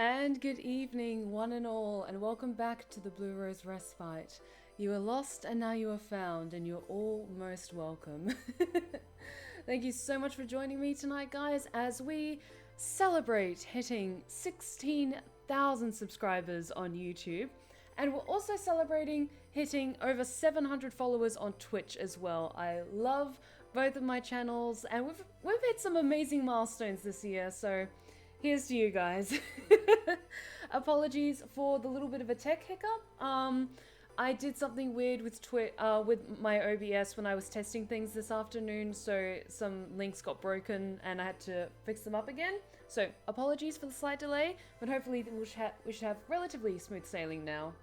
And good evening, one and all, and welcome back to the Blue Rose Respite. You were lost and now you are found, and you're all most welcome. Thank you so much for joining me tonight, guys, as we celebrate hitting 16,000 subscribers on YouTube. And we're also celebrating hitting over 700 followers on Twitch as well. I love both of my channels, and we've hit some amazing milestones this year, so here's to you guys. Apologies for the little bit of a tech hiccup. I did something weird with my OBS when I was testing things this afternoon, so some links got broken and I had to fix them up again. So apologies for the slight delay, but hopefully we should have relatively smooth sailing now.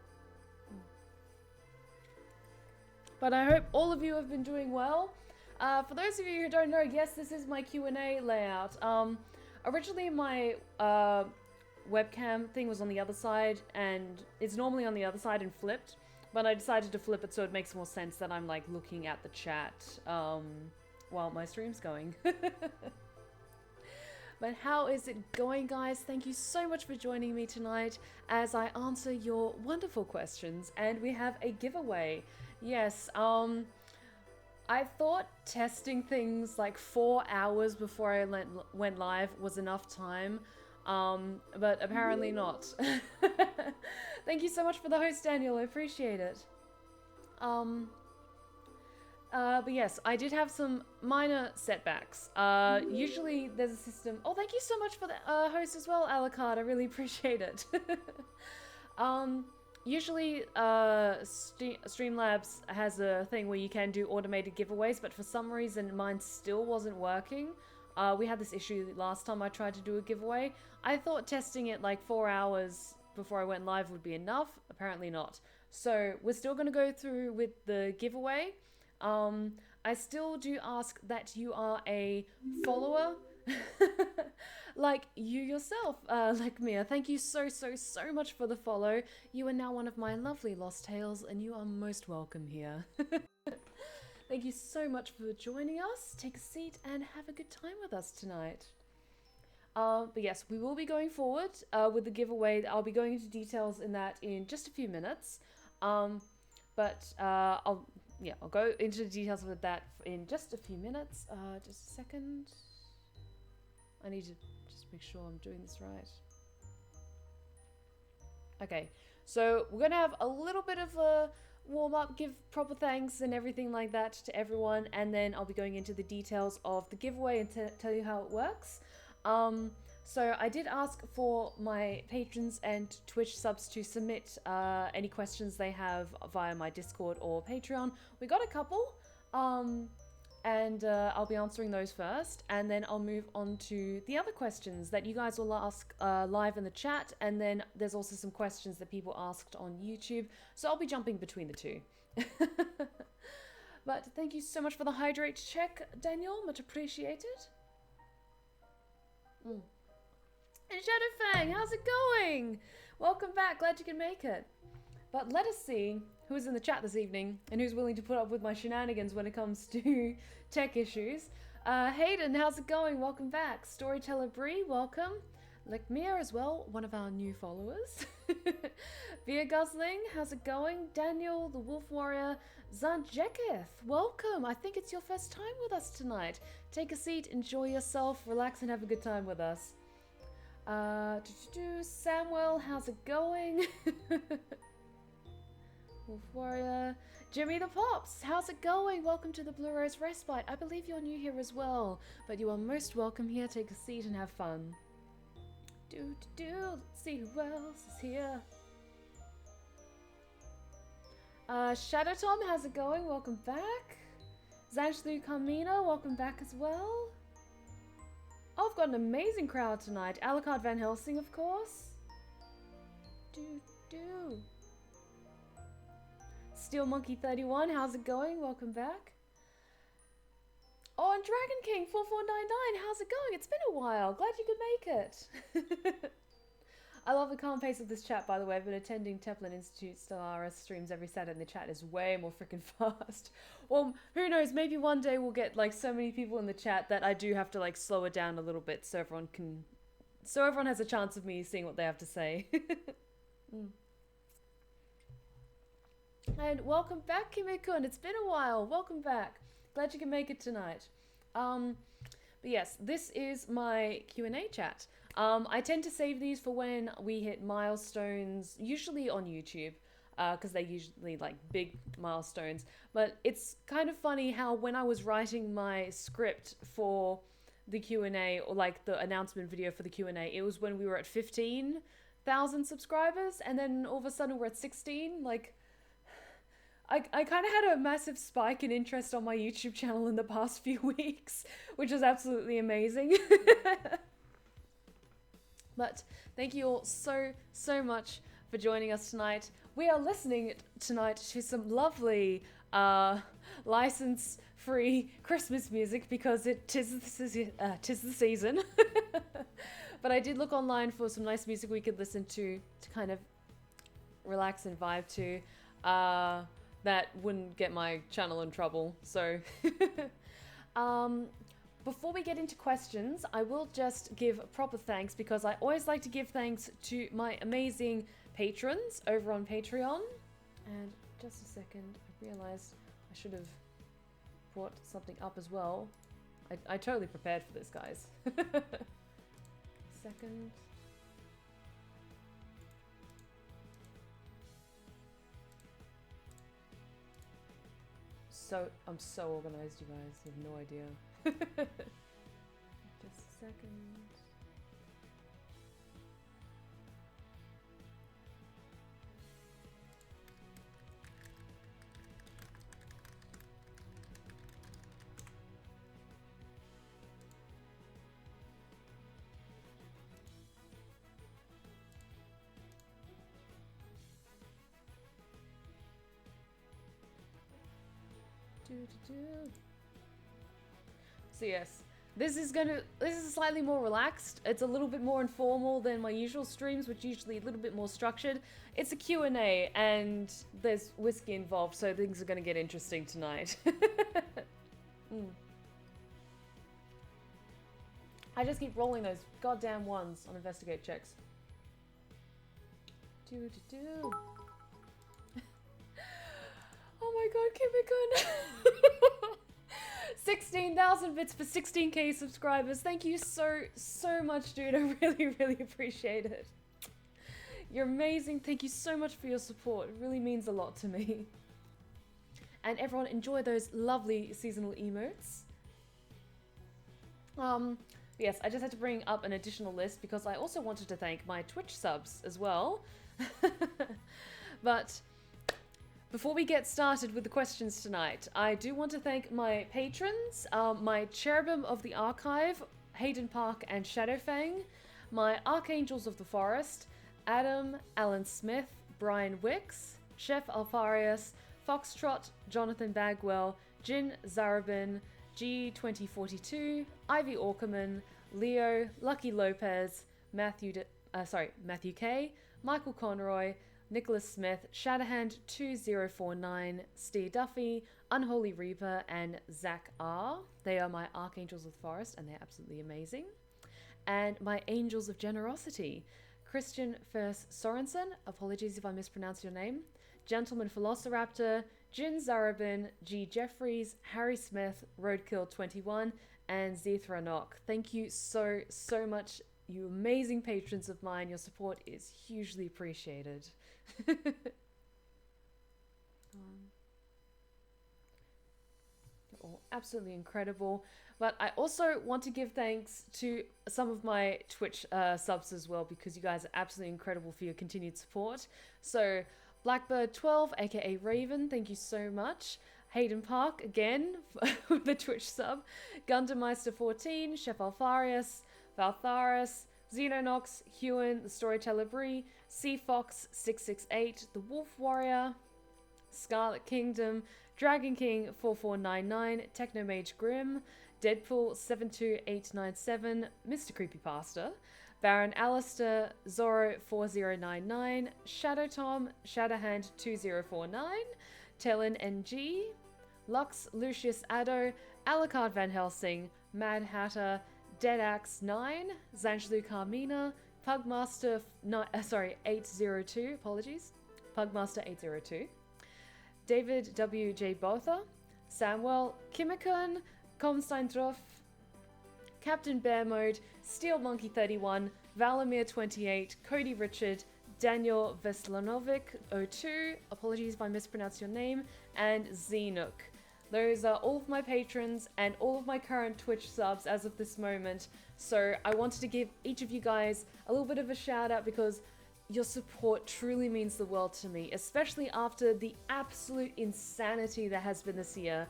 But I hope all of you have been doing well. For those of you who don't know, yes, this is my Q&A layout. Originally my webcam thing was on the other side, and it's normally on the other side and flipped, but I decided to flip it so it makes more sense that I'm like looking at the chat while my stream's going. But how is it going, guys? Thank you so much for joining me tonight as I answer your wonderful questions, and we have a giveaway. Yes, I thought testing things like 4 hours before I went live was enough time, but apparently not. Thank you so much for the host, Daniel. I appreciate it. But yes, I did have some minor setbacks. Usually there's a system. Oh, thank you so much for the host as well, Alucard. I really appreciate it. Usually, Streamlabs has a thing where you can do automated giveaways, but for some reason mine still wasn't working. We had this issue last time I tried to do a giveaway. I thought testing it like 4 hours before I went live would be enough. Apparently not. So we're still going to go through with the giveaway. I still do ask that you are a follower. Like you yourself, like Mia. Thank you so much for the follow. You are now one of my lovely Lost Tales, and you are most welcome here. Thank you so much for joining us. Take a seat and have a good time with us tonight. But yes, we will be going forward with the giveaway. I'll be going into details in that in just a few minutes. I'll go into the details of that in just a few minutes. Just a second. I need to just make sure I'm doing this right. Okay, so we're going to have a little bit of a warm-up, give proper thanks and everything like that to everyone, and then I'll be going into the details of the giveaway and tell you how it works. So I did ask for my patrons and Twitch subs to submit any questions they have via my Discord or Patreon. We got a couple. And I'll be answering those first, and then I'll move on to the other questions that you guys will ask live in the chat, and then there's also some questions that people asked on YouTube, so I'll be jumping between the two. But thank you so much for the hydrate check, Daniel, much appreciated. And Shadow Fang, how's it going? Welcome back, glad you can make it. But let us see who's in the chat this evening and who's willing to put up with my shenanigans when it comes to tech issues. Hayden, how's it going? Welcome back. Storyteller Bree, welcome. Lekmir as well, one of our new followers. Via Gusling, how's it going? Daniel, the Wolf Warrior, Zanjeketh, welcome. I think it's your first time with us tonight. Take a seat, enjoy yourself, relax and have a good time with us. Samuel, how's it going? Wolf Warrior. Jimmy the Pops, how's it going? Welcome to the Blue Rose Respite. I believe you're new here as well, but you are most welcome here. Take a seat and have fun. Let's see who else is here. Shadow Tom, how's it going? Welcome back. Zanshlu Carmina, welcome back as well. Oh, I've got an amazing crowd tonight. Alucard Van Helsing, of course. Steel Monkey 31, how's it going? Welcome back. Oh, and Dragon King 4499, how's it going? It's been a while. Glad you could make it. I love the calm pace of this chat, by the way. I've been attending Teplin Institute Stellaris streams every Saturday, and the chat is way more freaking fast. Well, who knows? Maybe one day we'll get like so many people in the chat that I do have to like slow it down a little bit so everyone can so everyone has a chance of me seeing what they have to say. And welcome back, Kimikun. It's been a while. Welcome back. Glad you can make it tonight. But yes, this is my Q&A chat. I tend to save these for when we hit milestones, usually on YouTube, because they're usually like big milestones. But it's kind of funny how when I was writing my script for the Q&A, or like the announcement video for the Q&A, it was when we were at 15,000 subscribers, and then all of a sudden we're at 16. Like, I kind of had a massive spike in interest on my YouTube channel in the past few weeks, which is absolutely amazing. But thank you all so much for joining us tonight. We are listening tonight to some lovely license-free Christmas music because tis the season. But I did look online for some nice music we could listen to kind of relax and vibe to. That wouldn't get my channel in trouble. So before we get into questions, I will just give proper thanks because I always like to give thanks to my amazing patrons over on Patreon. And just a second, I realized I should have brought something up as well. I totally prepared for this, guys. Second. I'm so organized, you guys. You have no idea. Just a second. So yes, this is slightly more relaxed. It's a little bit more informal than my usual streams, which usually a little bit more structured. It's a Q&A and there's whiskey involved, so things are going to get interesting tonight. I just keep rolling those goddamn ones on investigate checks. Oh my god, Kimikun! 16,000 bits for 16k subscribers. Thank you so much, dude. I really appreciate it. You're amazing. Thank you so much for your support. It really means a lot to me. And everyone, enjoy those lovely seasonal emotes. Yes, I just had to bring up an additional list because I also wanted to thank my Twitch subs as well. But before we get started with the questions tonight, I do want to thank my patrons, my Cherubim of the Archive, Hayden, Parke, and Fang, my Archangels of the Forest, Adam, Alan Smith, brianwix, Chef Alpharius, Foxtrot, Ghonnathan Bagwell, Zarubin, G2042, Awkerman, Leo, Lucky Lopez, MathewK, Michael Conroy, Nikolas Smith, Shatterhand2049, Duffy, Unholyreaper, and Zach R. They are my Archangels of the Forest, and they're absolutely amazing. And my Angels of Generosity, Christian Sørensen, apologies if I mispronounce your name, GentlemanPhilosoraptor, Zarubin, G. Jeffries, Harry Smith, Roadkill21, and Zeetheranok. Thank you so much, you amazing patrons of mine. Your support is hugely appreciated. All absolutely incredible. But I also want to give thanks to some of my Twitch subs as well, because you guys are absolutely incredible for your continued support. So Blackbird12, aka Raven, thank you so much. Hayden Parke, again, with the Twitch sub. Gundameister14, Chef Alpharius, Valtharis, Xenonox, Hewan, the Storyteller Bree, Seafox668, the Wolf Warrior, Scarlet Kingdom, Dragon King 4499, Technomage Grim, Deadpool72897, Mr. Creepypasta, Baron Alistair, Zoro4099, Shadow Tom, Shadowhand2049, Telin NG, Lux, Lucius Addo, Alucard Van Helsing, Mad Hatter, Deadaxe9, Zanjlu Carmina, Pugmaster 802, apologies. Pugmaster 802. David W.J. Botha, Samuel Kimikun, Comsteindroff, Captain Bear Mode, Steel Monkey 31, Valamir 28, Cody Richard, Daniel Veslanovic 02, apologies if I mispronounce your name, and Zeetheranok. Those are all of my patrons and all of my current Twitch subs as of this moment. So I wanted to give each of you guys a little bit of a shout out because your support truly means the world to me, especially after the absolute insanity that has been this year.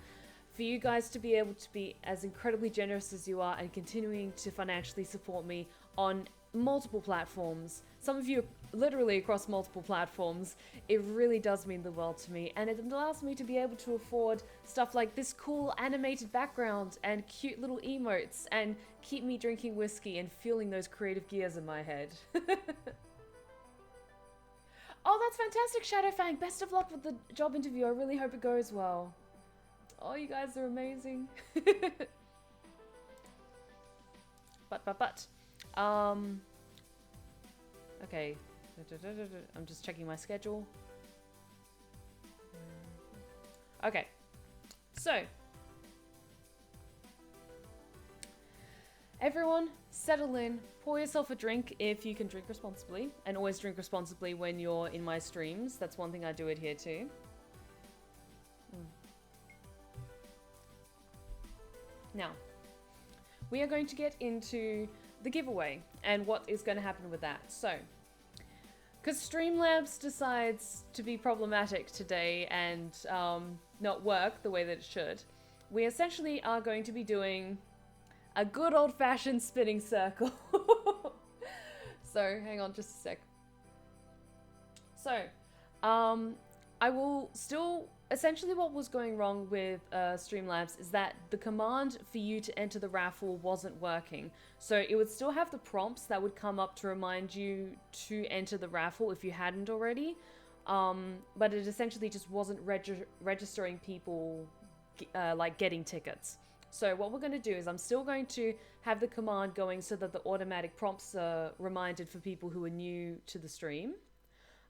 For you guys to be able to be as incredibly generous as you are and continuing to financially support me on multiple platforms, some of you literally across multiple platforms, it really does mean the world to me, and it allows me to be able to afford stuff like this cool animated background and cute little emotes and keep me drinking whiskey and feeling those creative gears in my head. Oh, that's fantastic, Shadow Fang. Best of luck with the job interview. I really hope it goes well. Oh, you guys are amazing. Okay. I'm just checking my schedule. Okay. So, everyone, settle in. Pour yourself a drink if you can drink responsibly. And always drink responsibly when you're in my streams. That's one thing I do adhere to. Now, we are going to get into the giveaway and what is going to happen with that. So, because Streamlabs decides to be problematic today and not work the way that it should, we essentially are going to be doing a good old-fashioned spinning circle. So, hang on just a sec. So, I will still... Essentially what was going wrong with Streamlabs is that the command for you to enter the raffle wasn't working. So it would still have the prompts that would come up to remind you to enter the raffle if you hadn't already. But it essentially just wasn't registering people like getting tickets. So what we're going to do is I'm still going to have the command going so that the automatic prompts are reminded for people who are new to the stream.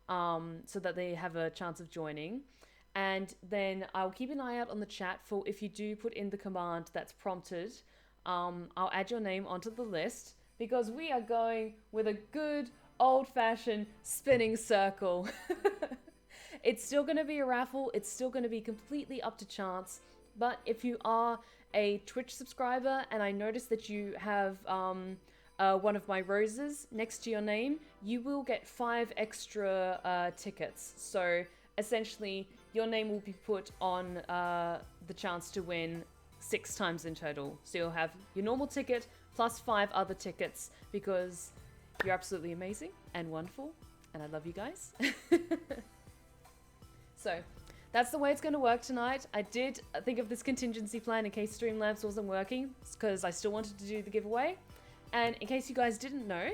So that they have a chance of joining. And then I'll keep an eye out on the chat for if you do put in the command that's prompted, I'll add your name onto the list because we are going with a good old-fashioned spinning circle. It's still going to be a raffle. It's still going to be completely up to chance. But if you are a Twitch subscriber and I notice that you have one of my roses next to your name, you will get 5 extra tickets. So essentially, your name will be put on the chance to win 6 times in total. So you'll have your normal ticket plus 5 other tickets because you're absolutely amazing and wonderful and I love you guys. So that's the way it's going to work tonight. I did think of this contingency plan in case Streamlabs wasn't working because I still wanted to do the giveaway. And in case you guys didn't know,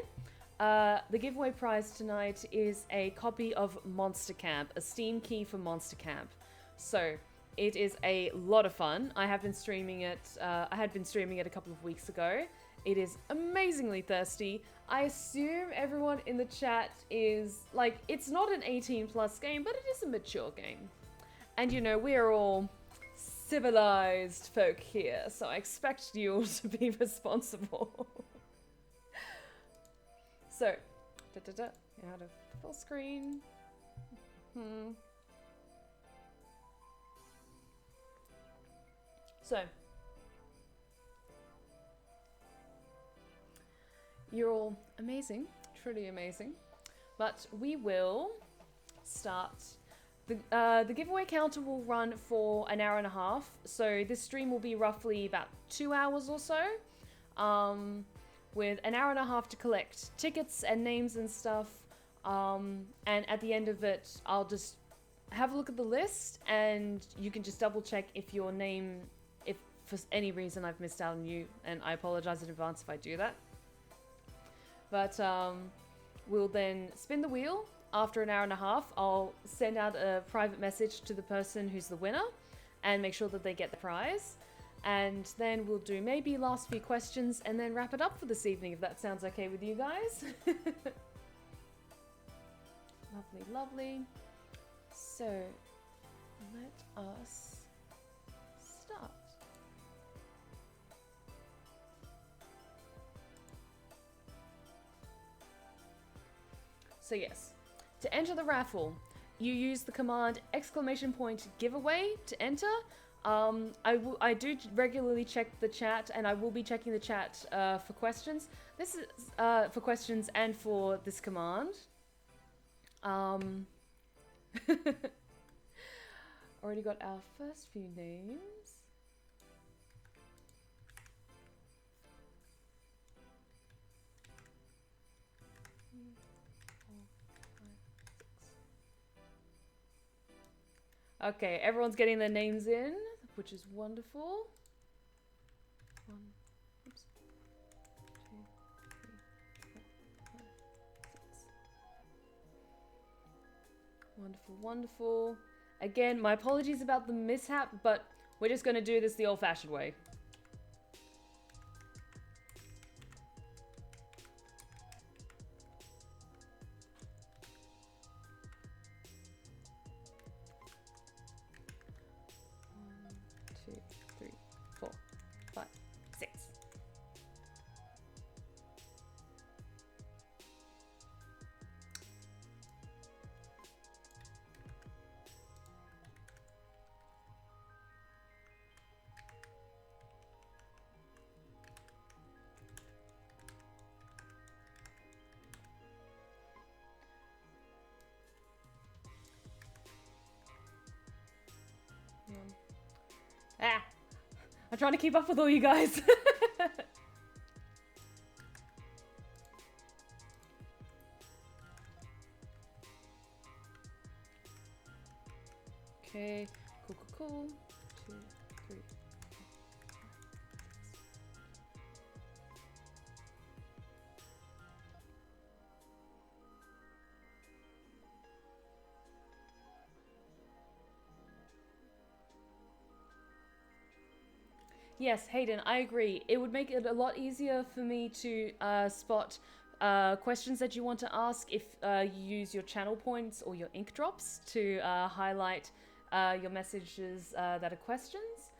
the giveaway prize tonight is a copy of Monster Camp, a Steam key for Monster Camp. So it is a lot of fun. I have been streaming it. I had been streaming it a couple of weeks ago. It is amazingly thirsty. I assume everyone in the chat is like, it's not an 18 plus game, but it is a mature game. And you know, we are all civilized folk here, so I expect you all to be responsible. So, out of full screen. So, you're all amazing, truly amazing. But we will start. The giveaway counter will run for an hour and a half. So this stream will be roughly about 2 hours or so. With an hour and a half to collect tickets and names and stuff. And at the end of it, I'll just have a look at the list and you can just double check if your name, if for any reason I've missed out on you, and I apologize in advance if I do that. But we'll then spin the wheel. After an hour and a half, I'll send out a private message to the person who's the winner and make sure that they get the prize. And then we'll do maybe last few questions and then wrap it up for this evening, if that sounds okay with you guys. Lovely, lovely. So, let us start. So yes, to enter the raffle, you use the command !giveaway to enter. I do regularly check the chat, and I will be checking the chat for questions. This is for questions and for this command. Already got our first few names. Okay, everyone's getting their names in, which is wonderful. 1, oops, 2, 3, 4, 5, 6. Wonderful, wonderful. Again, my apologies about the mishap, but we're just going to do this the old-fashioned way. I'm trying to keep up with all you guys. Okay, cool, cool, cool. 2, 3. Yes, Hayden, I agree. It would make it a lot easier for me to spot questions that you want to ask if you use your channel points or your ink drops to highlight your messages that are questions.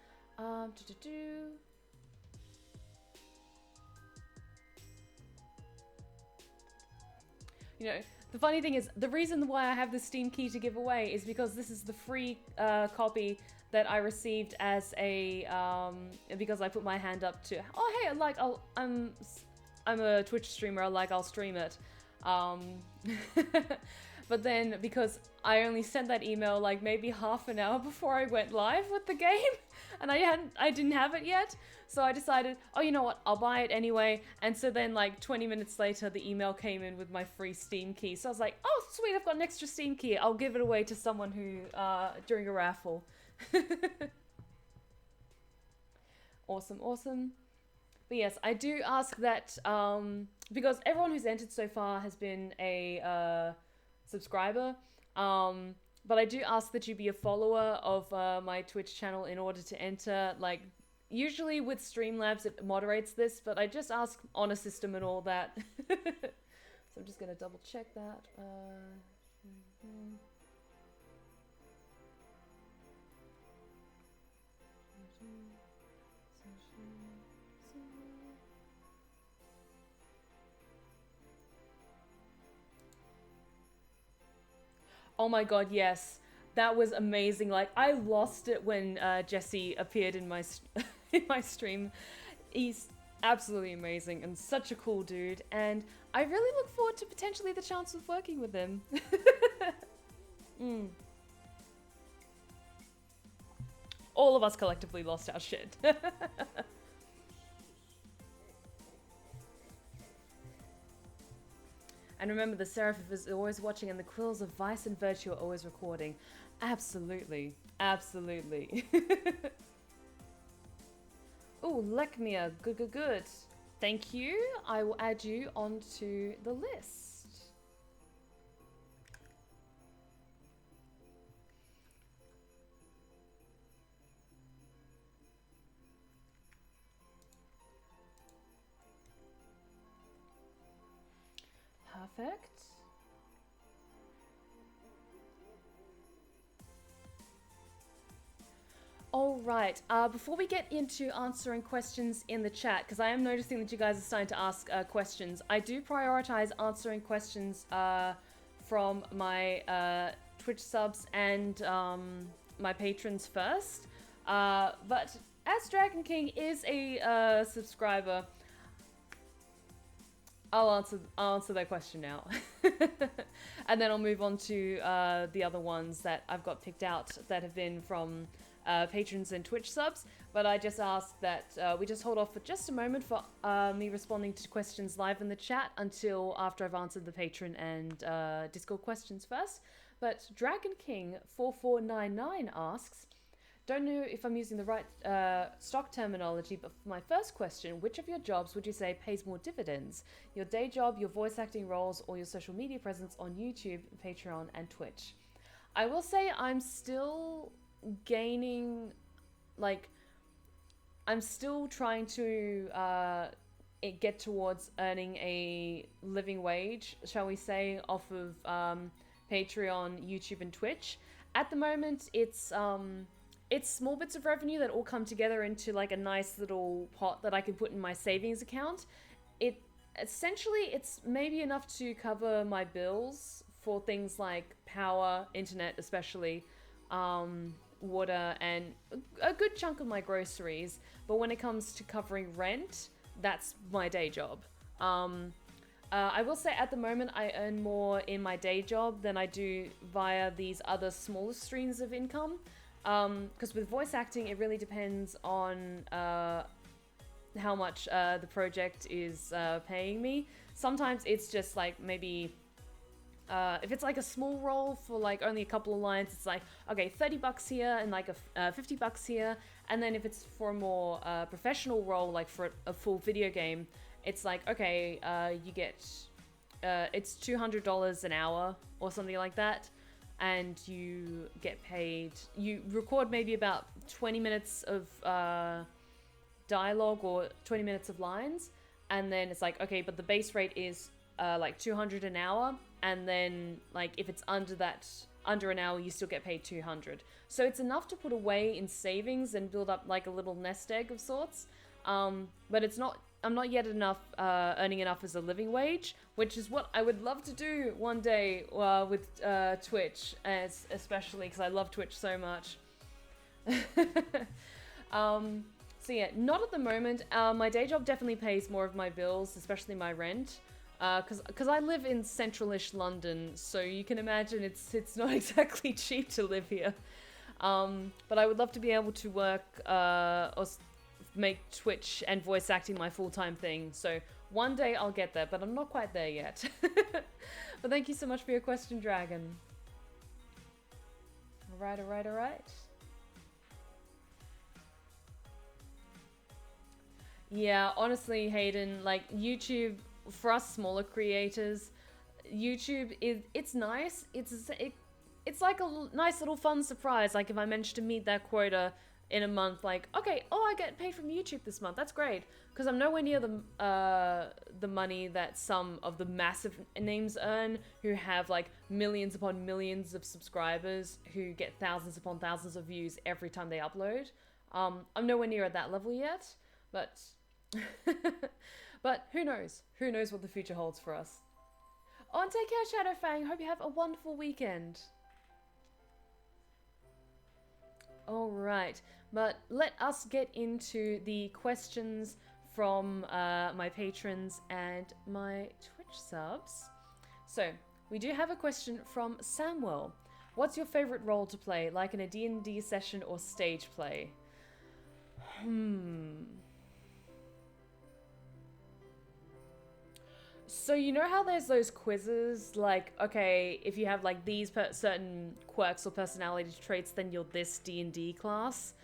You know, the funny thing is, the reason why I have the Steam key to give away is because this is the free copy that I received as a because I put my hand up to, oh hey, like I'm a Twitch streamer, I'll stream it. But then because I only sent that email like maybe half an hour before I went live with the game, and I didn't have it yet, so I decided, oh, you know what, I'll buy it anyway. And so then like 20 minutes later, the email came in with my free Steam key. So I was like, oh sweet, I've got an extra Steam key. I'll give it away to someone who during a raffle. Awesome, awesome. But yes, I do ask that because everyone who's entered so far has been a subscriber, but I do ask that you be a follower of my Twitch channel in order to enter. Like usually with Streamlabs it moderates this, but I just ask on a system and all that. So I'm just gonna double check that. Oh my god, yes. That was amazing. Like, I lost it when Jesse appeared in my in my stream. He's absolutely amazing and such a cool dude, and I really look forward to potentially the chance of working with him. All of us collectively lost our shit. And remember, the Seraph is always watching and the quills of vice and virtue are always recording. Absolutely. Absolutely. Oh, Lekmia. Good, good, good. Thank you. I will add you onto the list. Perfect. All right. Before we get into answering questions in the chat, because I am noticing that you guys are starting to ask questions, I do prioritize answering questions from my Twitch subs and my patrons first. But as Dragon King is a subscriber, I'll answer that question now. And then I'll move on to the other ones that I've got picked out that have been from patrons and Twitch subs. But I just ask that we just hold off for just a moment for me responding to questions live in the chat until after I've answered the patron and Discord questions first. But Dragon King 4499 asks, don't know if I'm using the right stock terminology, but for my first question, which of your jobs would you say pays more dividends? Your day job, your voice acting roles, or your social media presence on YouTube, Patreon, and Twitch? I will say I'm still gaining, like, I'm still trying to get towards earning a living wage, shall we say, off of Patreon, YouTube, and Twitch. At the moment, it's small bits of revenue that all come together into like a nice little pot that I can put in my savings account. Essentially, it's maybe enough to cover my bills for things like power, internet especially, water, and a good chunk of my groceries. But when it comes to covering rent, that's my day job. I will say at the moment I earn more in my day job than I do via these other smaller streams of income. Because with voice acting, it really depends on how much the project is paying me. Sometimes it's just like maybe if it's like a small role for like only a couple of lines, it's like, okay, $30 here and like $50 here. And then if it's for a more professional role, like for a full video game, it's like, okay, you get, it's $200 an hour or something like that. And you get paid, you record maybe about 20 minutes of dialogue or 20 minutes of lines. And then it's like, okay, but the base rate is like $200 an hour. And then like if it's under an hour, you still get paid $200. So it's enough to put away in savings and build up like a little nest egg of sorts. But it's not, I'm not yet earning enough as a living wage, which is what I would love to do one day with Twitch, especially because I love Twitch so much. So yeah, not at the moment. My day job definitely pays more of my bills, especially my rent, because I live in central-ish London, so you can imagine it's not exactly cheap to live here. But I would love to be able to work or make Twitch and voice acting my full-time thing. So one day I'll get there, but I'm not quite there yet. But thank you so much for your question, Dragon. Alright. Yeah, honestly, Hayden, like YouTube, for us smaller creators, YouTube it's nice. It's like a nice little fun surprise. Like if I manage to meet that quota in a month, like, okay, I get paid from YouTube this month. That's great, because I'm nowhere near the money that some of the massive names earn, who have like millions upon millions of subscribers, who get thousands upon thousands of views every time they upload. I'm nowhere near at that level yet, but but who knows? Who knows what the future holds for us? Oh, and take care, Shadow Fang. Hope you have a wonderful weekend. Alright, but let us get into the questions from my patrons and my Twitch subs. So, we do have a question from Samuel. What's your favorite role to play, like in a D&D session or stage play? So you know how there's those quizzes, like, okay, if you have like these certain quirks or personality traits, then you're this D&D class.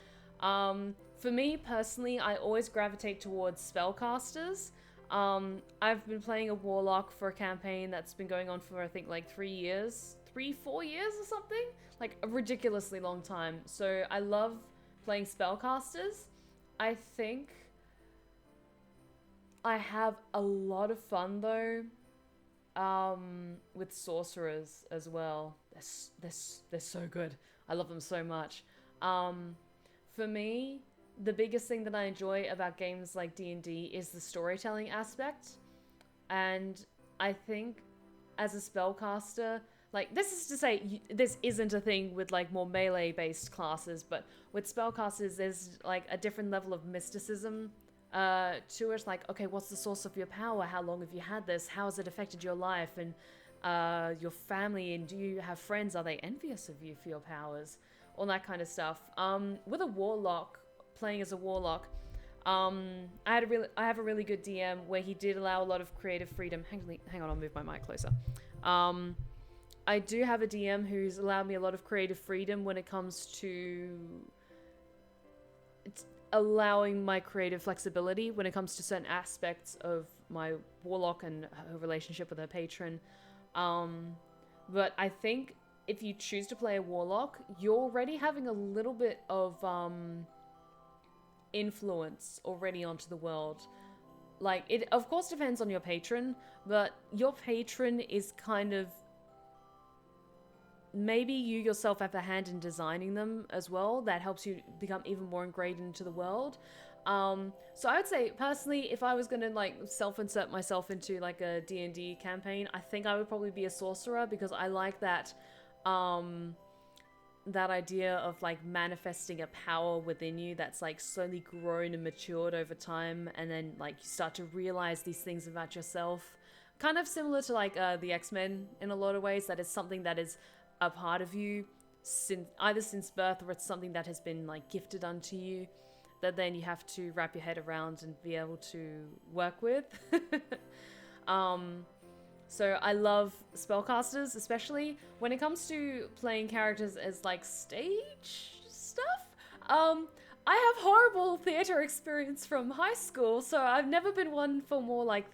For me personally, I always gravitate towards spellcasters. I've been playing a warlock for a campaign that's been going on for I think like 4 years or something, like a ridiculously long time. So I love playing spellcasters. I think I have a lot of fun though with sorcerers as well. They're so good. I love them so much. For me, the biggest thing that I enjoy about games like D&D is the storytelling aspect. And I think as a spellcaster, like, this is to say, this isn't a thing with, like, more melee-based classes, but with spellcasters, there's, like, a different level of mysticism to it. Like, okay, what's the source of your power? How long have you had this? How has it affected your life and your family? And do you have friends? Are they envious of you for your powers? All that kind of stuff. With a warlock, playing as a warlock, I have a really good DM where he did allow a lot of creative freedom. Hang on, I'll move my mic closer. I do have a DM who's allowed me a lot of creative freedom when it comes to allowing my creative flexibility when it comes to certain aspects of my warlock and her relationship with her patron. But I think if you choose to play a warlock, you're already having a little bit of influence already onto the world. Like, it of course depends on your patron, but your patron is kind of, maybe you yourself have a hand in designing them as well. That helps you become even more ingrained into the world. So I would say, personally, if I was going to, like, self-insert myself into, like, a D&D campaign, I think I would probably be a sorcerer, because I like that, that idea of, like, manifesting a power within you that's, like, slowly grown and matured over time, and then, like, you start to realize these things about yourself. Kind of similar to, like, the X-Men in a lot of ways, that is something that is a part of you either since birth, or it's something that has been, like, gifted unto you, that then you have to wrap your head around and be able to work with. So I love spellcasters, especially when it comes to playing characters as, like, stage stuff. I have horrible theater experience from high school, so I've never been one for more, like,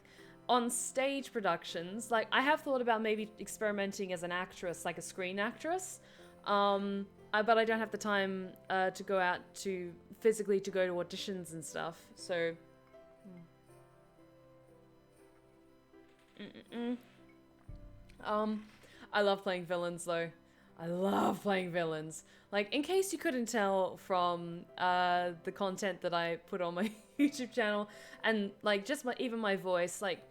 on stage productions. Like, I have thought about maybe experimenting as an actress, like a screen actress, but I don't have the time to go out to physically to go to auditions and stuff. So I love playing villains though. I love playing villains. Like, in case you couldn't tell from the content that I put on my YouTube channel, and, like, just even my voice, like,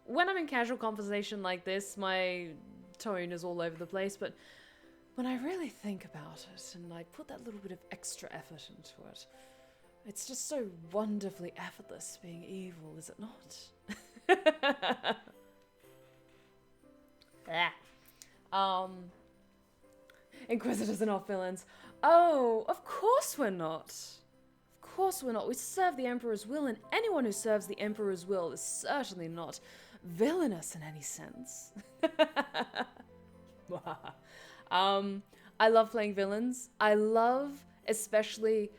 when I'm in casual conversation like this, my tone is all over the place, but when I really think about it and, like, put that little bit of extra effort into it, it's just so wonderfully effortless being evil, is it not? Inquisitors are not villains. Oh, of course we're not. Of course we're not. We serve the Emperor's will, and anyone who serves the Emperor's will is certainly not villainous in any sense. I love playing villains. I love especially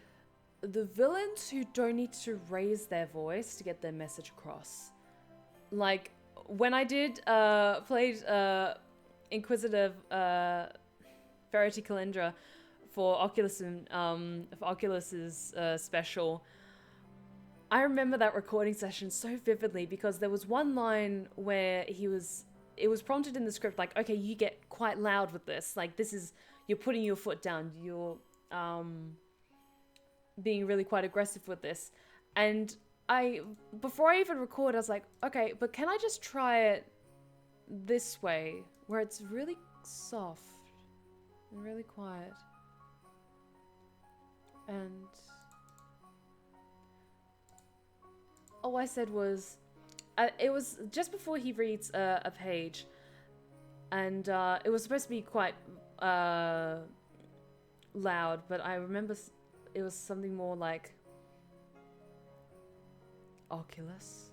the villains who don't need to raise their voice to get their message across. Like, when I did played Inquisitive Verity Calendra for Oculus and for Oculus's special, I remember that recording session so vividly, because there was one line where it was prompted in the script, like, okay, you get quite loud with this, like, you're putting your foot down, you're being really quite aggressive with this. And before I even record, I was like, okay, but can I just try it this way, where it's really soft and really quiet? And all I said was, it was just before he reads a page, and it was supposed to be quite loud, but I remember it was something more like, Oculus.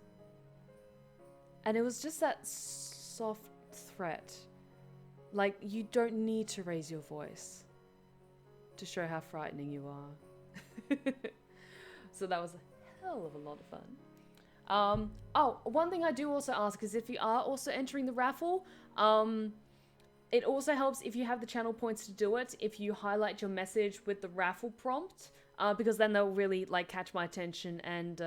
And it was just that soft threat. Like, you don't need to raise your voice to show how frightening you are. So that was a hell of a lot of fun. Oh, one thing I do also ask is, if you are also entering the raffle, it also helps if you have the channel points to do it, if you highlight your message with the raffle prompt, because then they'll really, like, catch my attention. And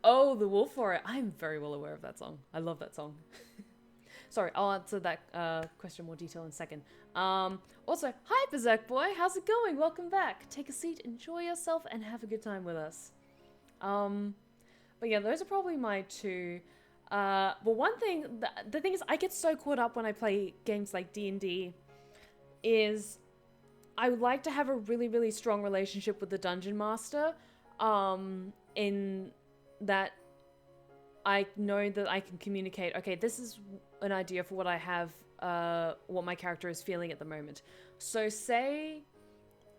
Oh, the Wolf for it. I'm very well aware of that song. I love that song. Sorry, I'll answer that question in more detail in a second. Also, hi Berserk Boy, how's it going? Welcome back. Take a seat, enjoy yourself, and have a good time with us. But yeah, those are probably my two. But one thing, the thing is, I get so caught up when I play games like D&D, is I would like to have a really, really strong relationship with the Dungeon Master, in that I know that I can communicate, okay, this is an idea for what I have, what my character is feeling at the moment. So say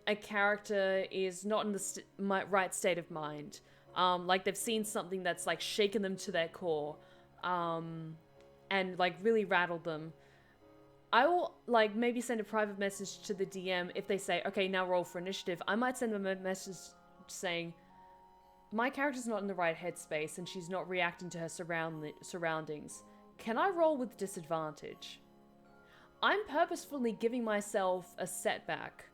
a character is not in the right state of mind, like they've seen something that's like shaken them to their core, and like really rattled them. I will like maybe send a private message to the DM if they say, okay, now roll for initiative. I might send them a message saying, my character's not in the right headspace and she's not reacting to her surroundings. Can I roll with disadvantage? I'm purposefully giving myself a setback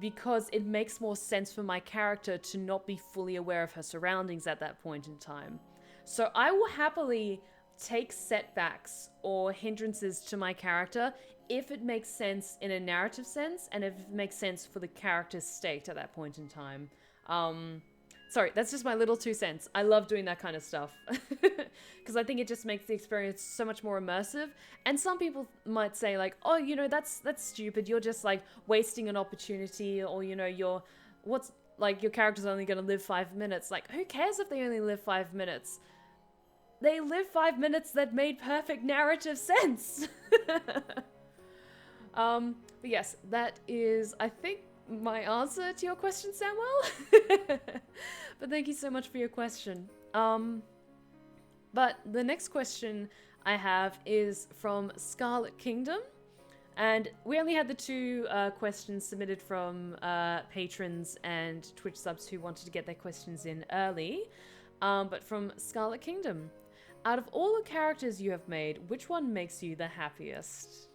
because it makes more sense for my character to not be fully aware of her surroundings at that point in time. So I will happily take setbacks or hindrances to my character if it makes sense in a narrative sense and if it makes sense for the character's state at that point in time. Sorry, that's just my little 2 cents. I love doing that kind of stuff because I think it just makes the experience so much more immersive. And some people might say like, oh, you know, that's stupid. You're just like wasting an opportunity, or, you know, your character's only going to live 5 minutes. Like, who cares if they only live 5 minutes? They live 5 minutes that made perfect narrative sense. But yes, that is, I think, my answer to your question, Samuel. But thank you so much for your question. But the next question I have is from Scarlet Kingdom. And we only had the 2 questions submitted from patrons and Twitch subs who wanted to get their questions in early. But from Scarlet Kingdom. Out of all the characters you have made, which one makes you the happiest?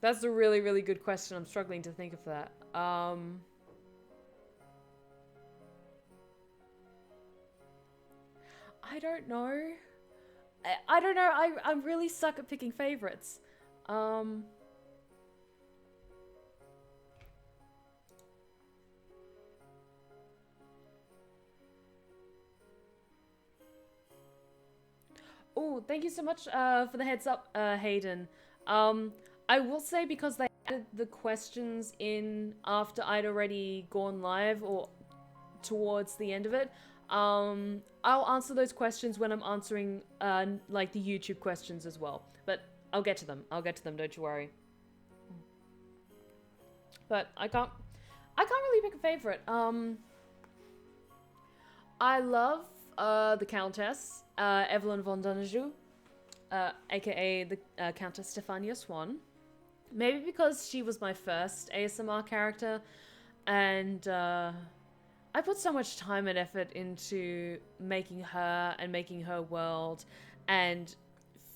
That's a really, really good question. I'm struggling to think of that. I don't know. I don't know. I'm really suck at picking favorites. Oh, thank you so much for the heads up, Hayden. I will say, because they added the questions in after I'd already gone live or towards the end of it, I'll answer those questions when I'm answering like the YouTube questions as well. But I'll get to them. Don't you worry. But I can't really pick a favorite. I love the Countess, Evelyn von Donaju, aka the Countess Stefania Swan. Maybe because she was my first ASMR character, and I put so much time and effort into making her and making her world and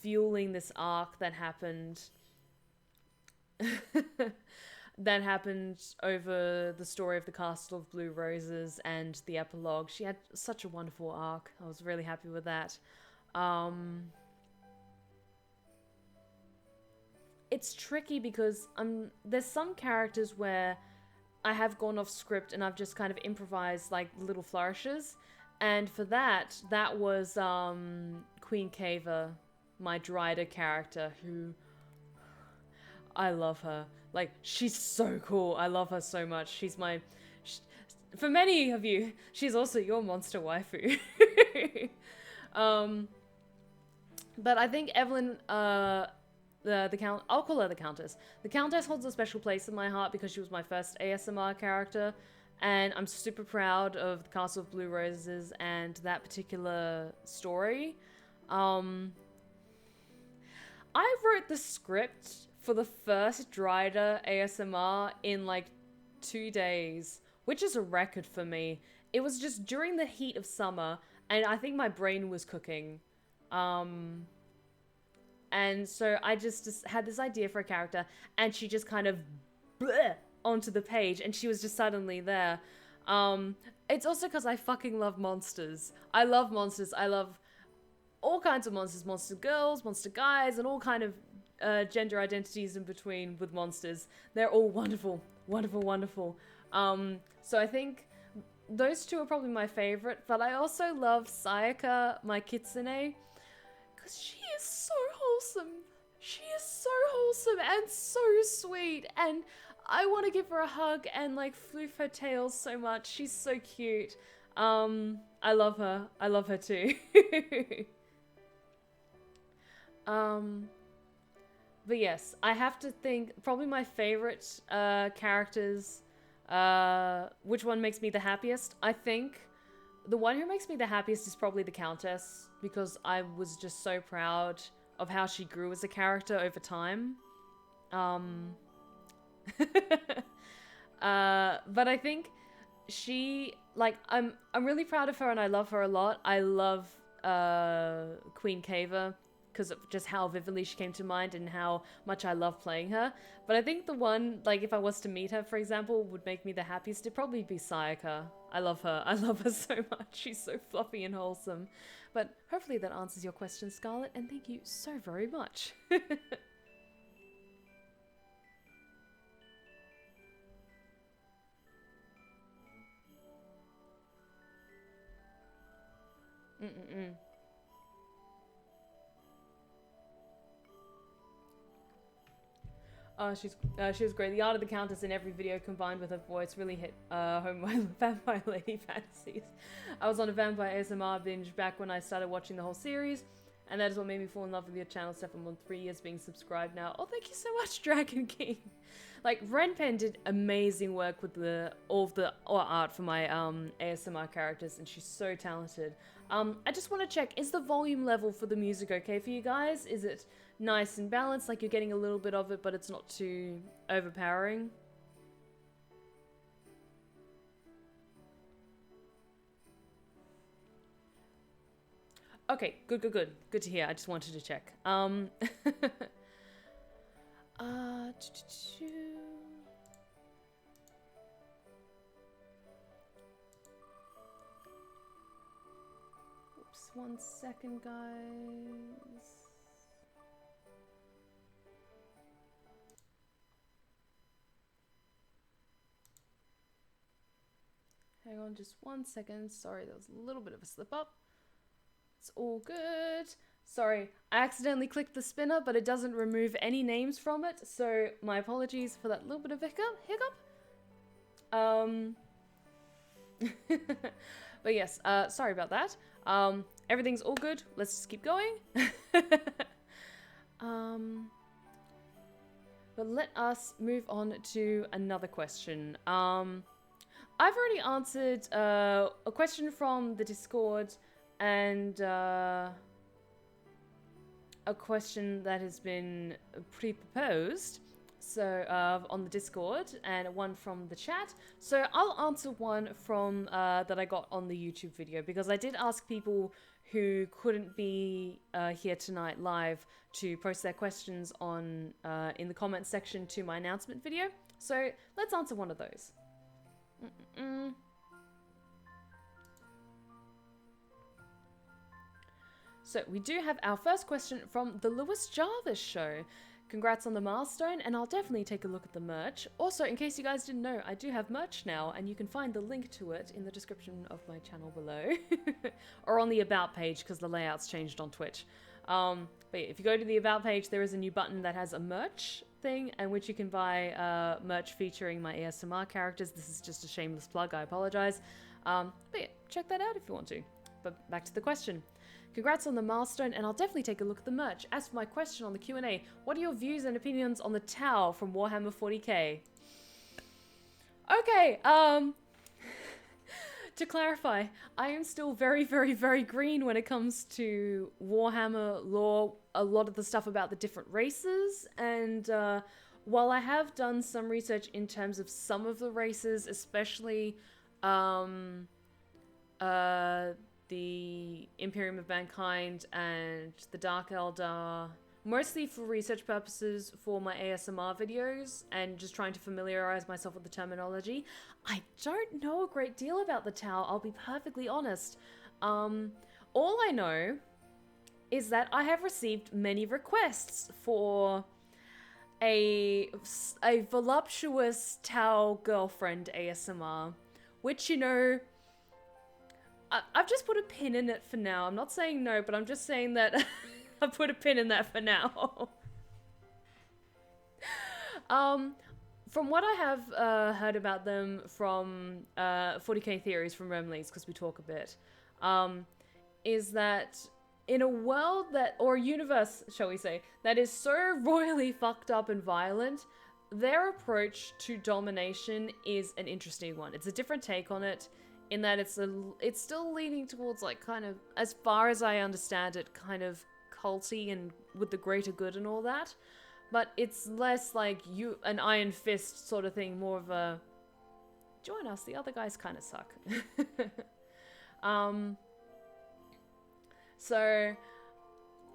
fueling this arc that happened that happened over the story of the Castle of Blue Roses and the epilogue. She had such a wonderful arc. I was really happy with that. It's tricky because there's some characters where I have gone off script and I've just kind of improvised like little flourishes. And for that was Queen Kava, my Dryder character, who I love her. Like, she's so cool. I love her so much. She's my... for many of you, she's also your monster waifu. But I think Evelyn, the Count... I'll call her the Countess. The Countess holds a special place in my heart because she was my first ASMR character. And I'm super proud of the Castle of Blue Roses and that particular story. I wrote the script for the first Dryder ASMR in like 2 days, which is a record for me. It was just during the heat of summer, and I think my brain was cooking. And so I just had this idea for a character, and she just kind of onto the page and she was just suddenly there. It's also because I fucking love monsters. I love monsters. I love all kinds of monsters. Monster girls, monster guys, and all kind of gender identities in between with monsters. They're all wonderful. Wonderful, wonderful. So I think those two are probably my favorite, but I also love Sayaka, my kitsune, because she is so wholesome. She is so wholesome and so sweet, and I want to give her a hug and like floof her tail so much. She's so cute. I love her. I love her too. But yes, I have to think probably my favorite characters. Which one makes me the happiest? I think the one who makes me the happiest is probably the Countess, because I was just so proud of how she grew as a character over time. But I think she, like, I'm really proud of her and I love her a lot. I love Queen Kava because of just how vividly she came to mind and how much I love playing her. But I think the one, like, if I was to meet her, for example, would make me the happiest, it'd probably be Sayaka. I love her. I love her so much. She's so fluffy and wholesome. But hopefully that answers your question, Scarlett, and thank you so very much. She was great. The art of the Countess in every video combined with her voice really hit home my vampire lady fantasies. I was on a vampire ASMR binge back when I started watching the whole series, and that is what made me fall in love with your channel, except I'm on 3 years being subscribed now. Oh, thank you so much, Dragon King. Like, Renpen did amazing work with all of the art for my ASMR characters, and she's so talented. I just want to check, is the volume level for the music okay for you guys? Is it nice and balanced, like you're getting a little bit of it, but it's not too overpowering? Okay, good. Good to hear. I just wanted to check. Oops, 1 second, guys. Hang on just 1 second. Sorry, there was a little bit of a slip up. It's all good. Sorry, I accidentally clicked the spinner, but it doesn't remove any names from it, so my apologies for that little bit of hiccup. But yes, sorry about that. Everything's all good. Let's just keep going. But let us move on to another question. I've already answered a question from the Discord and a question that has been pre-proposed, so on the Discord, and one from the chat. So I'll answer one from that I got on the YouTube video, because I did ask people who couldn't be here tonight live to post their questions on in the comments section to my announcement video. So let's answer one of those. So we do have our first question from the Lewis Jarvis Show. Congrats on the milestone, and I'll definitely take a look at the merch. Also, in case you guys didn't know, I do have merch now, and you can find the link to it in the description of my channel below. Or on the About page, because the layout's changed on Twitch. But yeah, if you go to the About page, there is a new button that has a merch thing, and which you can buy merch featuring my ASMR characters. This is just a shameless plug, I apologize. But yeah, check that out if you want to. But back to the question. Congrats on the milestone, and I'll definitely take a look at the merch. As for my question on the Q&A, what are your views and opinions on the Tau from Warhammer 40k? Okay, to clarify, I am still very, very, very green when it comes to Warhammer lore, a lot of the stuff about the different races, and while I have done some research in terms of some of the races, especially the Imperium of Mankind and the Dark Eldar, mostly for research purposes for my ASMR videos and just trying to familiarize myself with the terminology. I don't know a great deal about the Tau, I'll be perfectly honest. All I know is that I have received many requests for a voluptuous Tau girlfriend ASMR, which, you know, I've just put a pin in it for now. I'm not saying no, but I'm just saying that I put a pin in that for now. From what I have heard about them from 40k Theories from Remley's, because we talk a bit, is that in a world that, or a universe, shall we say, that is so royally fucked up and violent, their approach to domination is an interesting one. It's a different take on it, in that it's still leaning towards, like, kind of, as far as I understand it, kind of culty and with the greater good and all that. But it's less like an iron fist sort of thing, more of a, join us, the other guys kind of suck. So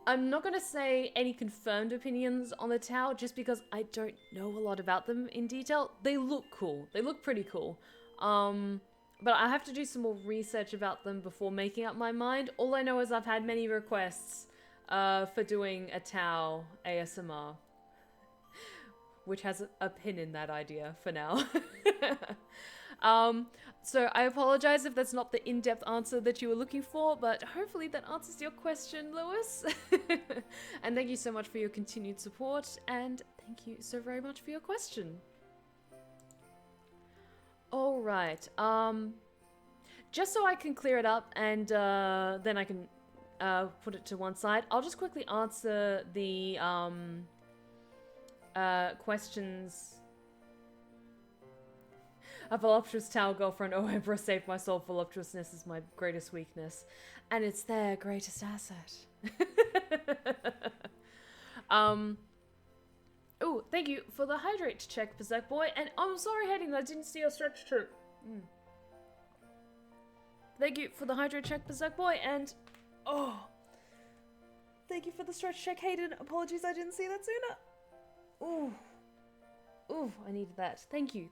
I'm not going to say any confirmed opinions on the Tau just because I don't know a lot about them in detail. They look cool. They look pretty cool. But I have to do some more research about them before making up my mind. All I know is I've had many requests for doing a Tau ASMR, which has a pin in that idea for now. So I apologize if that's not the in-depth answer that you were looking for, but hopefully that answers your question, Lewis. And thank you so much for your continued support, and thank you so very much for your question. All right. Just so I can clear it up and then I can put it to one side, I'll just quickly answer the questions. A voluptuous Tau girlfriend, oh Emperor, save my soul, voluptuousness is my greatest weakness. And it's their greatest asset. Oh, thank you for the hydrate check, Berserk Boy. And I'm sorry, Hayden, I didn't see your stretch too. Thank you for the hydrate check, Berserk Boy, and oh, thank you for the stretch check, Hayden. Apologies, I didn't see that sooner. Ooh, I needed that. Thank you.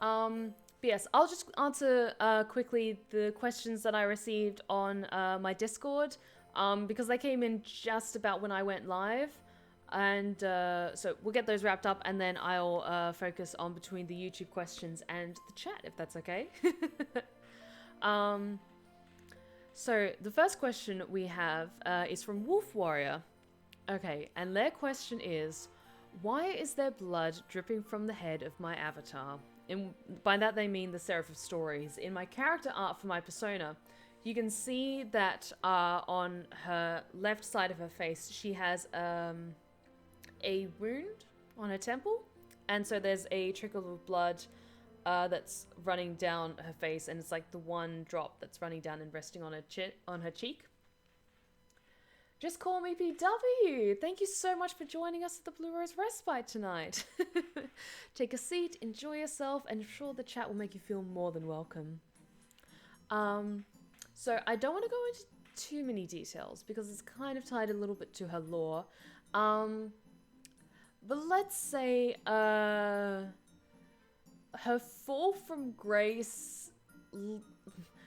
But yes, I'll just answer quickly the questions that I received on my Discord, because they came in just about when I went live, and so we'll get those wrapped up, and then I'll focus on between the YouTube questions and the chat, if that's okay. So the first question we have is from Wolf Warrior. Okay, and their question is, why is there blood dripping from the head of my avatar? And by that they mean the Seraph of Stories. In my character art for my persona, you can see that on her left side of her face, she has a wound on her temple. And so there's a trickle of blood that's running down her face, and it's like the one drop that's running down and resting on her cheek. Just call me PW. Thank you so much for joining us at the Blue Rose Respite tonight. Take a seat, enjoy yourself, and I'm sure the chat will make you feel more than welcome. So I don't want to go into too many details because it's kind of tied a little bit to her lore. But let's say her fall from grace...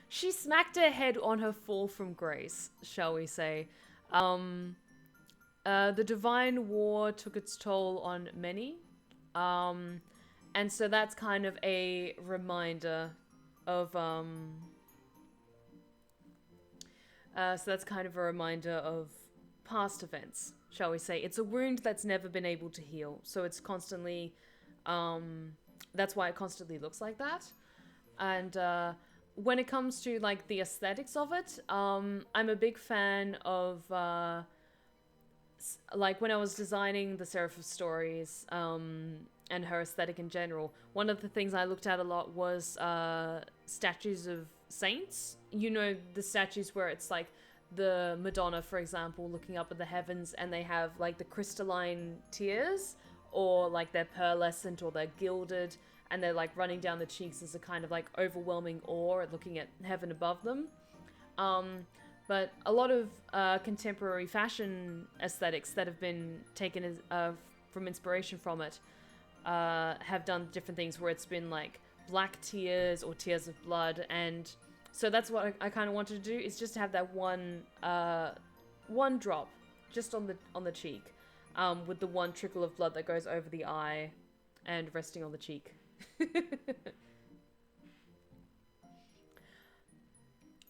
She smacked her head on her fall from grace, shall we say. The divine war took its toll on many, and so that's kind of a reminder of, past events, shall we say. It's a wound that's never been able to heal, so it's constantly, that's why it constantly looks like that. And, when it comes to, like, the aesthetics of it, I'm a big fan of, like, when I was designing the Seraph of Stories, and her aesthetic in general, one of the things I looked at a lot was, statues of saints. You know, the statues where it's, like, the Madonna, for example, looking up at the heavens, and they have, like, the crystalline tears, or, like, they're pearlescent, or they're gilded, and they're like running down the cheeks as a kind of like overwhelming awe at looking at heaven above them. But a lot of contemporary fashion aesthetics that have been taken as, from inspiration from it have done different things where it's been like black tears or tears of blood, and so that's what I kind of wanted to do, is just to have that one drop just on the cheek, with the one trickle of blood that goes over the eye and resting on the cheek.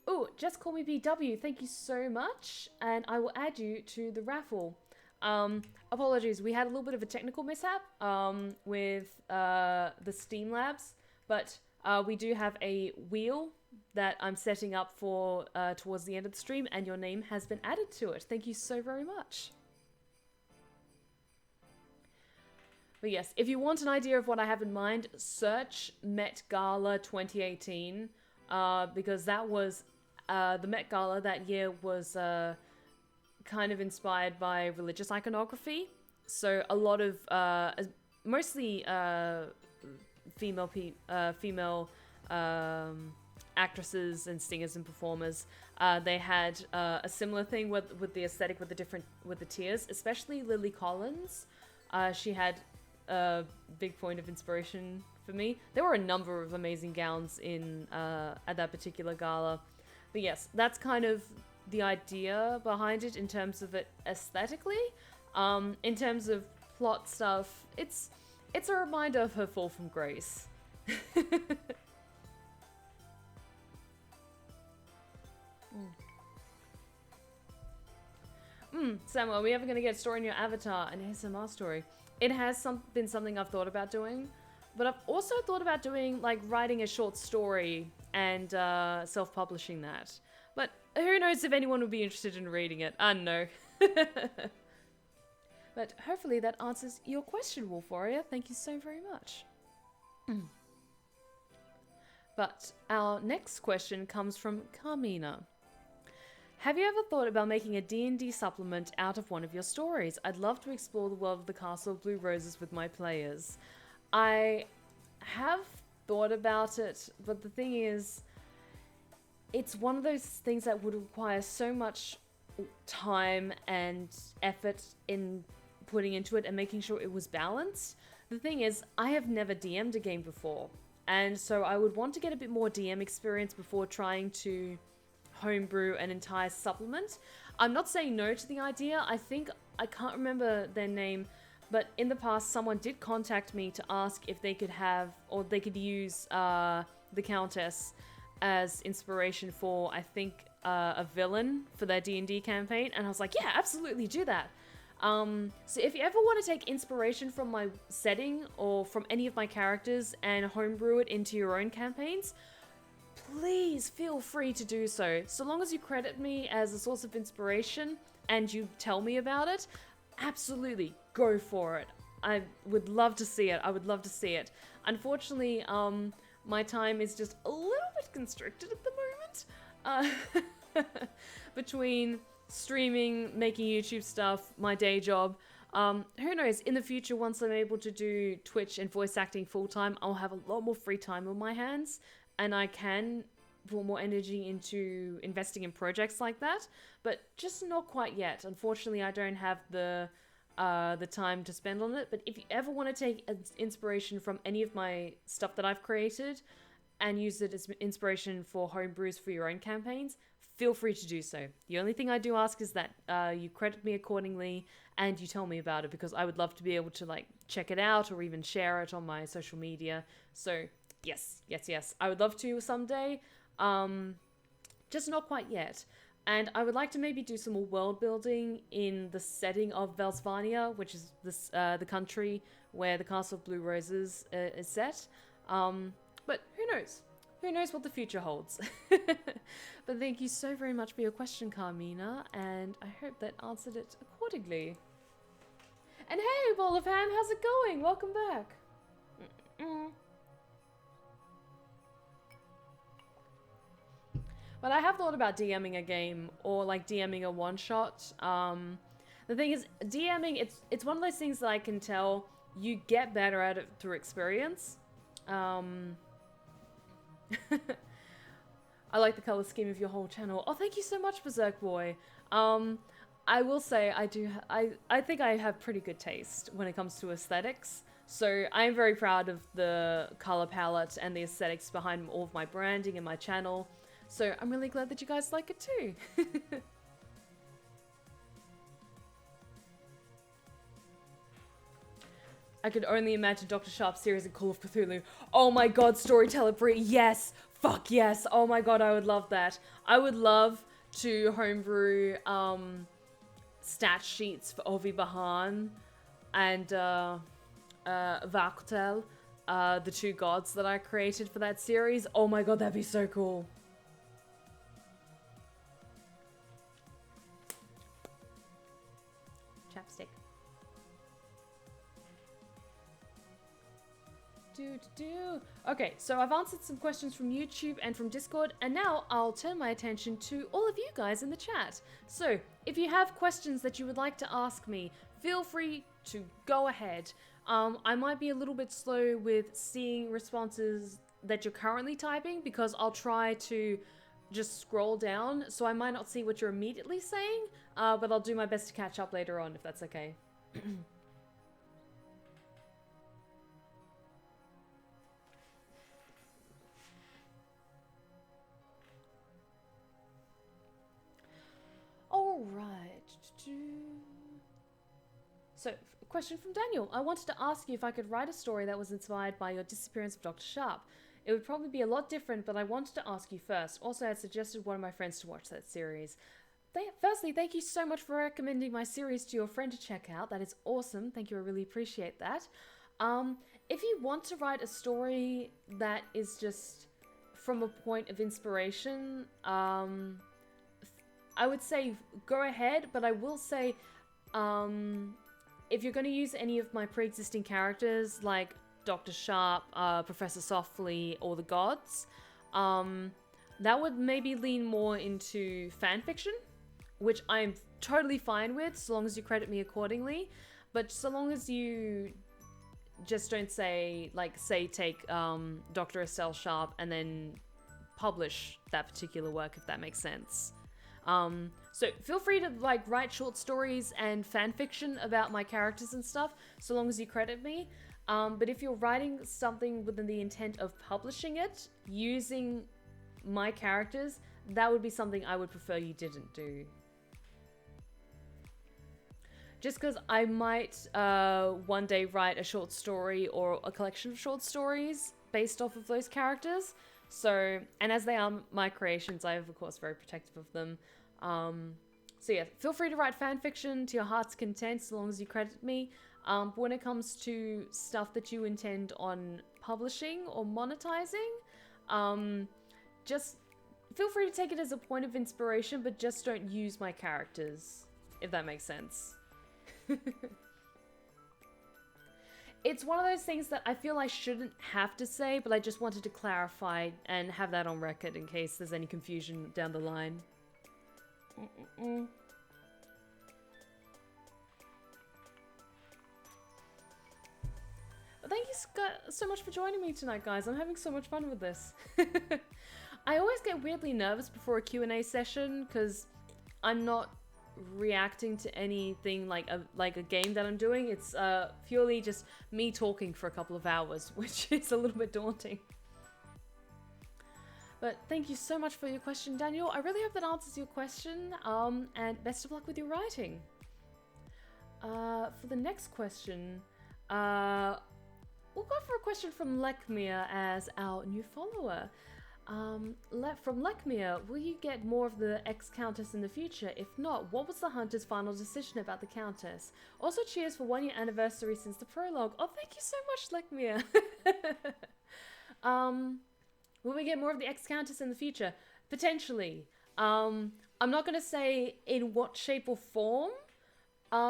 Oh, just call me BW. Thank you so much, and I will add you to the raffle. Apologies, we had a little bit of a technical mishap with the Steam Labs, but we do have a wheel that I'm setting up for towards the end of the stream, and your name has been added to it. Thank you so very much. But yes, if you want an idea of what I have in mind, search Met Gala 2018, because that was the Met Gala that year was kind of inspired by religious iconography. So a lot of mostly female actresses and singers and performers. They had a similar thing with the aesthetic with the tears, especially Lily Collins. She had a big point of inspiration for me. There were a number of amazing gowns in at that particular gala. But yes, that's kind of the idea behind it in terms of it aesthetically. In terms of plot stuff, it's a reminder of her fall from grace. Samuel, are we ever going to get a story in your avatar? An ASMR story. It has been something I've thought about doing, but I've also thought about doing, like, writing a short story and self-publishing that. But who knows if anyone would be interested in reading it. I don't know. But hopefully that answers your question, Wolforia. Thank you so very much. But our next question comes from Carmina. Have you ever thought about making a D&D supplement out of one of your stories? I'd love to explore the world of the Castle of Blue Roses with my players. I have thought about it, but the thing is, it's one of those things that would require so much time and effort in putting into it and making sure it was balanced. The thing is, I have never DM'd a game before, and so I would want to get a bit more DM experience before trying to homebrew an entire supplement. I'm not saying no to the idea. I can't remember their name, but in the past someone did contact me to ask if they could have, or they could use the Countess as inspiration for, I think, a villain for their D&D campaign, and I was like, yeah, absolutely, do that. So if you ever want to take inspiration from my setting or from any of my characters and homebrew it into your own campaigns, please feel free to do so. So long as you credit me as a source of inspiration and you tell me about it, absolutely, go for it. I would love to see it. I would love to see it. Unfortunately, my time is just a little bit constricted at the moment. Between streaming, making YouTube stuff, my day job. Who knows, in the future, once I'm able to do Twitch and voice acting full-time, I'll have a lot more free time on my hands, and I can put more energy into investing in projects like that, but just not quite yet. Unfortunately, I don't have the time to spend on it. But if you ever want to take inspiration from any of my stuff that I've created and use it as inspiration for homebrews for your own campaigns, feel free to do so. The only thing I do ask is that you credit me accordingly and you tell me about it, because I would love to be able to, like, check it out or even share it on my social media. So yes, I would love to someday, just not quite yet. And I would like to maybe do some more world building in the setting of Velsvania, which is this, the country where the Castle of Blue Roses is set. But who knows? Who knows what the future holds? But thank you so very much for your question, Carmina, and I hope that answered it accordingly. And hey, Ball of Ham, how's it going? Welcome back. But I have thought about DMing a game, or like DMing a one-shot. The thing is, DMing, it's one of those things that I can tell you get better at it through experience. I like the color scheme of your whole channel. Oh, thank you so much, Berserk Boy. I will say I think I have pretty good taste when it comes to aesthetics. So I'm very proud of the color palette and the aesthetics behind all of my branding and my channel. So I'm really glad that you guys like it too. I could only imagine Dr. Sharp's series in Call of Cthulhu. Oh my god, Storyteller Brie, yes! Fuck yes! Oh my god, I would love that. I would love to homebrew stat sheets for Ovi Bahan and Vaktel, the two gods that I created for that series. Oh my god, that'd be so cool. Chapstick. Okay, so I've answered some questions from YouTube and from Discord, and now I'll turn my attention to all of you guys in the chat. So, if you have questions that you would like to ask me, feel free to go ahead. I might be a little bit slow with seeing responses that you're currently typing because I'll try to just scroll down, so I might not see what you're immediately saying, but I'll do my best to catch up later on if that's okay. Alright. So, question from Daniel. I wanted to ask you if I could write a story that was inspired by your disappearance of Dr. Sharp. It would probably be a lot different, but I wanted to ask you first. Also, I had suggested one of my friends to watch that series. Firstly, thank you so much for recommending my series to your friend to check out. That is awesome. Thank you, I really appreciate that. If you want to write a story that is just from a point of inspiration, I would say go ahead, but I will say if you're going to use any of my pre-existing characters like Dr. Sharp, Professor Softly, or the gods, that would maybe lean more into fanfiction, which I'm totally fine with so long as you credit me accordingly, but so long as you just don't say, like, take Dr. Estelle Sharp and then publish that particular work, if that makes sense. So feel free to like write short stories and fan fiction about my characters and stuff, so long as you credit me. But if you're writing something within the intent of publishing it using my characters, that would be something I would prefer you didn't do. Just because I might one day write a short story or a collection of short stories based off of those characters. So, and as they are my creations, I am of course very protective of them. So yeah, feel free to write fan fiction to your heart's content so long as you credit me. But when it comes to stuff that you intend on publishing or monetizing, just feel free to take it as a point of inspiration, but just don't use my characters, if that makes sense. It's one of those things that I feel I shouldn't have to say, but I just wanted to clarify and have that on record in case there's any confusion down the line. But thank you so much for joining me tonight, guys. I'm having so much fun with this. I always get weirdly nervous before a Q&A session because I'm not reacting to anything like a game that I'm doing. It's purely just me talking for a couple of hours, which is a little bit daunting. But thank you so much for your question, Daniel. I really hope that answers your question, and best of luck with your writing. For the next question, we'll go for a question from Lekmir as our new follower. From Lekmir, will you get more of the ex-Countess in the future? If not, what was the Hunter's final decision about the Countess? Also, cheers for 1 year anniversary since the prologue. Oh, thank you so much, Lekmir. Will we get more of the ex-Countess in the future? Potentially. I'm not going to say in what shape or form. But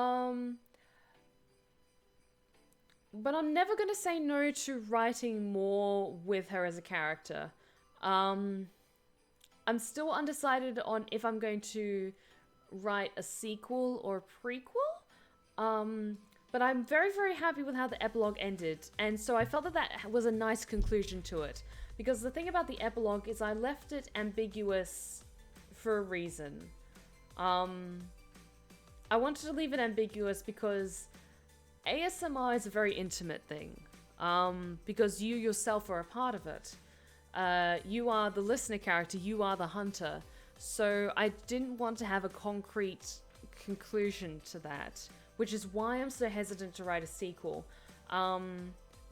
I'm never going to say no to writing more with her as a character. I'm still undecided on if I'm going to write a sequel or a prequel. But I'm very, very happy with how the epilogue ended. And so I felt that that was a nice conclusion to it. Because the thing about the epilogue is I left it ambiguous for a reason. I wanted to leave it ambiguous because ASMR is a very intimate thing. Because you yourself are a part of it. You are the listener character, you are the hunter. So I didn't want to have a concrete conclusion to that, which is why I'm so hesitant to write a sequel.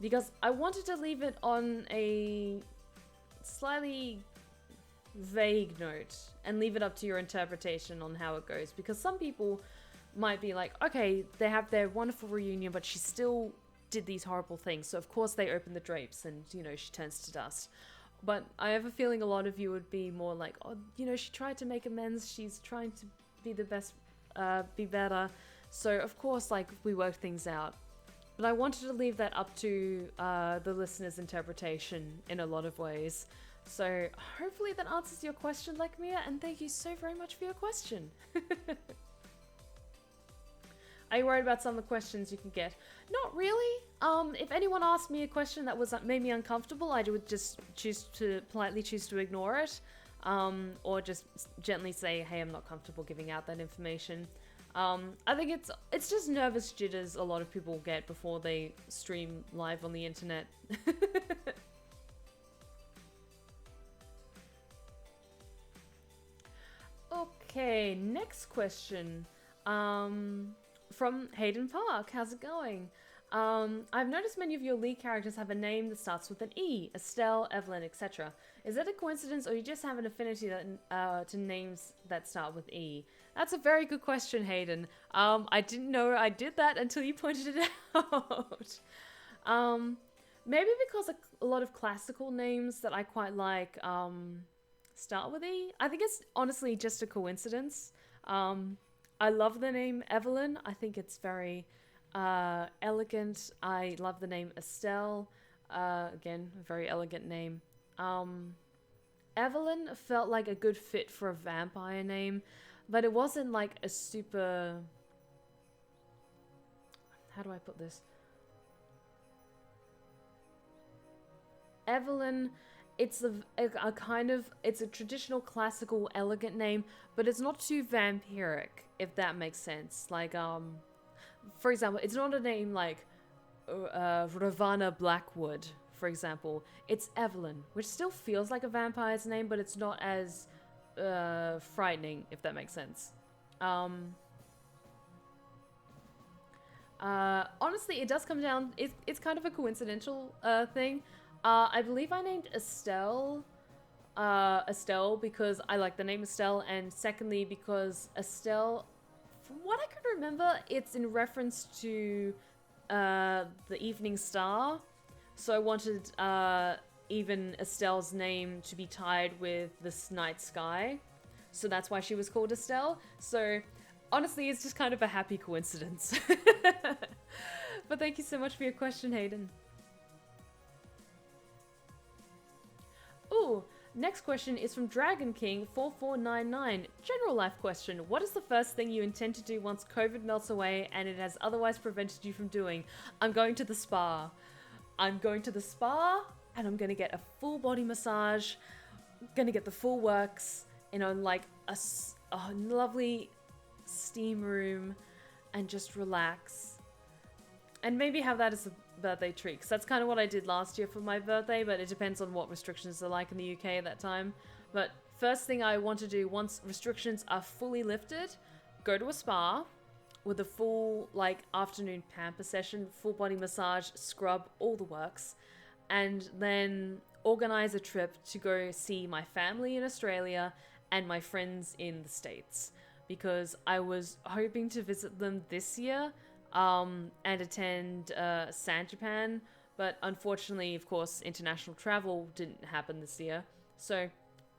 Because I wanted to leave it on a slightly vague note and leave it up to your interpretation on how it goes. Because some people might be like, okay, they have their wonderful reunion, but she still did these horrible things. So of course they open the drapes and, you know, she turns to dust. But I have a feeling a lot of you would be more like, oh, you know, she tried to make amends. She's trying to be the best, be better. So of course, like, we worked things out. But I wanted to leave that up to the listener's interpretation in a lot of ways. So hopefully that answers your question, like Mia, and thank you so very much for your question. Are you worried about some of the questions you can get? Not really. If anyone asked me a question that was made me uncomfortable, I would just politely choose to ignore it, or just gently say, "Hey, I'm not comfortable giving out that information." I think it's just nervous jitters a lot of people get before they stream live on the internet. Okay, next question. From Hayden Parke. How's it going? I've noticed many of your lead characters have a name that starts with an E, Estelle, Evelyn, etc. Is that a coincidence, or you just have an affinity that, to names that start with E? That's a very good question, Hayden. I didn't know I did that until you pointed it out. Maybe because a lot of classical names that I quite like start with E. I think it's honestly just a coincidence. I love the name Evelyn. I think it's very elegant. I love the name Estelle. Again, a very elegant name. Evelyn felt like a good fit for a vampire name, but it wasn't like a super... How do I put this? Evelyn... It's a kind of, it's a traditional classical elegant name, but it's not too vampiric, if that makes sense. Like, for example, it's not a name like Ravana Blackwood, for example. It's Evelyn, which still feels like a vampire's name, but it's not as frightening, if that makes sense. Honestly, it does come down, it's kind of a coincidental thing. I believe I named Estelle because I like the name Estelle, and secondly because Estelle, from what I can remember, it's in reference to the evening star. So I wanted even Estelle's name to be tied with this night sky. So that's why she was called Estelle. So honestly, it's just kind of a happy coincidence. But thank you so much for your question, Hayden. Ooh, next question is from Dragon King 4499. General life question. What is the first thing you intend to do once COVID melts away and it has otherwise prevented you from doing? I'm going to the spa. I'm going to the spa and I'm going to get a full body massage. I'm going to get the full works, you know, like a lovely steam room and just relax. And maybe have that as a birthday treat, because that's kind of what I did last year for my birthday, but it depends on what restrictions are like in the UK at that time. But first thing I want to do once restrictions are fully lifted, go to a spa with a full like afternoon pamper session, full body massage, scrub, all the works, and then organize a trip to go see my family in Australia and my friends in the States, because I was hoping to visit them this year and attend San Japan, but unfortunately, of course, international travel didn't happen this year. So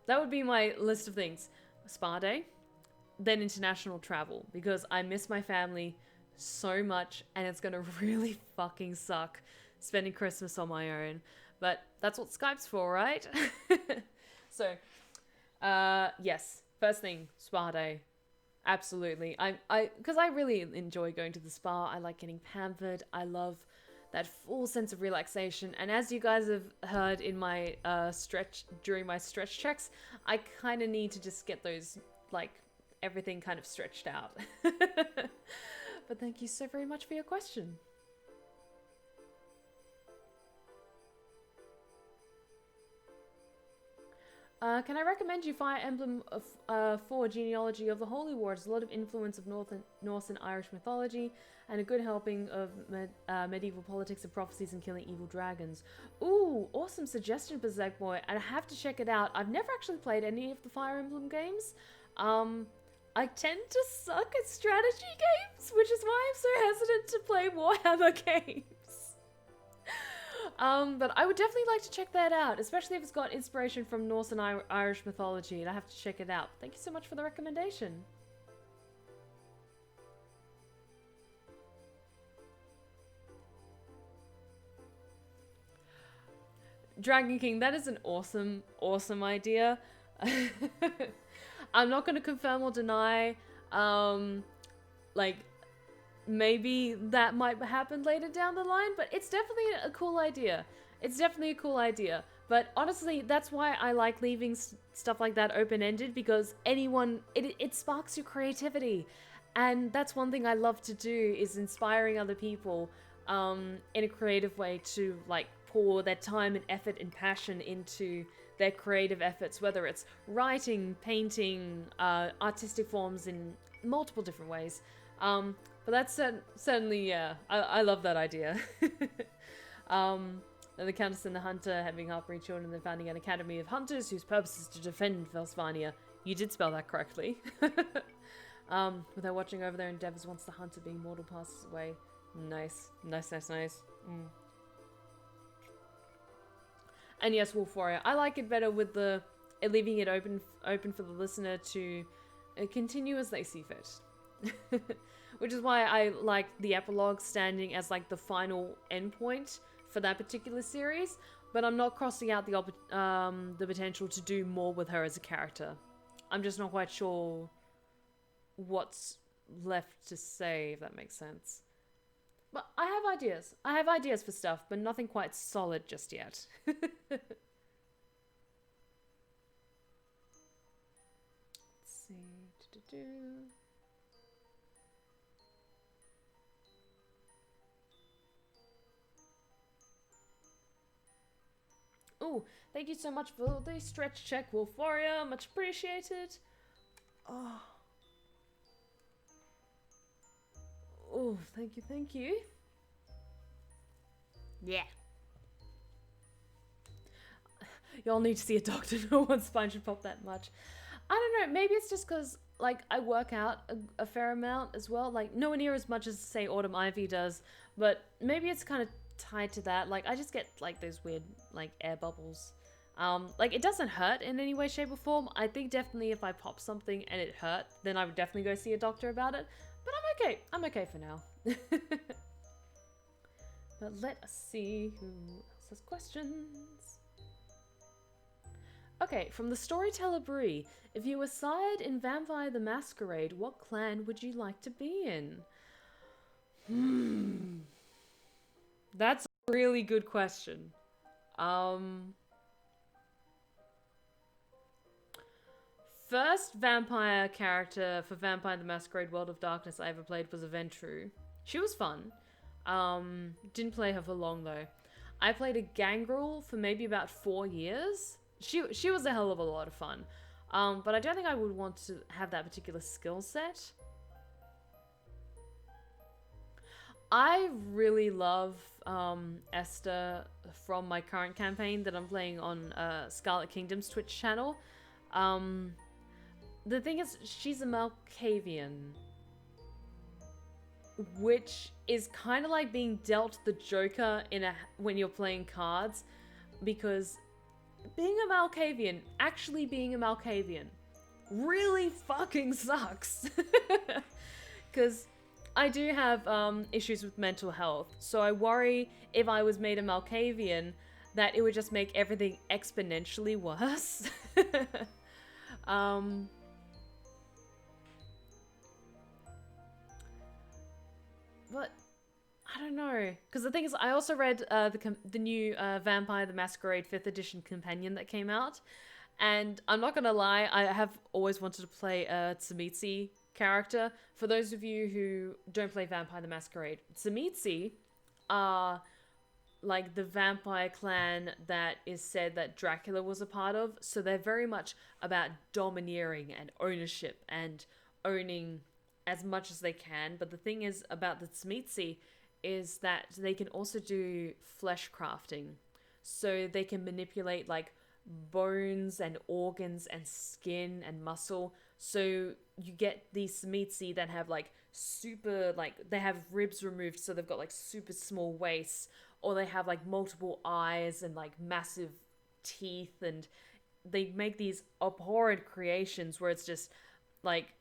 that would be my list of things. Spa day, then international travel, because I miss my family so much and it's gonna really fucking suck spending Christmas on my own. But that's what Skype's for, right? So, yes, first thing, spa day. Absolutely. Because I really enjoy going to the spa. I like getting pampered. I love that full sense of relaxation. And as you guys have heard in my during my stretch checks, I kind of need to just get those, like, everything kind of stretched out. But thank you so very much for your question. Can I recommend you Fire Emblem for Genealogy of the Holy War? There's a lot of influence of Norse and Irish mythology, and a good helping of medieval politics and prophecies and killing evil dragons. Ooh, awesome suggestion, Berserk Boy, and I have to check it out. I've never actually played any of the Fire Emblem games. I tend to suck at strategy games, which is why I'm so hesitant to play Warhammer games. But I would definitely like to check that out, especially if it's got inspiration from Norse and Irish mythology, and I have to check it out. Thank you so much for the recommendation. Dragon King, that is an awesome, awesome idea. I'm not going to confirm or deny, like, maybe that might happen later down the line, but it's definitely a cool idea. It's definitely a cool idea. But honestly, that's why I like leaving stuff like that open-ended, because it sparks your creativity. And that's one thing I love to do, is inspiring other people in a creative way to, like, pour their time and effort and passion into their creative efforts, whether it's writing, painting, artistic forms in multiple different ways. But that's certainly, yeah, I love that idea. The Countess and the Hunter having half-breed children and then founding an academy of hunters whose purpose is to defend Velsvania. You did spell that correctly. With her watching over their endeavors once the hunter being mortal passes away. Nice. Nice, nice, nice. And yes, Wolf Warrior. I like it better with leaving it open for the listener to continue as they see fit. Which is why I like the epilogue standing as, like, the final endpoint for that particular series, but I'm not crossing out the potential to do more with her as a character. I'm just not quite sure what's left to say, if that makes sense. But I have ideas. I have ideas for stuff, but nothing quite solid just yet. Let's see. Oh, thank you so much for the stretch check, Wolf Warrior. Much appreciated. Oh, thank you, thank you. Yeah. Y'all need to see a doctor. No one's spine should pop that much. I don't know, maybe it's just because, like, I work out a fair amount as well. Like, nowhere near as much as, say, Autumn Ivy does, but maybe it's kind of tied to that. Like, I just get, like, those weird, like, air bubbles. Like, it doesn't hurt in any way, shape, or form. I think definitely if I pop something and it hurt, then I would definitely go see a doctor about it. But I'm okay. I'm okay for now. But let us see who else has questions. Okay, from the Storyteller Bree. If you were sired in Vampire the Masquerade, what clan would you like to be in? That's a really good question. First vampire character for Vampire the Masquerade World of Darkness I ever played was Aventru. She was fun. Didn't play her for long though. I played a Gangrel for maybe about 4 years. She was a hell of a lot of fun. But I don't think I would want to have that particular skill set. I really love Esther from my current campaign that I'm playing on Scarlet Kingdom's Twitch channel. The thing is, she's a Malkavian, which is kind of like being dealt the Joker when you're playing cards, because being a Malkavian, actually being a Malkavian, really fucking sucks. Because I do have issues with mental health, so I worry if I was made a Malkavian that it would just make everything exponentially worse. But I don't know. Because the thing is, I also read the new Vampire the Masquerade 5th edition companion that came out. And I'm not going to lie, I have always wanted to play a Tzimisce character. For those of you who don't play Vampire the Masquerade, Tzimisce are like the vampire clan that is said that Dracula was a part of. So they're very much about domineering and ownership and owning as much as they can. But the thing is about the Tzimisce is that they can also do flesh crafting. So they can manipulate like bones and organs and skin and muscle. So you get these Tzimisce that have like super, like they have ribs removed, so they've got like super small waists, or they have like multiple eyes and like massive teeth, and they make these abhorrent creations where it's just like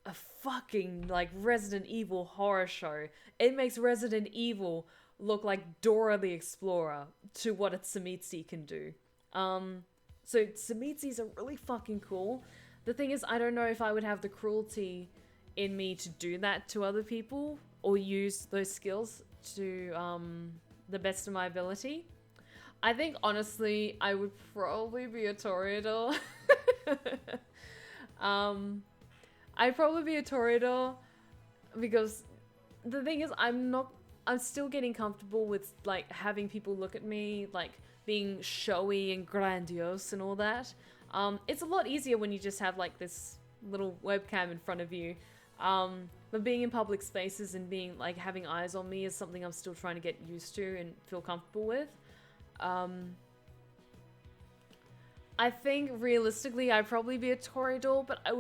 a fucking like Resident Evil horror show. It makes Resident Evil look like Dora the Explorer to what a Tzimisce can do. So Tzimisces are really fucking cool. The thing is, I don't know if I would have the cruelty in me to do that to other people or use those skills to the best of my ability. I think honestly, I would probably be a Toreador. I'd probably be a Toreador because the thing is, I'm still getting comfortable with like having people look at me like being showy and grandiose and all that. It's a lot easier when you just have like this little webcam in front of you. But being in public spaces and being like having eyes on me is something I'm still trying to get used to and feel comfortable with. I think realistically I'd probably be a Toreador, but I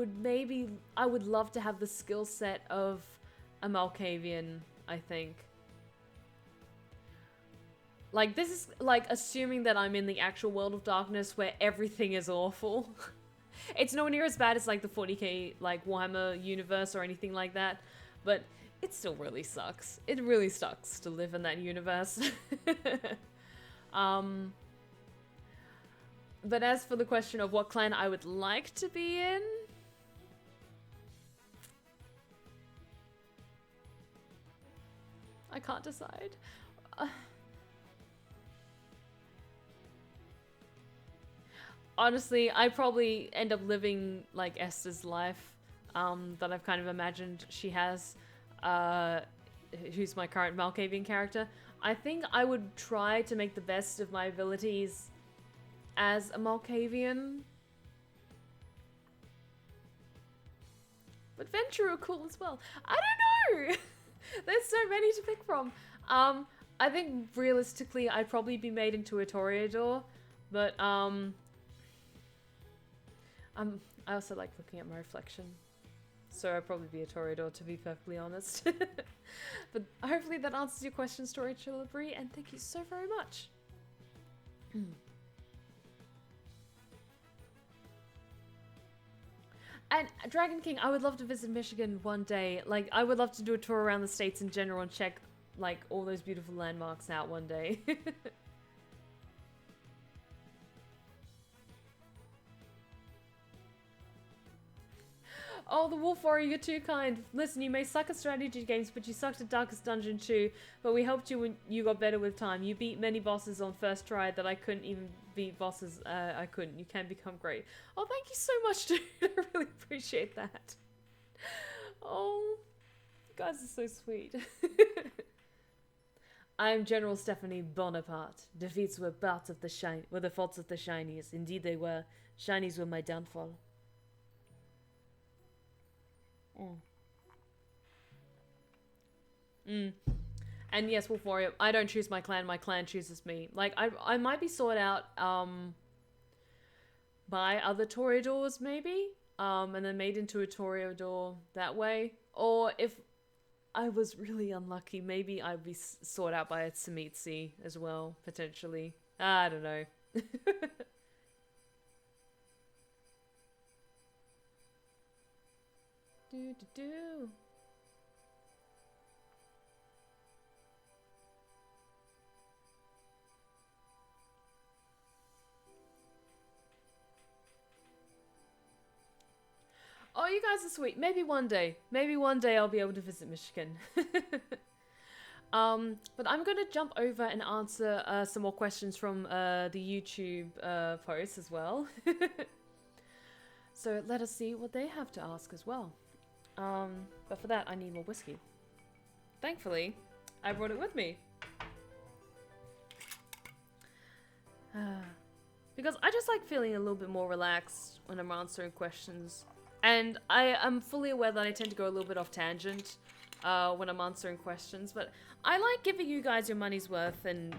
would love to have the skill set of a Malkavian, I think. Like, this is like assuming that I'm in the actual world of darkness where everything is awful. It's nowhere near as bad as like the 40k like Warhammer universe or anything like that, but it still really sucks. It really sucks to live in that universe. But as for the question of what clan I would like to be in, I can't decide. Honestly, I probably end up living like Esther's life that I've kind of imagined she has, who's my current Malkavian character. I think I would try to make the best of my abilities as a Malkavian. But Venture are cool as well. I don't know! There's so many to pick from. I think realistically I'd probably be made into a Toreador, but I also like looking at my reflection. So I'd probably be a Toreador, to be perfectly honest. But hopefully that answers your question, Story Chilibri, and thank you so very much. And Dragon King, I would love to visit Michigan one day. Like, I would love to do a tour around the states in general and check, like, all those beautiful landmarks out one day. Oh, the Wolf Warrior, you're too kind. Listen, you may suck at strategy games, but you sucked at Darkest Dungeon too. But we helped you when you got better with time. You beat many bosses on first try that I couldn't even beat bosses. I couldn't. You can become great. Oh, thank you so much, dude. I really appreciate that. Oh, you guys are so sweet. I am General Stephanie Bonaparte. Defeats were parts of the faults of the shinies. Indeed they were. Shinies were my downfall. And yes, Wolf Warrior, I don't choose my clan chooses me. Like, I might be sought out by other Toreadors, maybe, and then made into a Toreador that way. Or if I was really unlucky, maybe I'd be sought out by a Tzimisce as well, potentially. I don't know. Do. Oh, you guys are sweet. Maybe one day. Maybe one day I'll be able to visit Michigan. But I'm going to jump over and answer some more questions from the YouTube posts as well. So let us see what they have to ask as well. But for that, I need more whiskey. Thankfully, I brought it with me. Because I just like feeling a little bit more relaxed when I'm answering questions. And I am fully aware that I tend to go a little bit off tangent when I'm answering questions, but I like giving you guys your money's worth and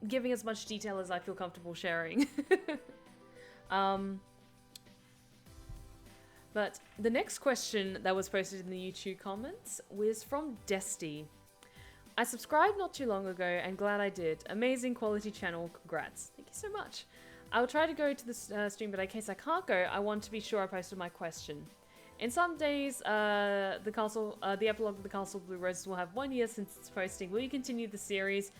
giving as much detail as I feel comfortable sharing. But the next question that was posted in the YouTube comments was from Desty. I subscribed not too long ago and glad I did. Amazing quality channel, congrats. Thank you so much. I will try to go to the stream, but in case I can't go, I want to be sure I posted my question. In some days, the epilogue of the Castle Blue Roses will have 1 year since its posting. Will you continue the series?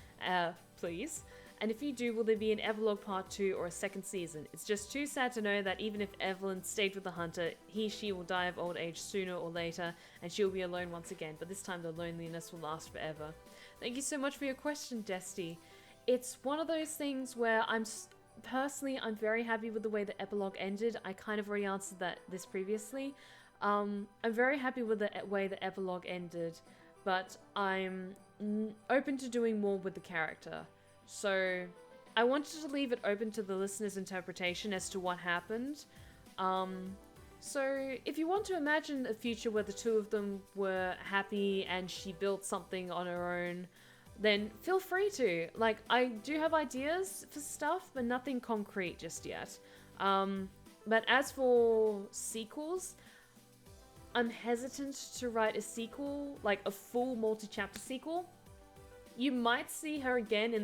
Please. And if you do, will there be an epilogue part 2 or a second season? It's just too sad to know that even if Evelyn stayed with the hunter, she will die of old age sooner or later, and she'll be alone once again, but this time the loneliness will last forever. Thank you so much for your question, Desty. It's one of those things where personally, I'm very happy with the way the epilogue ended. I kind of already answered this previously. I'm very happy with the way the epilogue ended, but I'm open to doing more with the character. So I wanted to leave it open to the listener's interpretation as to what happened. So if you want to imagine a future where the two of them were happy and she built something on her own, then feel free to. Like, I do have ideas for stuff, but nothing concrete just yet. But as for sequels, I'm hesitant to write a sequel, like a full multi-chapter sequel. You might see her again in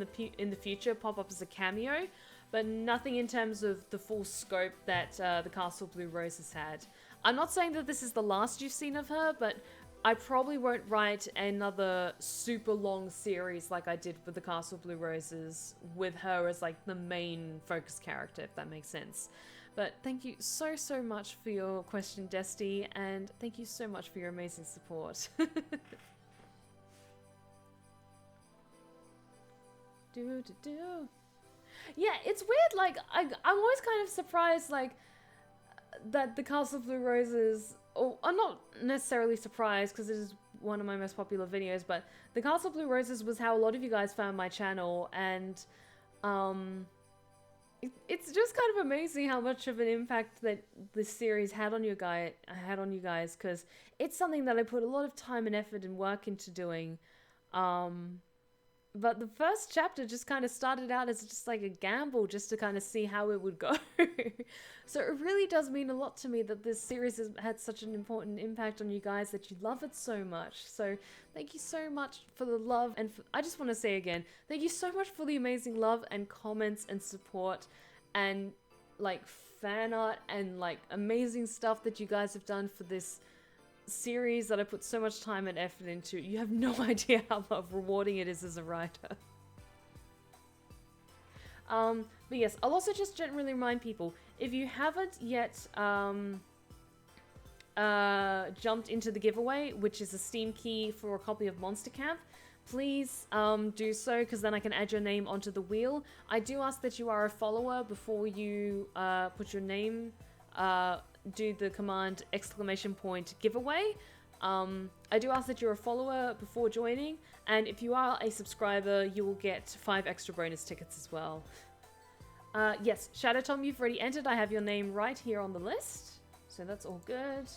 the future pop up as a cameo, but nothing in terms of the full scope that the Castle Blue Roses had. I'm not saying that this is the last you've seen of her, but I probably won't write another super long series like I did with the Castle Blue Roses with her as like the main focus character, if that makes sense. But thank you so much for your question, Desty, and thank you so much for your amazing support. Yeah, it's weird, like, I'm always kind of surprised, like, that the Castle Blue Roses, or I'm not necessarily surprised, because it is one of my most popular videos, but the Castle Blue Roses was how a lot of you guys found my channel, and, it's just kind of amazing how much of an impact that this series had on you guys, because it's something that I put a lot of time and effort and work into doing, but the first chapter just kind of started out as just like a gamble just to kind of see how it would go. So it really does mean a lot to me that this series has had such an important impact on you guys, that you love it so much. So thank you so much for the love, and I just want to say again, thank you so much for the amazing love and comments and support and like fan art and like amazing stuff that you guys have done for this series that I put so much time and effort into. You have no idea how rewarding it is as a writer. But yes, I'll also just generally remind people, if you haven't yet jumped into the giveaway, which is a Steam key for a copy of Monster Camp, please do so, because then I can add your name onto the wheel. I do ask that you are a follower before you put your name do the command !giveaway. I do ask that you're a follower before joining, and if you are a subscriber, you will get 5 extra bonus tickets as well. Yes, Shadow Tom, you've already entered. I have your name right here on the list, so that's all good.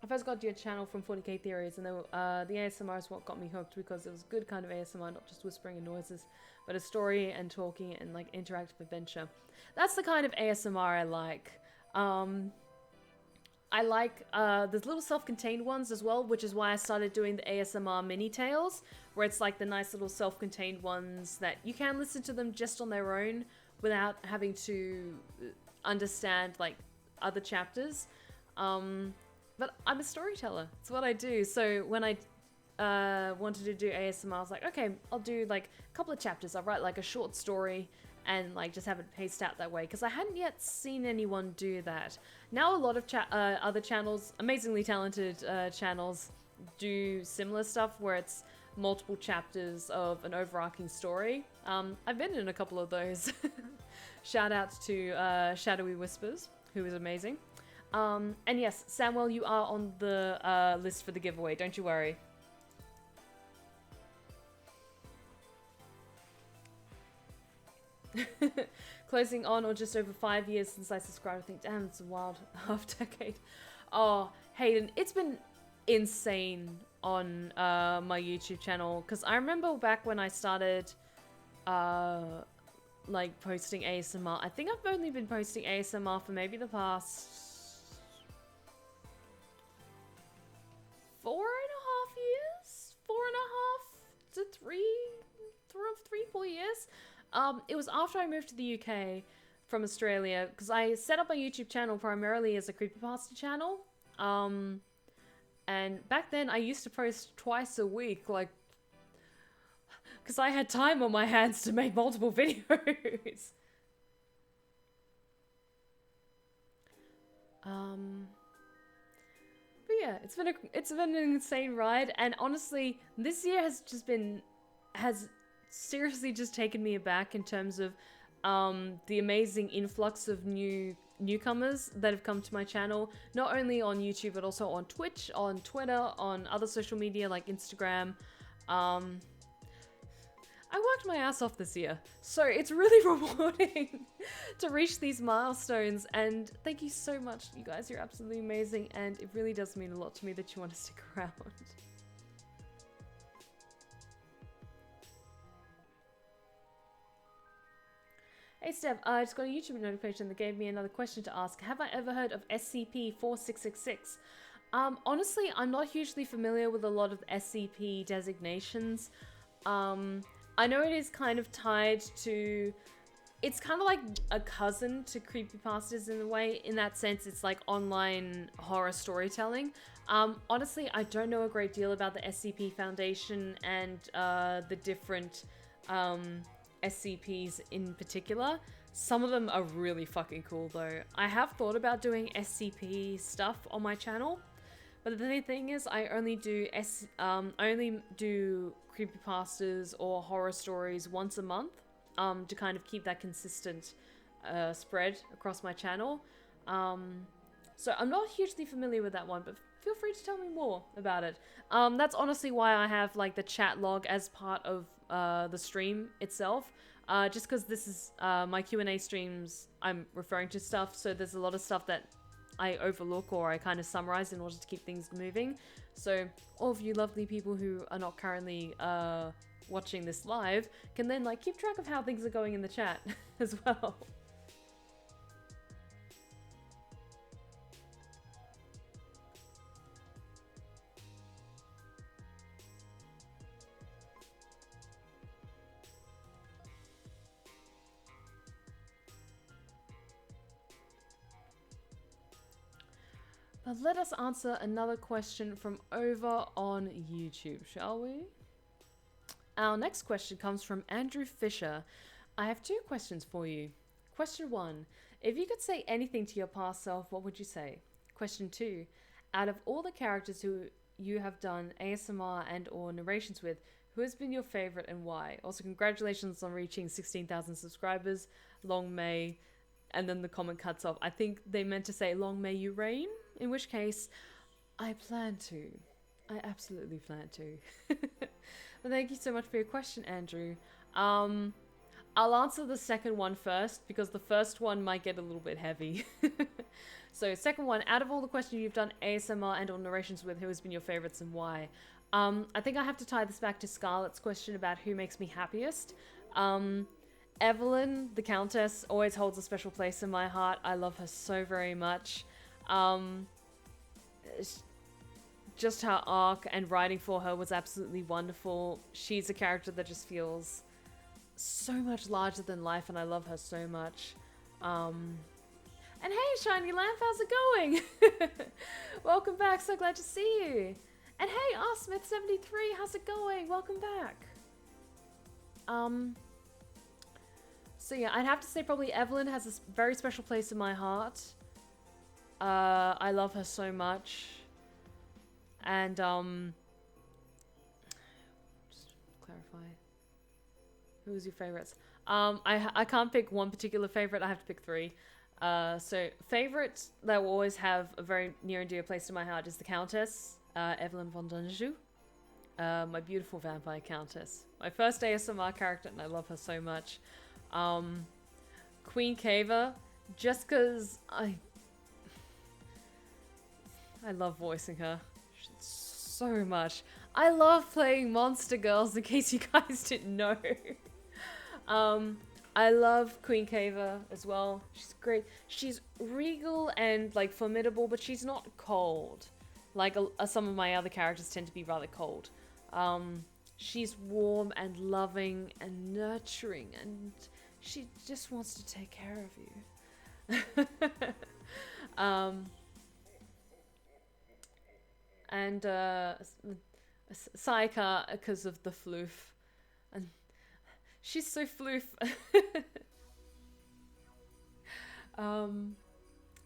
I first got your channel from 40k Theories, and the ASMR is what got me hooked, because it was good kind of ASMR, not just whispering and noises, but a story and talking and like interactive adventure. That's the kind of ASMR I like. I like there's little self-contained ones as well, which is why I started doing the ASMR mini tales, where it's like the nice little self-contained ones that you can listen to them just on their own without having to understand like other chapters. But I'm a storyteller. It's what I do. So when I wanted to do ASMR, I was like, okay, I'll do like a couple of chapters. I'll write like a short story and like just have it paced out that way, because I hadn't yet seen anyone do that. Now a lot of other channels, amazingly talented channels, do similar stuff where it's multiple chapters of an overarching story. I've been in a couple of those. Shout out to Shadowy Whispers, who is amazing. And yes, Samuel, you are on the list for the giveaway, don't you worry. Closing on or just over 5 years since I subscribed. I think, damn, it's a wild half-decade. Oh, Hayden, it's been insane on my YouTube channel, because I remember back when I started like posting ASMR. I think I've only been posting ASMR for maybe the past 4.5 years? 4.5 to 4 years? It was after I moved to the UK from Australia, because I set up my YouTube channel primarily as a creepypasta channel. And back then I used to post twice a week, like, because I had time on my hands to make multiple videos. But yeah, it's been an insane ride, and honestly, this year has seriously just taken me aback in terms of the amazing influx of newcomers that have come to my channel, not only on YouTube but also on Twitch, on Twitter, on other social media like Instagram. I worked my ass off this year, so it's really rewarding to reach these milestones, and thank you so much, you guys. You're absolutely amazing, and it really does mean a lot to me that you want to stick around. Hey Steph, I just got a YouTube notification that gave me another question to ask. Have I ever heard of SCP-4666? Honestly, I'm not hugely familiar with a lot of SCP designations. I know it is kind of tied to... It's kind of like a cousin to creepypastas in a way. In that sense, it's like online horror storytelling. Honestly, I don't know a great deal about the SCP Foundation and the different SCPs in particular. Some of them are really fucking cool though. I have thought about doing SCP stuff on my channel, but the thing is, I only do creepypastas or horror stories once a month, to kind of keep that consistent spread across my channel. So I'm not hugely familiar with that one, but feel free to tell me more about it. That's honestly why I have like the chat log as part of the stream itself. Just because this is my Q&A streams, I'm referring to stuff, so there's a lot of stuff that I overlook or I kind of summarize in order to keep things moving. So all of you lovely people who are not currently watching this live can then like keep track of how things are going in the chat as well. But let us answer another question from over on YouTube, shall we? Our next question comes from Andrew Fisher. I have 2 questions for you. Question 1, if you could say anything to your past self, what would you say? Question 2, out of all the characters who you have done ASMR and or narrations with, who has been your favorite and why? Also, congratulations on reaching 16,000 subscribers. Long may... And then the comment cuts off. I think they meant to say, long may you reign? In which case, I plan to. I absolutely plan to. But thank you so much for your question, Andrew. I'll answer the second one first, because the first one might get a little bit heavy. So, second one, out of all the questions you've done ASMR and or narrations with, who has been your favorites and why? I think I have to tie this back to Scarlett's question about who makes me happiest. Evelyn, the Countess, always holds a special place in my heart. I love her so very much. Just her arc and writing for her was absolutely wonderful. She's a character that just feels so much larger than life, and I love her so much. And hey, Shiny Lamp, how's it going? Welcome back, so glad to see you. And hey, Smith73, how's it going? Welcome back. So yeah, I'd have to say probably Evelyn has a very special place in my heart. I love her so much. And, just clarify. Who was your favorites? I can't pick one particular favorite, I have to pick three. So favorites that will always have a very near and dear place in my heart is the Countess, Evelyn von Dunjou. My beautiful vampire countess. My first ASMR character, and I love her so much. Queen Kava, just because I love voicing her so much. I love playing Monster Girls, in case you guys didn't know. I love Queen Kava as well. She's great. She's regal and like formidable, but she's not cold. Like some of my other characters tend to be rather cold. She's warm and loving and nurturing, and she just wants to take care of you. And Sayaka, because of the floof, and she's so floof. But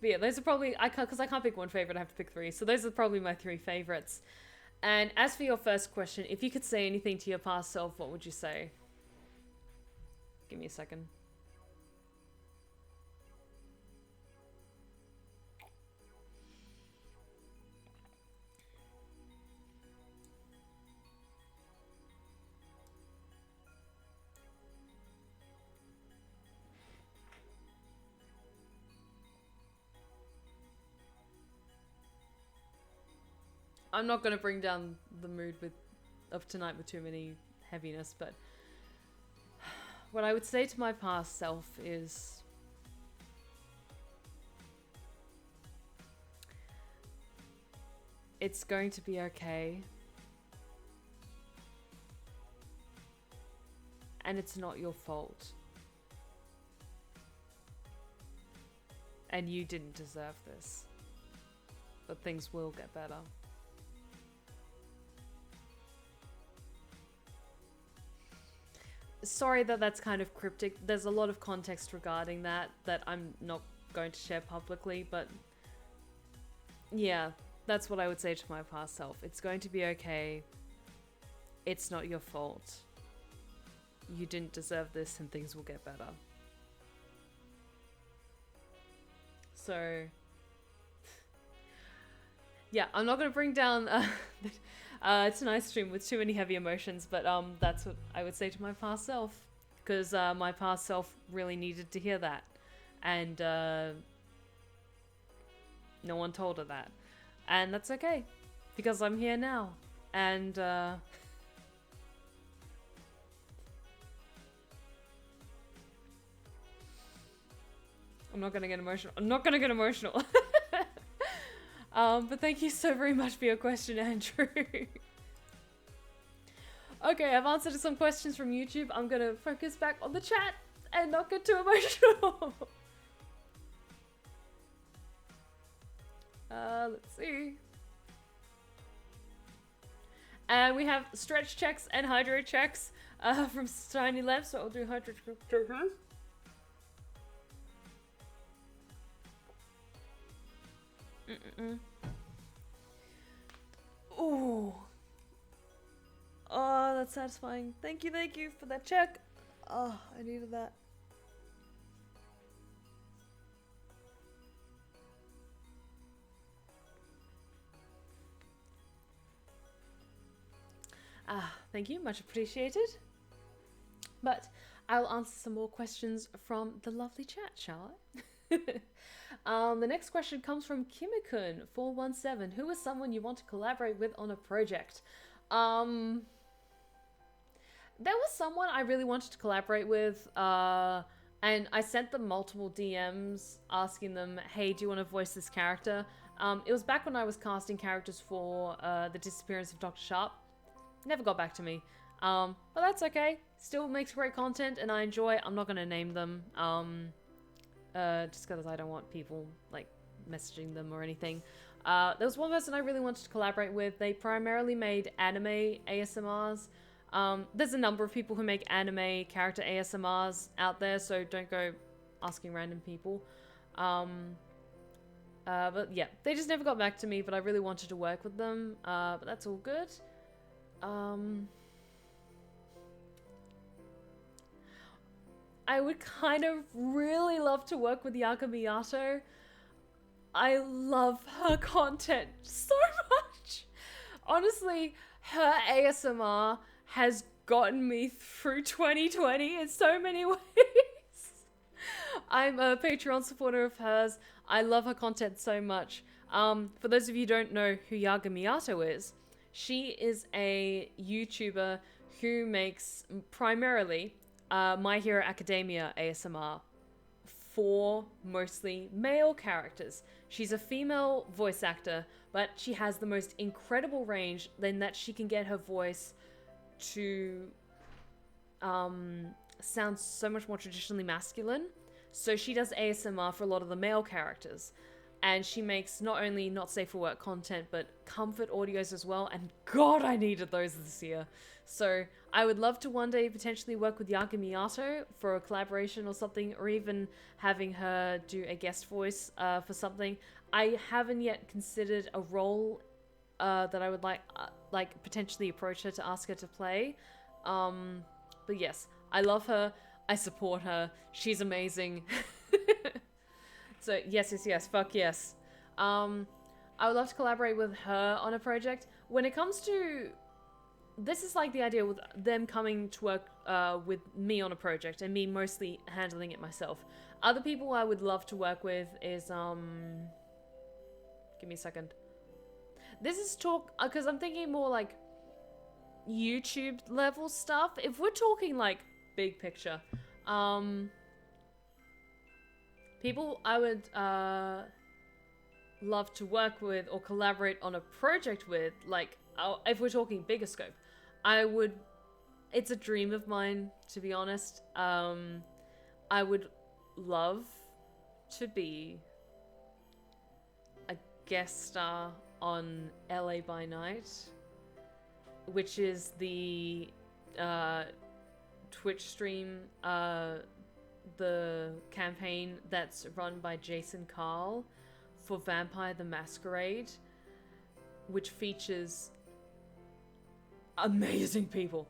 yeah, those are probably, because I can't pick one favorite, I have to pick three. So those are probably my three favorites. And as for your first question, if you could say anything to your past self, what would you say? Give me a second. I'm not going to bring down the mood of tonight with too many heaviness, but what I would say to my past self is it's going to be okay. And it's not your fault. And you didn't deserve this. But things will get better. Sorry that that's kind of cryptic. There's a lot of context regarding that I'm not going to share publicly, but yeah, that's what I would say to my past self. It's going to be okay. It's not your fault. You didn't deserve this, and things will get better. So yeah, I'm not going to bring down tonight's stream with too many heavy emotions, but that's what I would say to my past self, because my past self really needed to hear that, and no one told her that, and that's okay, because I'm here now, and I'm not gonna get emotional. I'm not gonna get emotional. But thank you so very much for your question, Andrew. Okay, I've answered some questions from YouTube. I'm gonna focus back on the chat and not get too emotional. Let's see. And we have stretch checks and hydro checks from Tiny Lab, so I'll do hydro checks. Ooh. Oh, that's satisfying. Thank you for that check. Oh, I needed that. Thank you, much appreciated. But I'll answer some more questions from the lovely chat, shall I? The next question comes from Kimikun417. Who is someone you want to collaborate with on a project? There was someone I really wanted to collaborate with, and I sent them multiple DMs asking them, hey, do you want to voice this character? It was back when I was casting characters for The Disappearance of Dr. Sharp. Never got back to me. But that's okay. Still makes great content and I enjoy it. I'm not going to name them. Just because I don't want people like messaging them or anything. There was one person I really wanted to collaborate with. They primarily made anime ASMRs. There's a number of people who make anime character ASMRs out there, so don't go asking random people. But yeah, they just never got back to me, but I really wanted to work with them. But that's all good. I would kind of really love to work with Yaka. I love her content so much. Honestly, her ASMR has gotten me through 2020 in so many ways. I'm a Patreon supporter of hers. I love her content so much. For those of you who don't know who Yaga Miyato is, she is a YouTuber who makes primarily My Hero Academia ASMR for mostly male characters. She's a female voice actor, but she has the most incredible range in that she can get her voice to sound so much more traditionally masculine. So she does ASMR for a lot of the male characters. And she makes not only not safe for work content, but comfort audios as well. And God, I needed those this year. So I would love to one day potentially work with Yaga Miyato for a collaboration or something, or even having her do a guest voice for something. I haven't yet considered a role that I would like potentially approach her to ask her to play. But yes, I love her. I support her. She's amazing. So yes, fuck yes. I would love to collaborate with her on a project. When it comes to, this is like the idea with them coming to work with me on a project and me mostly handling it myself. Other people I would love to work with is, give me a second. This is talk, because I'm thinking more like YouTube level stuff. If we're talking like big picture, people I would love to work with or collaborate on a project with, like, if we're talking bigger scope, it's a dream of mine, to be honest. I would love to be a guest star on LA by Night, which is the Twitch stream, the campaign that's run by Jason Carl for Vampire the Masquerade, which features amazing people.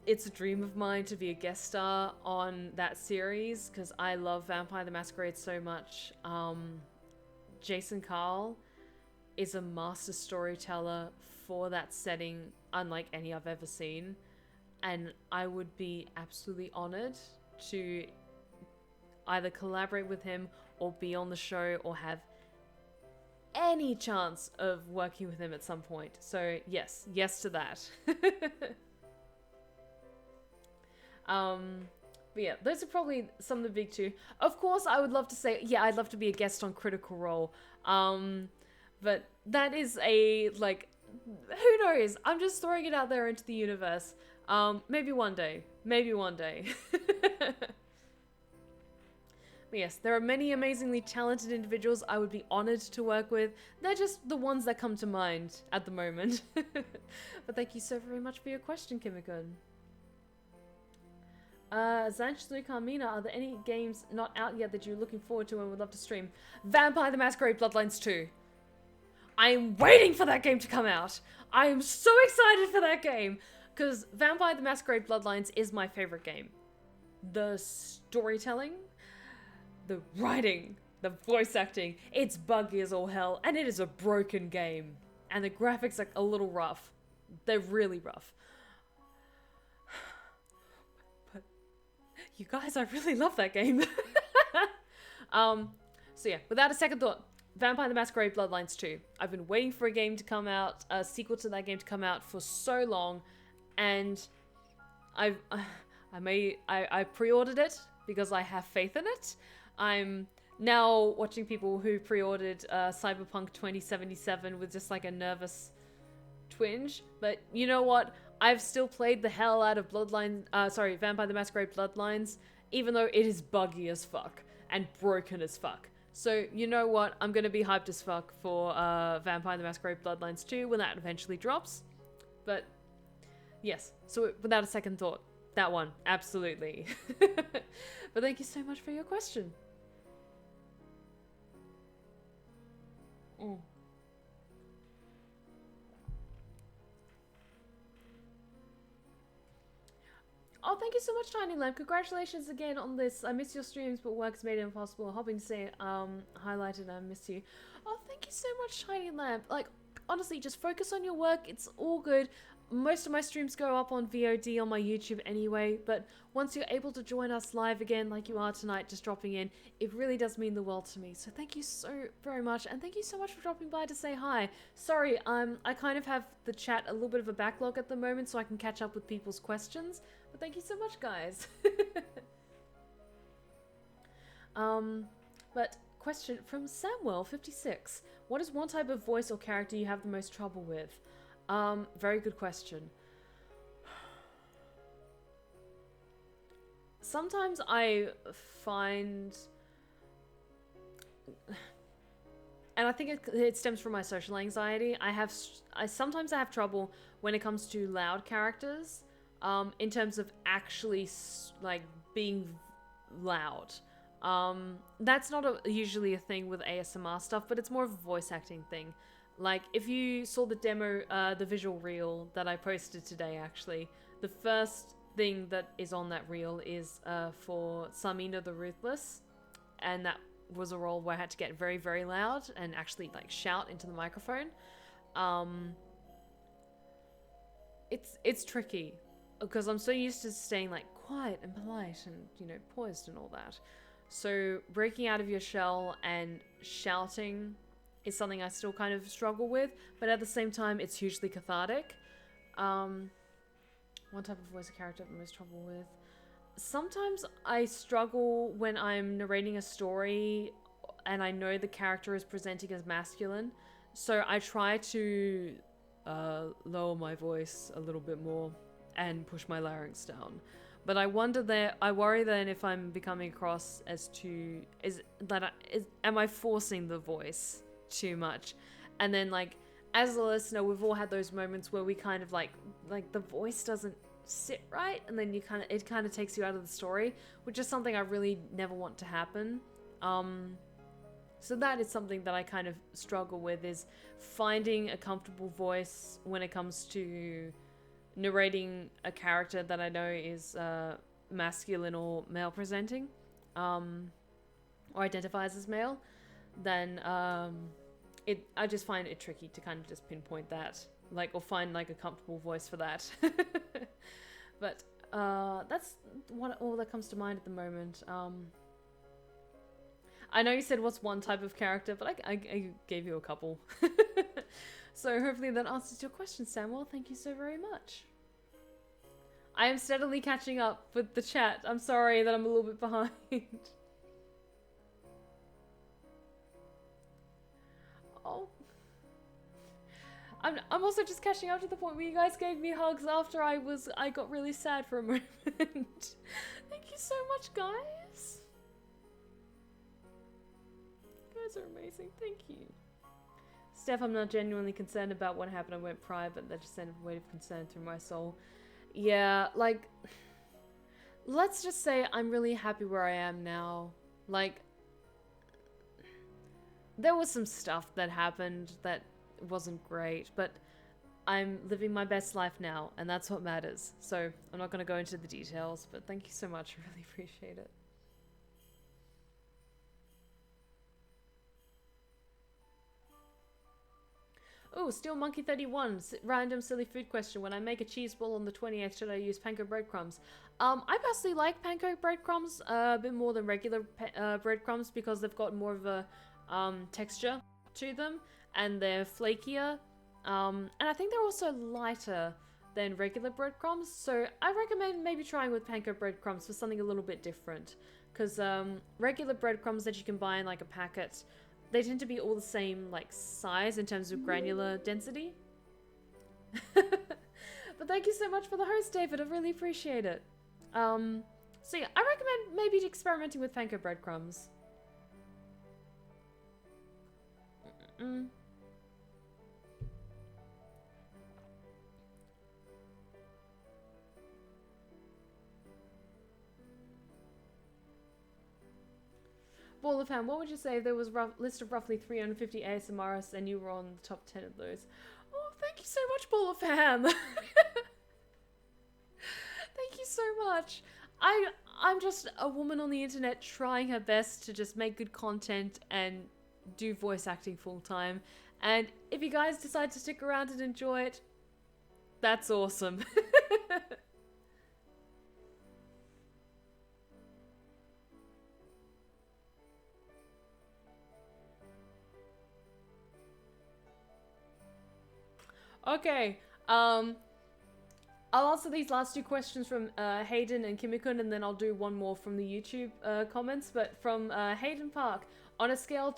It's a dream of mine to be a guest star on that series because I love Vampire the Masquerade so much. Jason Carl is a master storyteller for that setting, unlike any I've ever seen, and I would be absolutely honored to either collaborate with him or be on the show or have any chance of working with him at some point. So yes to that. But yeah, those are probably some of the big two. Of course, I would love to say, yeah, I'd love to be a guest on Critical Role. But that is a, like, who knows? I'm just throwing it out there into the universe. Maybe one day. Maybe one day. But yes, there are many amazingly talented individuals I would be honored to work with. They're just the ones that come to mind at the moment. But thank you so very much for your question, Kimikun. Zanch Carmina, are there any games not out yet that you're looking forward to and would love to stream? Vampire the Masquerade Bloodlines 2. I am waiting for that game to come out. I am so excited for that game. Because Vampire the Masquerade Bloodlines is my favorite game. The storytelling, the writing, the voice acting, it's buggy as all hell, and it is a broken game. And the graphics are a little rough. They're really rough. But you guys, I really love that game. So yeah, without a second thought, Vampire the Masquerade Bloodlines 2. I've been waiting for a game to come out, a sequel to that game to come out for so long, and I pre-ordered it because I have faith in it. I'm now watching people who pre-ordered Cyberpunk 2077 with just like a nervous twinge, but you know what? I've still played the hell out of Vampire the Masquerade Bloodlines, even though it is buggy as fuck and broken as fuck. So, you know what? I'm gonna be hyped as fuck for Vampire the Masquerade Bloodlines 2 when that eventually drops. But Yes. So without a second thought, that one, absolutely. But thank you so much for your question. Mm. Oh, thank you so much, Tiny Lamb. Congratulations again on this. I miss your streams, but work's made it impossible. Hoping to say highlighted I miss you. Oh, thank you so much, Tiny Lamb. Like, honestly, just focus on your work. It's all good. Most of my streams go up on VOD on my YouTube anyway, but once you're able to join us live again like you are tonight, just dropping in, it really does mean the world to me. So thank you so very much, and thank you so much for dropping by to say hi. Sorry, I kind of have the chat a little bit of a backlog at the moment, so I can catch up with people's questions, but thank you so much, guys. But question from Samuel56. What is one type of voice or character you have the most trouble with? Very good question. Sometimes I find, and I think it stems from my social anxiety. Sometimes I have trouble when it comes to loud characters, in terms of actually like being loud. That's not usually a thing with ASMR stuff, but it's more of a voice acting thing. Like, if you saw the demo, the visual reel that I posted today, actually, the first thing that is on that reel is for Samina the Ruthless, and that was a role where I had to get very, very loud and actually, like, shout into the microphone. It's tricky, because I'm so used to staying, like, quiet and polite and, you know, poised and all that. So, breaking out of your shell and shouting is something I still kind of struggle with, but at the same time, it's hugely cathartic. One type of voice or character I'm most trouble with. Sometimes I struggle when I'm narrating a story and I know the character is presenting as masculine, so I try to lower my voice a little bit more and push my larynx down. But I worry then if I'm becoming across as too, am I forcing the voice too much? And then, like, as a listener, we've all had those moments where we kind of like the voice doesn't sit right, and then it kind of takes you out of the story, which is something I really never want to happen. So that is something that I kind of struggle with, is finding a comfortable voice when it comes to narrating a character that I know is masculine or male presenting, or identifies as male. Then I just find it tricky to kind of just pinpoint that, like, or find like a comfortable voice for that. But that's all that comes to mind at the moment. I know you said what's one type of character, but I gave you a couple. So hopefully that answers your question, Samuel. Thank you so very much. I am steadily catching up with the chat. I'm sorry that I'm a little bit behind. Oh. I'm also just catching up to the point where you guys gave me hugs after I got really sad for a moment. Thank you so much, guys. You guys are amazing. Thank you. Steph, I'm not genuinely concerned about what happened. I went prior, but that just sent a weight of concern through my soul. Yeah, like, let's just say I'm really happy where I am now. Like, there was some stuff that happened that wasn't great, but I'm living my best life now, and that's what matters. So I'm not going to go into the details, but thank you so much. I really appreciate it. Oh, Steel Monkey 31, random silly food question. When I make a cheese ball on the 28th, should I use panko breadcrumbs? I personally like panko breadcrumbs a bit more than regular breadcrumbs, because they've got more of a texture to them, and they're flakier. And I think they're also lighter than regular breadcrumbs, so I recommend maybe trying with panko breadcrumbs for something a little bit different. Because regular breadcrumbs that you can buy in like a packet, they tend to be all the same, like, size in terms of granular density. But thank you so much for the host, David. I really appreciate it. So yeah, I recommend maybe experimenting with panko breadcrumbs. Ball of Ham, what would you say if there was a list of roughly 350 ASMRs and you were on the top 10 of those? Oh, thank you so much, Ball of Ham. Thank you so much. I'm just a woman on the internet trying her best to just make good content and do voice acting full time. And if you guys decide to stick around and enjoy it, that's awesome. Okay, I'll answer these last two questions from Hayden and Kimikun, and then I'll do one more from the YouTube comments. But from Hayden Parke, on a scale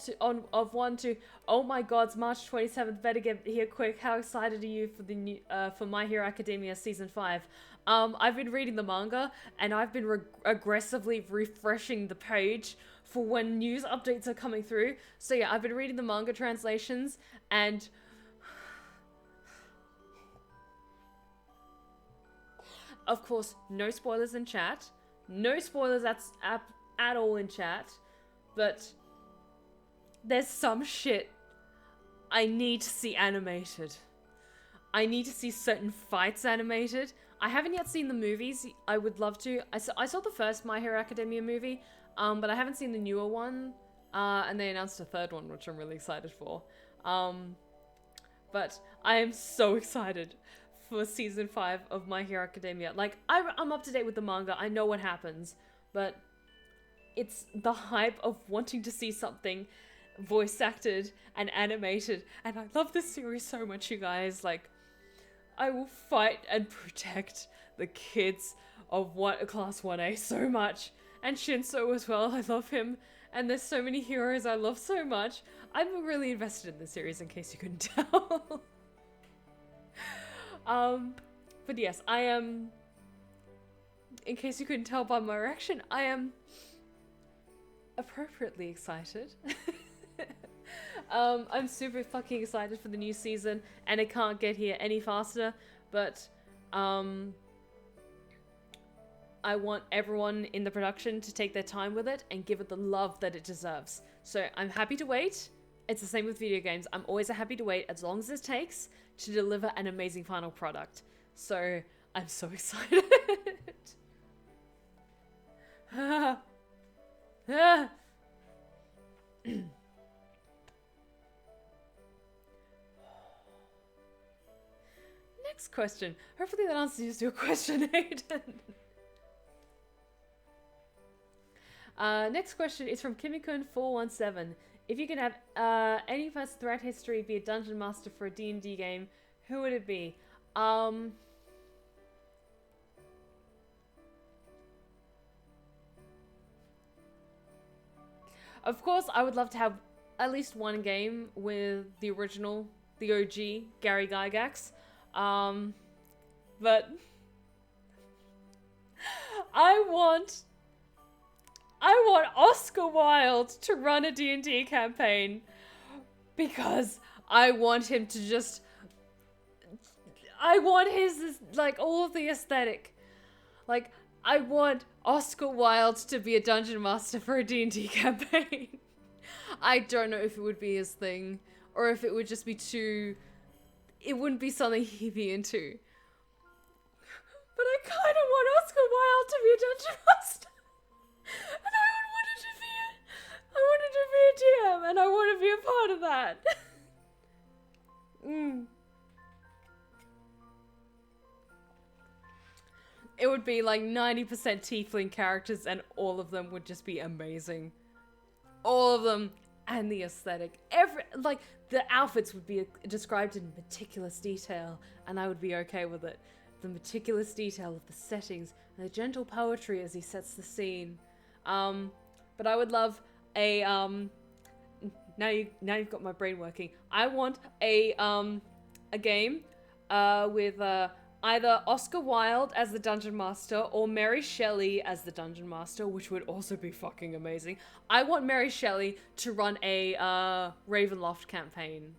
of 1 to, oh my god, it's March 27th, better get here quick. How excited are you for the new for My Hero Academia Season 5? I've been reading the manga, and I've been aggressively refreshing the page for when news updates are coming through. So yeah, I've been reading the manga translations, and of course, no spoilers in chat. No spoilers at all in chat. But there's some shit I need to see animated. I need to see certain fights animated. I haven't yet seen the movies. I would love to. I saw the first My Hero Academia movie, but I haven't seen the newer one. And they announced a third one, which I'm really excited for. But I am so excited for season 5 of My Hero Academia. Like, I'm up to date with the manga. I know what happens, but it's the hype of wanting to see something voice acted and animated. And I love this series so much, you guys. Like, I will fight and protect the kids of Class 1A so much. And Shinso as well. I love him. And there's so many heroes I love so much. I'm really invested in this series, in case you couldn't tell. But yes, I am, in case you couldn't tell by my reaction, I am appropriately excited. I'm super fucking excited for the new season, and it can't get here any faster, but, I want everyone in the production to take their time with it and give it the love that it deserves. So I'm happy to wait. It's the same with video games. I'm always happy to wait as long as it takes to deliver an amazing final product. So I'm so excited. Next question. Hopefully that answers your question, Hayden. Next question is from Kimikun417. If you could have any person throughout history be a dungeon master for a D&D game, who would it be? Of course, I would love to have at least one game with the original, the OG, Gary Gygax. But I want Oscar Wilde to run a D&D campaign because I want him to just... I want his, like, all of the aesthetic. Like, I want Oscar Wilde to be a dungeon master for a D&D campaign. I don't know if it would be his thing, or if it would just be too... It wouldn't be something he'd be into. But I kind of want Oscar Wilde to be a dungeon master. And I wanted to be a DM, and I want to be a part of that. It would be like 90% tiefling characters, and all of them would just be amazing. All of them, and the aesthetic. The outfits would be described in meticulous detail, and I would be okay with it. The meticulous detail of the settings, and the gentle poetry as he sets the scene. But I would love a, now you've got my brain working. I want a game, with, either Oscar Wilde as the Dungeon Master or Mary Shelley as the Dungeon Master, which would also be fucking amazing. I want Mary Shelley to run a, Ravenloft campaign.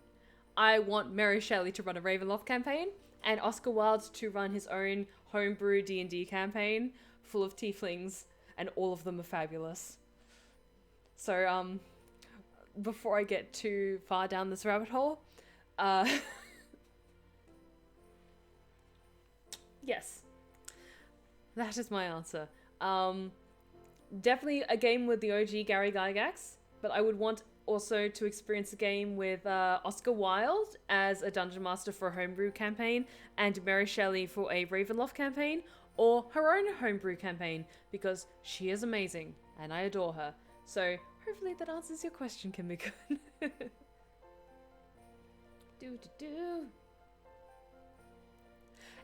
I want Mary Shelley to run a Ravenloft campaign, and Oscar Wilde to run his own homebrew D&D campaign full of tieflings, and all of them are fabulous. So, before I get too far down this rabbit hole, yes, that is my answer. Definitely a game with the OG Gary Gygax, but I would want also to experience a game with Oscar Wilde as a dungeon master for a homebrew campaign and Mary Shelley for a Ravenloft campaign, or her own homebrew campaign, because she is amazing and I adore her. So hopefully that answers your question, Kimiko. Do.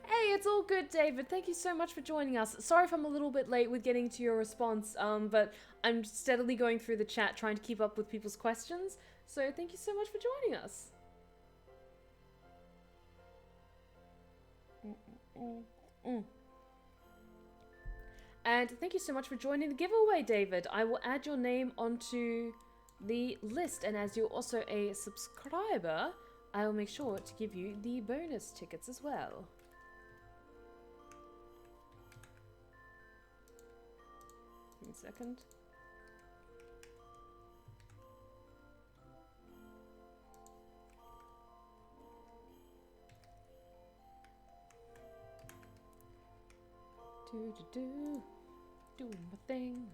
Hey, it's all good, David. Thank you so much for joining us. Sorry if I'm a little bit late with getting to your response, but I'm steadily going through the chat trying to keep up with people's questions. So thank you so much for joining us. And thank you so much for joining the giveaway, David. I will add your name onto the list, and as you're also a subscriber, I will make sure to give you the bonus tickets as well. Give me a second. Doing my thing.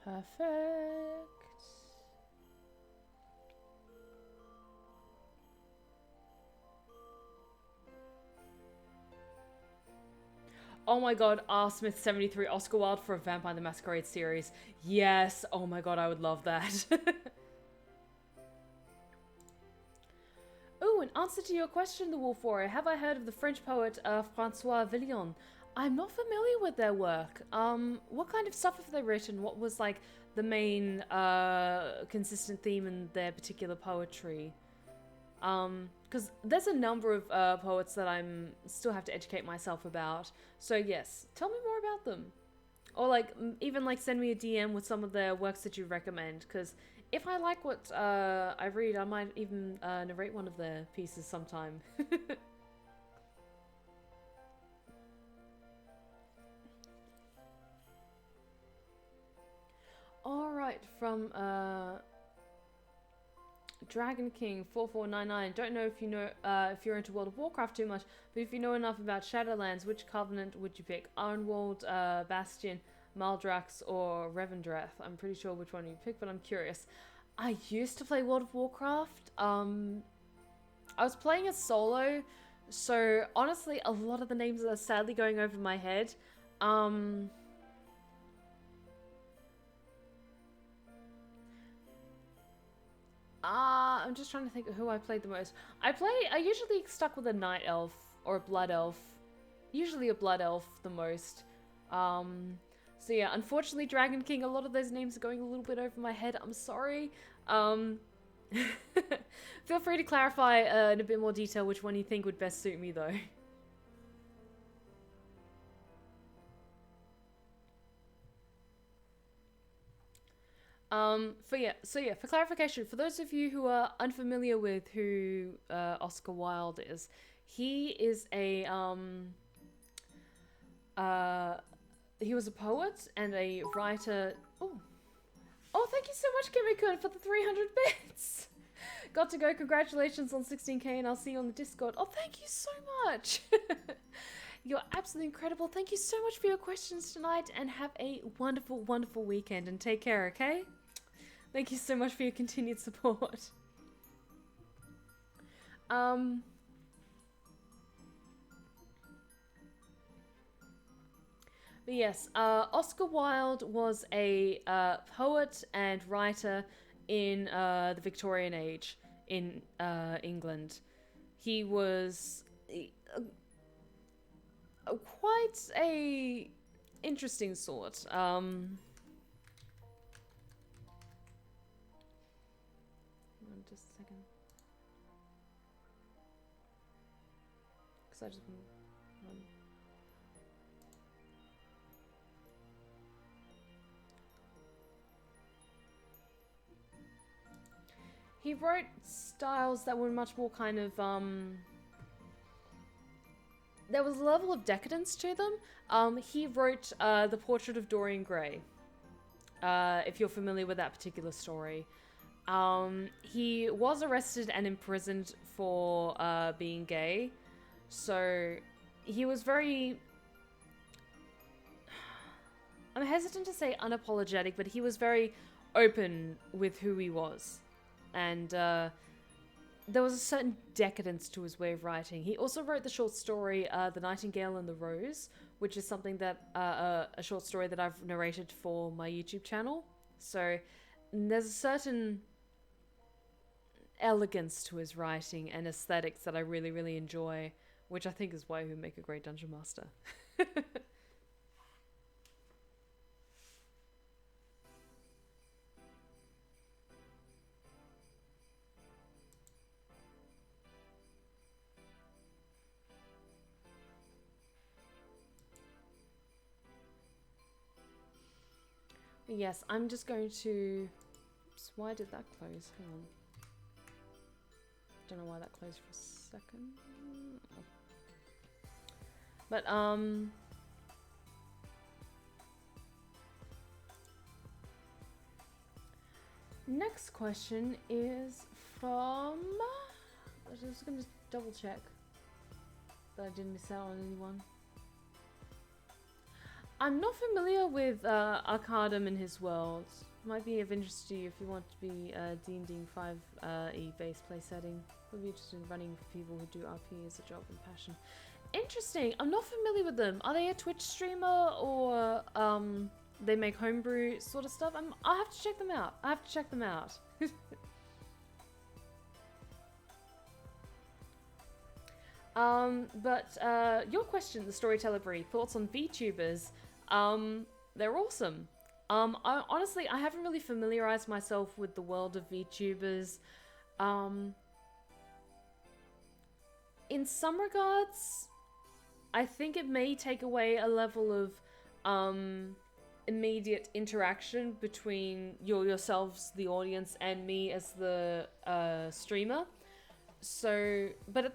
Perfect. Oh my god, R. Smith 73 Oscar Wilde for a Vampire the Masquerade series. Yes, oh my god, I would love that. Oh, in answer to your question, The Wolf Warrior, have I heard of the French poet Francois Villon? I'm not familiar with their work. What kind of stuff have they written? What was like the main consistent theme in their particular poetry? Because there's a number of poets that I'm still have to educate myself about. So yes, tell me more about them. Or like, even like send me a DM with some of their works that you recommend. Because if I like what I read, I might even narrate one of their pieces sometime. Alright, from Dragon King 4499. Don't know if you know if you're into World of Warcraft too much, but if you know enough about Shadowlands, which covenant would you pick? Ironwald, Bastion, Maldrax, or Revendreth? I'm pretty sure which one you pick, but I'm curious. I used to play World of Warcraft. I was playing as solo, so honestly, a lot of the names are sadly going over my head. I'm just trying to think of who I played the most. I usually stuck with a night elf or a blood elf. Usually a blood elf the most. So yeah, unfortunately Dragon King, a lot of those names are going a little bit over my head. I'm sorry. Feel free to clarify in a bit more detail which one you think would best suit me though. For clarification, for those of you who are unfamiliar with who Oscar Wilde is, he is a he was a poet and a writer. Oh, thank you so much, Kimiko, for the 300 bits. Got to go. Congratulations on 16k, and I'll see you on the Discord. Oh, thank you so much. You're absolutely incredible. Thank you so much for your questions tonight, and have a wonderful, wonderful weekend, and take care, okay? Thank you so much for your continued support. But yes, Oscar Wilde was a poet and writer in the Victorian age in England. He was quite a interesting sort. Just a second. Because I just... He wrote styles that were much more kind of, there was a level of decadence to them. He wrote The Portrait of Dorian Gray, if you're familiar with that particular story. He was arrested and imprisoned for being gay, so he was very... I'm hesitant to say unapologetic, but he was very open with who he was. And there was a certain decadence to his way of writing. He also wrote the short story The Nightingale and the Rose, which is something that a short story that I've narrated for my YouTube channel. So there's a certain elegance to his writing and aesthetics that I really, really enjoy, which I think is why he would make a great Dungeon Master. Yes, I'm just going to... Oops, why did that close? Hang on. Don't know why that closed for a second. But, next question is from... I'm just going to double check that I didn't miss out on anyone. I'm not familiar with Awkerman and his world. Might be of interest to you if you want to be D&D 5e base play setting. Would be interested in running for people who do RP as a job and passion. Interesting. I'm not familiar with them. Are they a Twitch streamer or they make homebrew sort of stuff? I'll have to check them out. I have to check them out. But your question, the Storyteller Brie, thoughts on VTubers? They're awesome. Honestly, I haven't really familiarized myself with the world of VTubers. In some regards, I think it may take away a level of immediate interaction between yourselves, the audience, and me as the streamer. So, but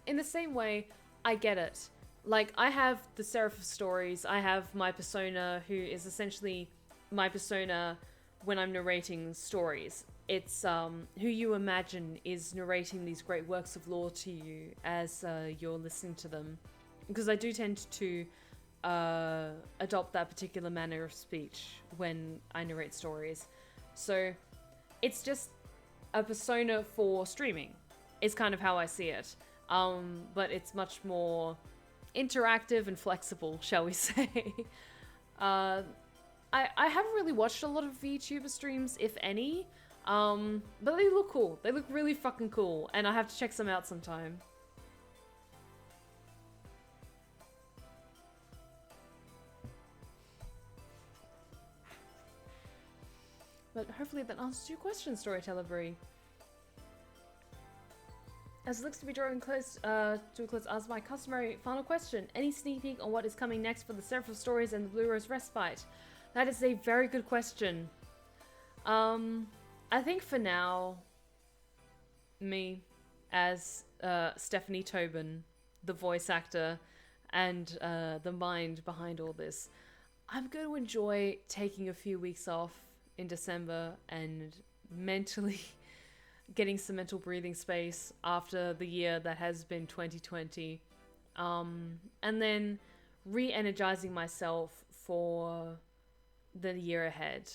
in the same way, I get it. Like, I have the Seraph of Stories, I have my persona, who is essentially my persona when I'm narrating stories. It's who you imagine is narrating these great works of lore to you as you're listening to them. Because I do tend to adopt that particular manner of speech when I narrate stories. So, it's just a persona for streaming. Is kind of how I see it. But it's much more interactive and flexible, shall we say. I haven't really watched a lot of VTuber streams, if any, but they look cool. They look really fucking cool, and I have to check some out sometime. But hopefully that answers your question, Storyteller Brie. As it looks to be drawing close to a close, ask my customary final question. Any sneak peek on what is coming next for the Seraph of Stories and the Blue Rose Respite? That is a very good question. I think for now, me, as Stephanie Tobin, the voice actor, and the mind behind all this, I'm going to enjoy taking a few weeks off in December and mentally... getting some mental breathing space after the year that has been 2020, and then re-energizing myself for the year ahead.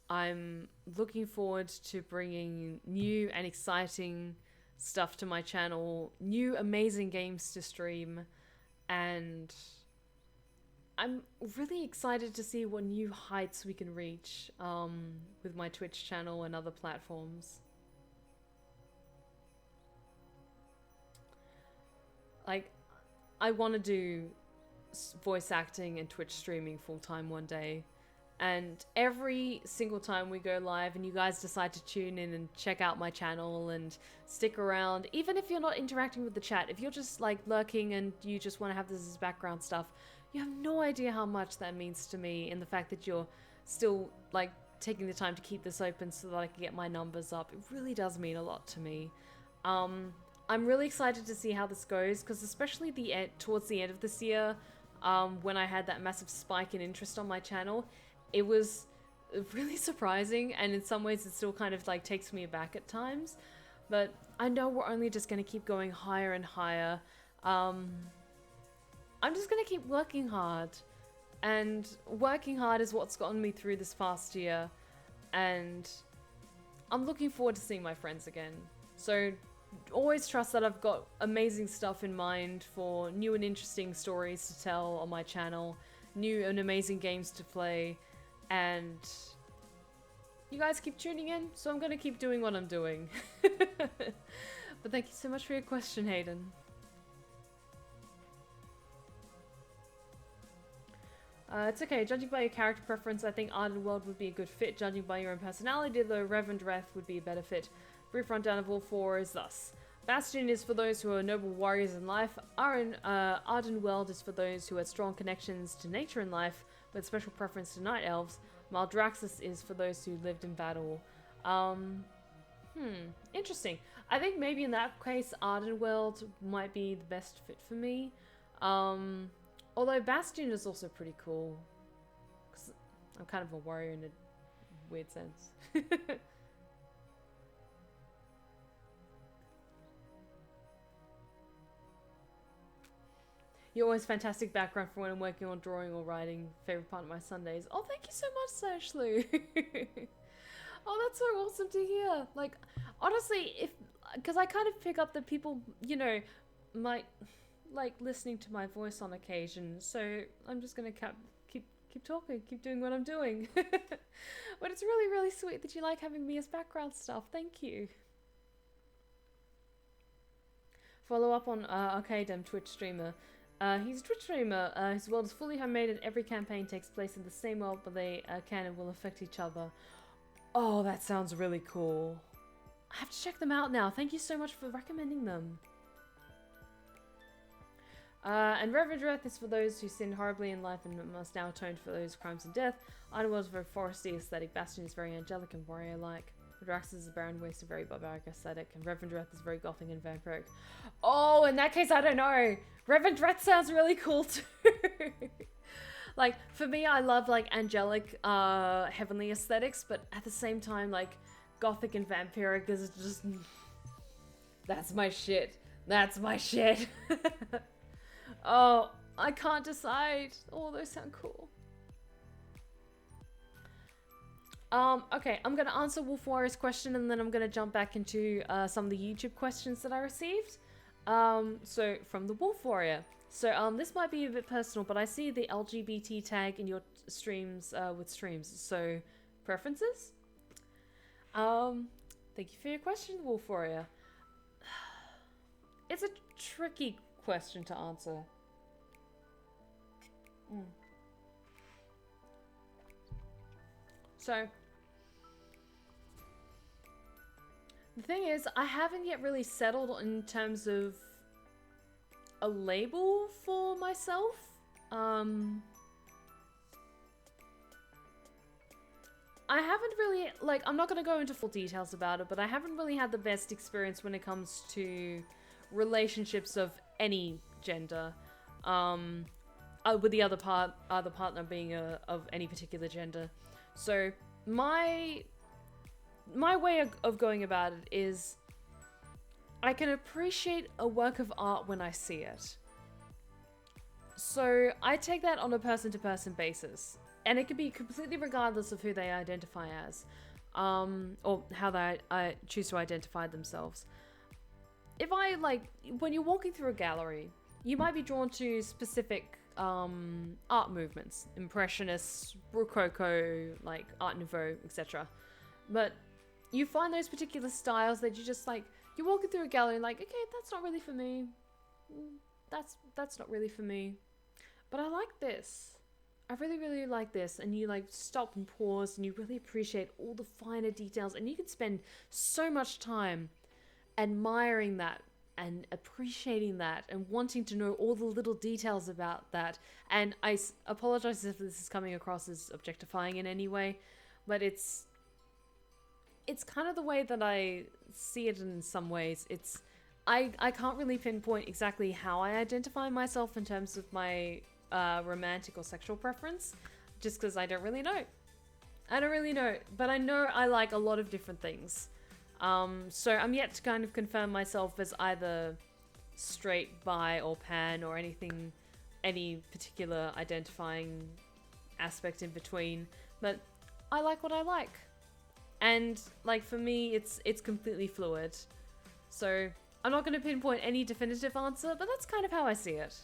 I'm looking forward to bringing new and exciting stuff to my channel, new amazing games to stream, and I'm really excited to see what new heights we can reach with my Twitch channel and other platforms. Like, I want to do voice acting and Twitch streaming full-time one day. And every single time we go live and you guys decide to tune in and check out my channel and stick around, even if you're not interacting with the chat, if you're just like lurking and you just want to have this as background stuff, you have no idea how much that means to me in the fact that you're still like taking the time to keep this open so that I can get my numbers up. It really does mean a lot to me. I'm really excited to see how this goes, because especially towards the end of this year, when I had that massive spike in interest on my channel, it was really surprising, and in some ways it still kind of like takes me aback at times. But I know we're only just going to keep going higher and higher. I'm just going to keep working hard. And working hard is what's gotten me through this past year. And I'm looking forward to seeing my friends again. So always trust that I've got amazing stuff in mind for new and interesting stories to tell on my channel. New and amazing games to play. And you guys keep tuning in, so I'm going to keep doing what I'm doing. But thank you so much for your question, Hayden. It's okay, judging by your character preference, I think Ardenweald would be a good fit. Judging by your own personality, though, Reverend Wrath would be a better fit. Brief rundown of all four is thus. Bastion is for those who are noble warriors in life. Ardenweald is for those who had strong connections to nature in life, with special preference to night elves. Maldraxxus is for those who lived in battle. Interesting. I think maybe in that case, Ardenweald might be the best fit for me. Although Bastion is also pretty cool. 'Cause I'm kind of a warrior in a weird sense. You're always fantastic background for when I'm working on drawing or writing. Favorite part of my Sundays. Oh, thank you so much, Ashley. Oh, that's so awesome to hear. Like, honestly, because I kind of pick up that people, you know, might like listening to my voice on occasion. So I'm just gonna keep talking, keep doing what I'm doing. But it's really, really sweet that you like having me as background stuff. Thank you. Follow up on Archangels, Twitch streamer. He's a Twitch streamer. His world is fully homemade and every campaign takes place in the same world, but they can and will affect each other. Oh, that sounds really cool. I have to check them out now. Thank you so much for recommending them. And Reverend Wrath is for those who sinned horribly in life and must now atone for those crimes and death. Underworld is very foresty aesthetic. Bastion is very angelic and warrior-like. Drax is a barren waste, a very barbaric aesthetic, and Reverend Wrath is very gothic and vampiric. Oh, in that case, I don't know. Reverend Wrath sounds really cool too. Like, for me, I love like angelic, heavenly aesthetics, but at the same time, like, gothic and vampiric is just... That's my shit. That's my shit. Oh, I can't decide. Oh, those sound cool. Okay, I'm gonna answer Wolf Warrior's question and then I'm gonna jump back into some of the YouTube questions that I received. So from the Wolf Warrior. So this might be a bit personal, but I see the LGBT tag in your streams with streams. So preferences? Thank you for your question, Wolf Warrior. It's a tricky question to answer. So, the thing is, I haven't yet really settled in terms of a label for myself. I haven't really, like, I'm not going to go into full details about it, but I haven't really had the best experience when it comes to relationships of any gender. With the other partner being of any particular gender. So my way of going about it is I can appreciate a work of art when I see it. So I take that on a person-to-person basis. And it could be completely regardless of who they identify as. Or how they choose to identify themselves. If when you're walking through a gallery, you might be drawn to specific art movements, Impressionists, Rococo, like Art Nouveau, etc. But you find those particular styles that you just like, you're walking through a gallery and like, okay, that's not really for me. That's not really for me. But I like this. I really, really like this. And you like stop and pause and you really appreciate all the finer details and you can spend so much time admiring that and appreciating that and wanting to know all the little details about that. And I apologize if this is coming across as objectifying in any way, but it's kind of the way that I see it in some ways. I can't really pinpoint exactly how I identify myself in terms of my romantic or sexual preference, just because I don't really know. I don't really know, but I know I like a lot of different things. So I'm yet to kind of confirm myself as either straight, bi, or pan, or anything, any particular identifying aspect in between. But I like what I like. And, like, for me, it's completely fluid. So I'm not going to pinpoint any definitive answer, but that's kind of how I see it.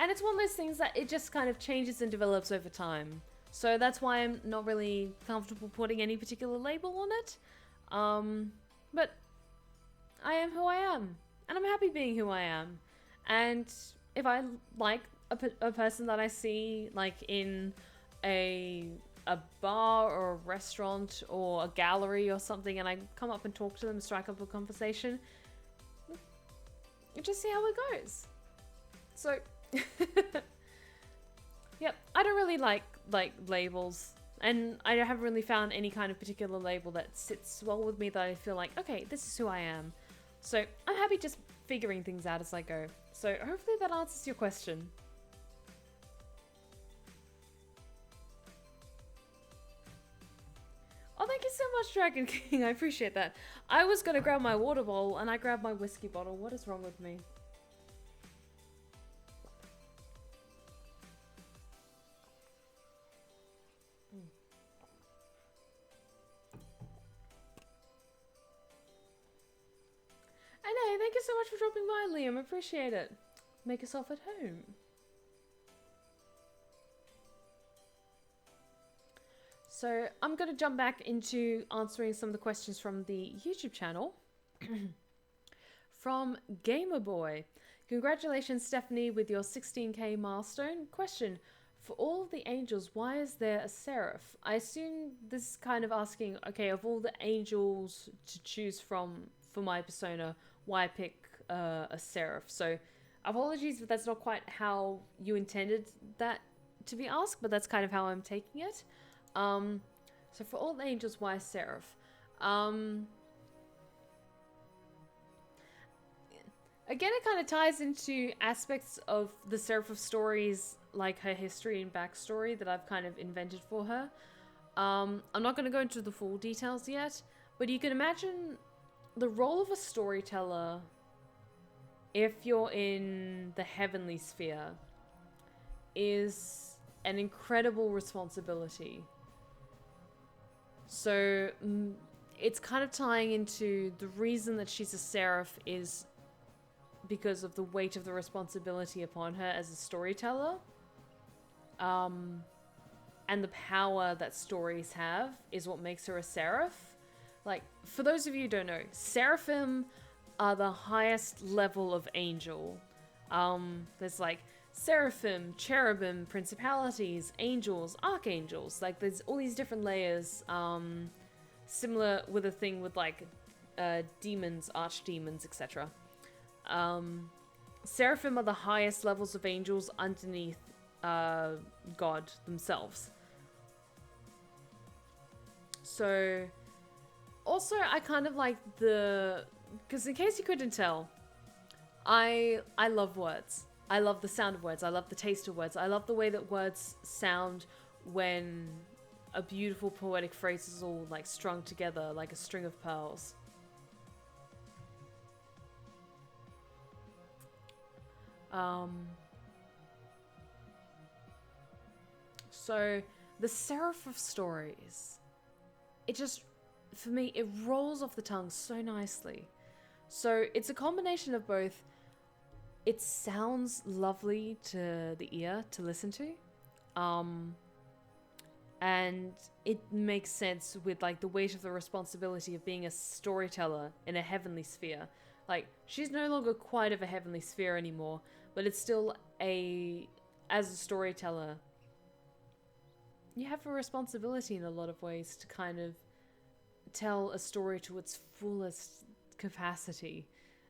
And it's one of those things that it just kind of changes and develops over time. So that's why I'm not really comfortable putting any particular label on it. But I am who I am. And I'm happy being who I am. And if I like a person that I see, like, in a bar or a restaurant or a gallery or something, and I come up and talk to them, strike up a conversation, you just see how it goes. So, yep, I don't really like labels, and I haven't really found any kind of particular label that sits well with me that I feel like, okay, this is who I am. So I'm happy just figuring things out as I go. So hopefully that answers your question. Oh, thank you so much, Dragon King. I appreciate that. I was going to grab my water bowl, and I grabbed my whiskey bottle. What is wrong with me? And hey, thank you so much for dropping by, Liam. I appreciate it. Make yourself at home. So I'm going to jump back into answering some of the questions from the YouTube channel. From Gamerboy. Congratulations, Stephanie, with your 16k milestone. Question. For all of the angels, why is there a seraph? I assume this is kind of asking, okay, of all the angels to choose from for my persona, why pick a seraph? So apologies if that's not quite how you intended that to be asked, but that's kind of how I'm taking it. So for all the angels, why seraph? Again, it kind of ties into aspects of the Seraph of stories, like her history and backstory that I've kind of invented for her. I'm not going to go into the full details yet, but you can imagine the role of a storyteller if you're in the heavenly sphere is an incredible responsibility. So it's kind of tying into the reason that she's a seraph is because of the weight of the responsibility upon her as a storyteller. And the power that stories have is what makes her a seraph. Like, for those of you who don't know, seraphim are the highest level of angel. There's like seraphim, cherubim, principalities, angels, archangels. Like, there's all these different layers. Similar with a thing with like demons, archdemons, etc. Seraphim are the highest levels of angels underneath God themselves. So, also I kind of like because in case you couldn't tell, I love words. I love the sound of words. I love the taste of words. I love the way that words sound when a beautiful poetic phrase is all like strung together like a string of pearls. So the Seraph of Stories, it just, for me, it rolls off the tongue so nicely. So it's a combination of both. It sounds lovely to the ear to listen to. And it makes sense with like the weight of the responsibility of being a storyteller in a heavenly sphere. Like, she's no longer quite of a heavenly sphere anymore, but it's still as a storyteller, you have a responsibility in a lot of ways to kind of tell a story to its fullest capacity.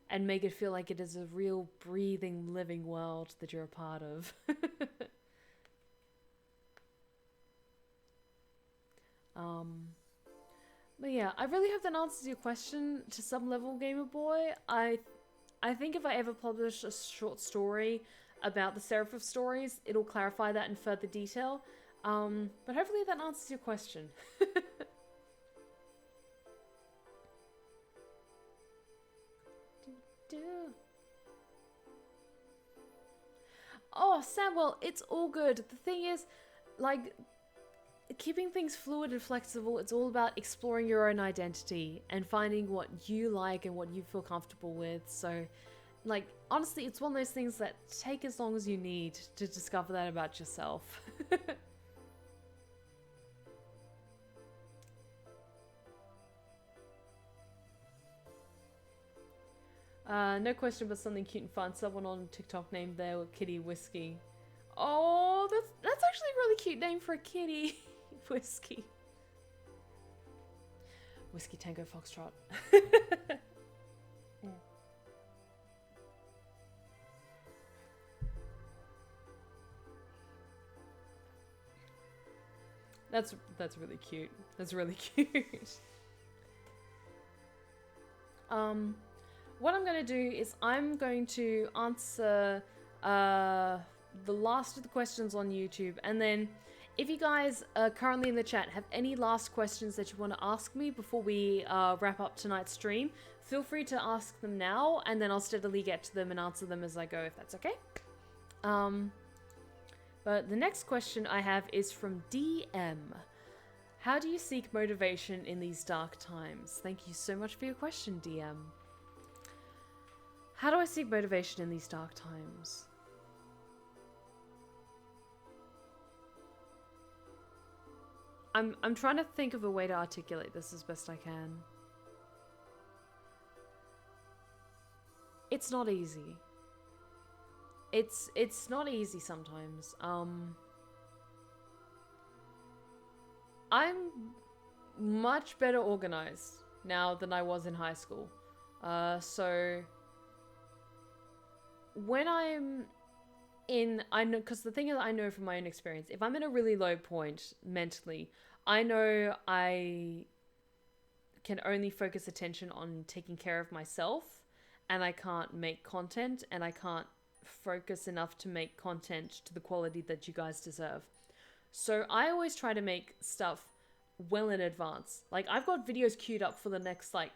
and make it feel like it is a real breathing, living world that you're a part of. But yeah, I really hope that answers your question to some level, Gamer Boy. I think if I ever publish a short story about the Seraphim stories, it'll clarify that in further detail. But hopefully that answers your question. Oh, Samuel, it's all good. The thing is, like, keeping things fluid and flexible, it's all about exploring your own identity and finding what you like and what you feel comfortable with. So, like, honestly, it's one of those things that take as long as you need to discover that about yourself. No question, but something cute and fun. Someone on TikTok named their kitty Whiskey. Oh, that's actually a really cute name for a kitty. Whiskey. Whiskey Tango Foxtrot. Yeah. That's really cute. That's really cute. What I'm going to do is I'm going to answer the last of the questions on YouTube, and then if you guys currently in the chat have any last questions that you want to ask me before we wrap up tonight's stream, feel free to ask them now, and then I'll steadily get to them and answer them as I go, if that's okay. But the next question I have is from DM. How do you seek motivation in these dark times? Thank you so much for your question, DM. How do I seek motivation in these dark times? I'm trying to think of a way to articulate this as best I can. It's not easy. It's not easy sometimes. I'm much better organized now than I was in high school. So when I'm in, I know, because the thing is, I know from my own experience, if I'm in a really low point mentally, I know I can only focus attention on taking care of myself, and I can't make content, and I can't focus enough to make content to the quality that you guys deserve. So I always try to make stuff well in advance. Like, I've got videos queued up for the next, like,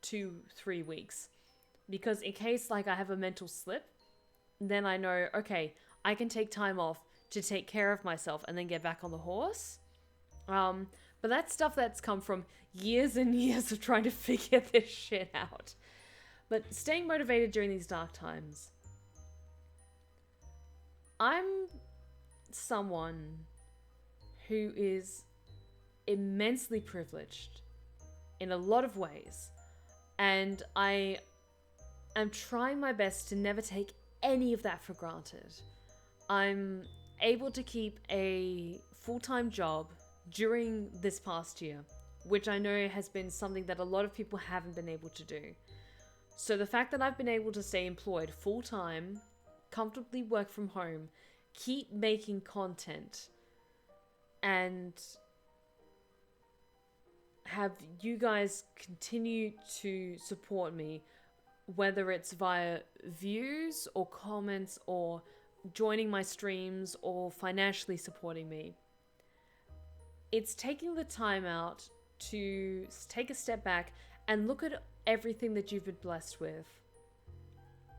2-3 weeks. Because in case, like, I have a mental slip, then I know, okay, I can take time off to take care of myself and then get back on the horse. But that's stuff that's come from years and years of trying to figure this shit out. But staying motivated during these dark times. I'm someone who is immensely privileged in a lot of ways. And I am trying my best to never take any of that for granted. I'm able to keep a full-time job during this past year, which I know has been something that a lot of people haven't been able to do. So the fact that I've been able to stay employed full-time, comfortably work from home, keep making content, and have you guys continue to support me, whether it's via views or comments or joining my streams or financially supporting me. It's taking the time out to take a step back and look at everything that you've been blessed with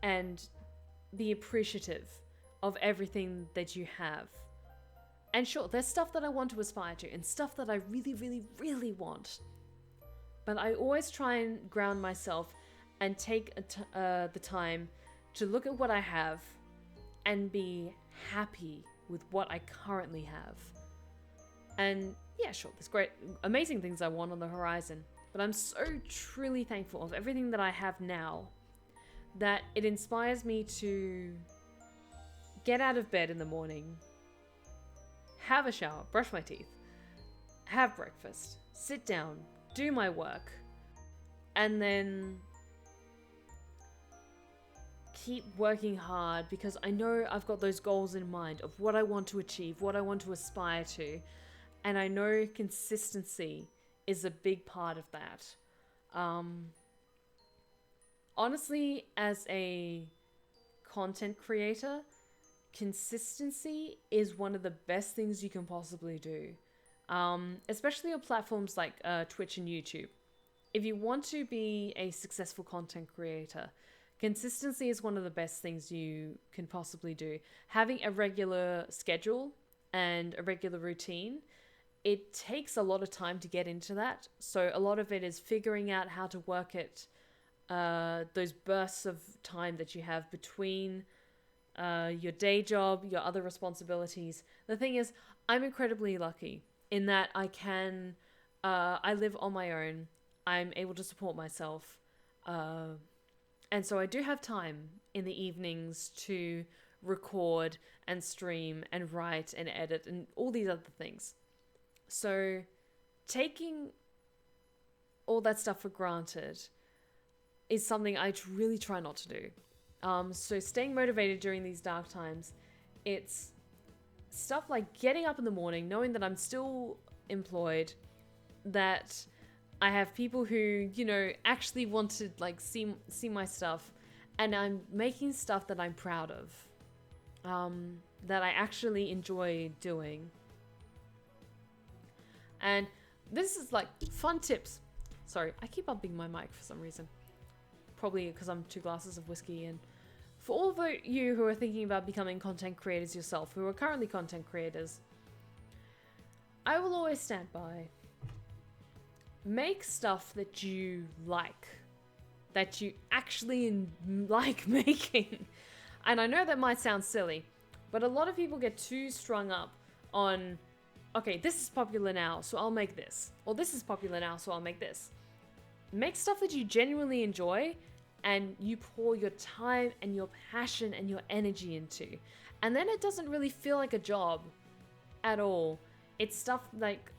and be appreciative of everything that you have. And sure, there's stuff that I want to aspire to and stuff that I really, really, really want. But I always try and ground myself and take the time to look at what I have and be happy with what I currently have. And yeah, sure, there's great, amazing things I want on the horizon, but I'm so truly thankful of everything that I have now that it inspires me to get out of bed in the morning, have a shower, brush my teeth, have breakfast, sit down, do my work, and then keep working hard because I know I've got those goals in mind of what I want to achieve, what I want to aspire to. And I know consistency is a big part of that. Honestly, as a content creator, consistency is one of the best things you can possibly do. Especially on platforms like Twitch and YouTube. If you want to be a successful content creator, consistency is one of the best things you can possibly do. Having a regular schedule and a regular routine, it takes a lot of time to get into that. So a lot of it is figuring out how to work it, those bursts of time that you have between your day job, your other responsibilities. The thing is, I'm incredibly lucky in that I live on my own. I'm able to support myself. And so I do have time in the evenings to record and stream and write and edit and all these other things. So taking all that stuff for granted is something I really try not to do. So staying motivated during these dark times, it's stuff like getting up in the morning, knowing that I'm still employed, that I have people who, you know, actually want to like see my stuff, and I'm making stuff that I'm proud of, that I actually enjoy doing. And this is like fun tips. Sorry, I keep bumping my mic for some reason. Probably because I'm 2 glasses of whiskey in. For all of you who are thinking about becoming content creators yourself, who are currently content creators, I will always stand by. Make stuff that you like, that you actually like making. And I know that might sound silly, but a lot of people get too strung up on, okay, this is popular now, so I'll make this. Or this is popular now, so I'll make this. Make stuff that you genuinely enjoy and you pour your time and your passion and your energy into. And then it doesn't really feel like a job at all. It's stuff like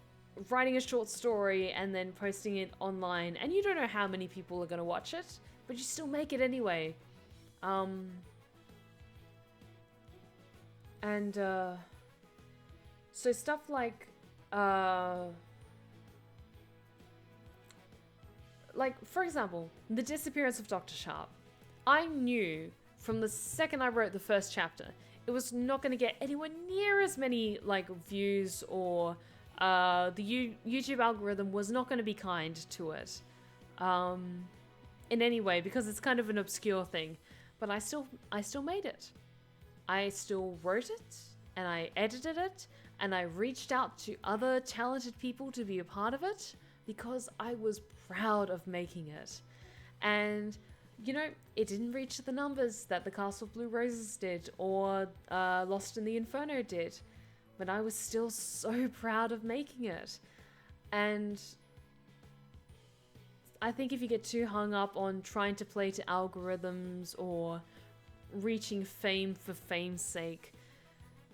writing a short story and then posting it online, and you don't know how many people are going to watch it, but you still make it anyway. So stuff like for example, the disappearance of Dr. Sharp. I knew from the second I wrote the first chapter, it was not going to get anywhere near as many like views, or the YouTube algorithm was not going to be kind to it in any way, because it's kind of an obscure thing. But I still made it. I still wrote it, and I edited it, and I reached out to other talented people to be a part of it because I was proud of making it. And you know, it didn't reach the numbers that the Castle of Blue Roses did, or Lost in the Inferno did, but I was still so proud of making it. And I think if you get too hung up on trying to play to algorithms or reaching fame for fame's sake,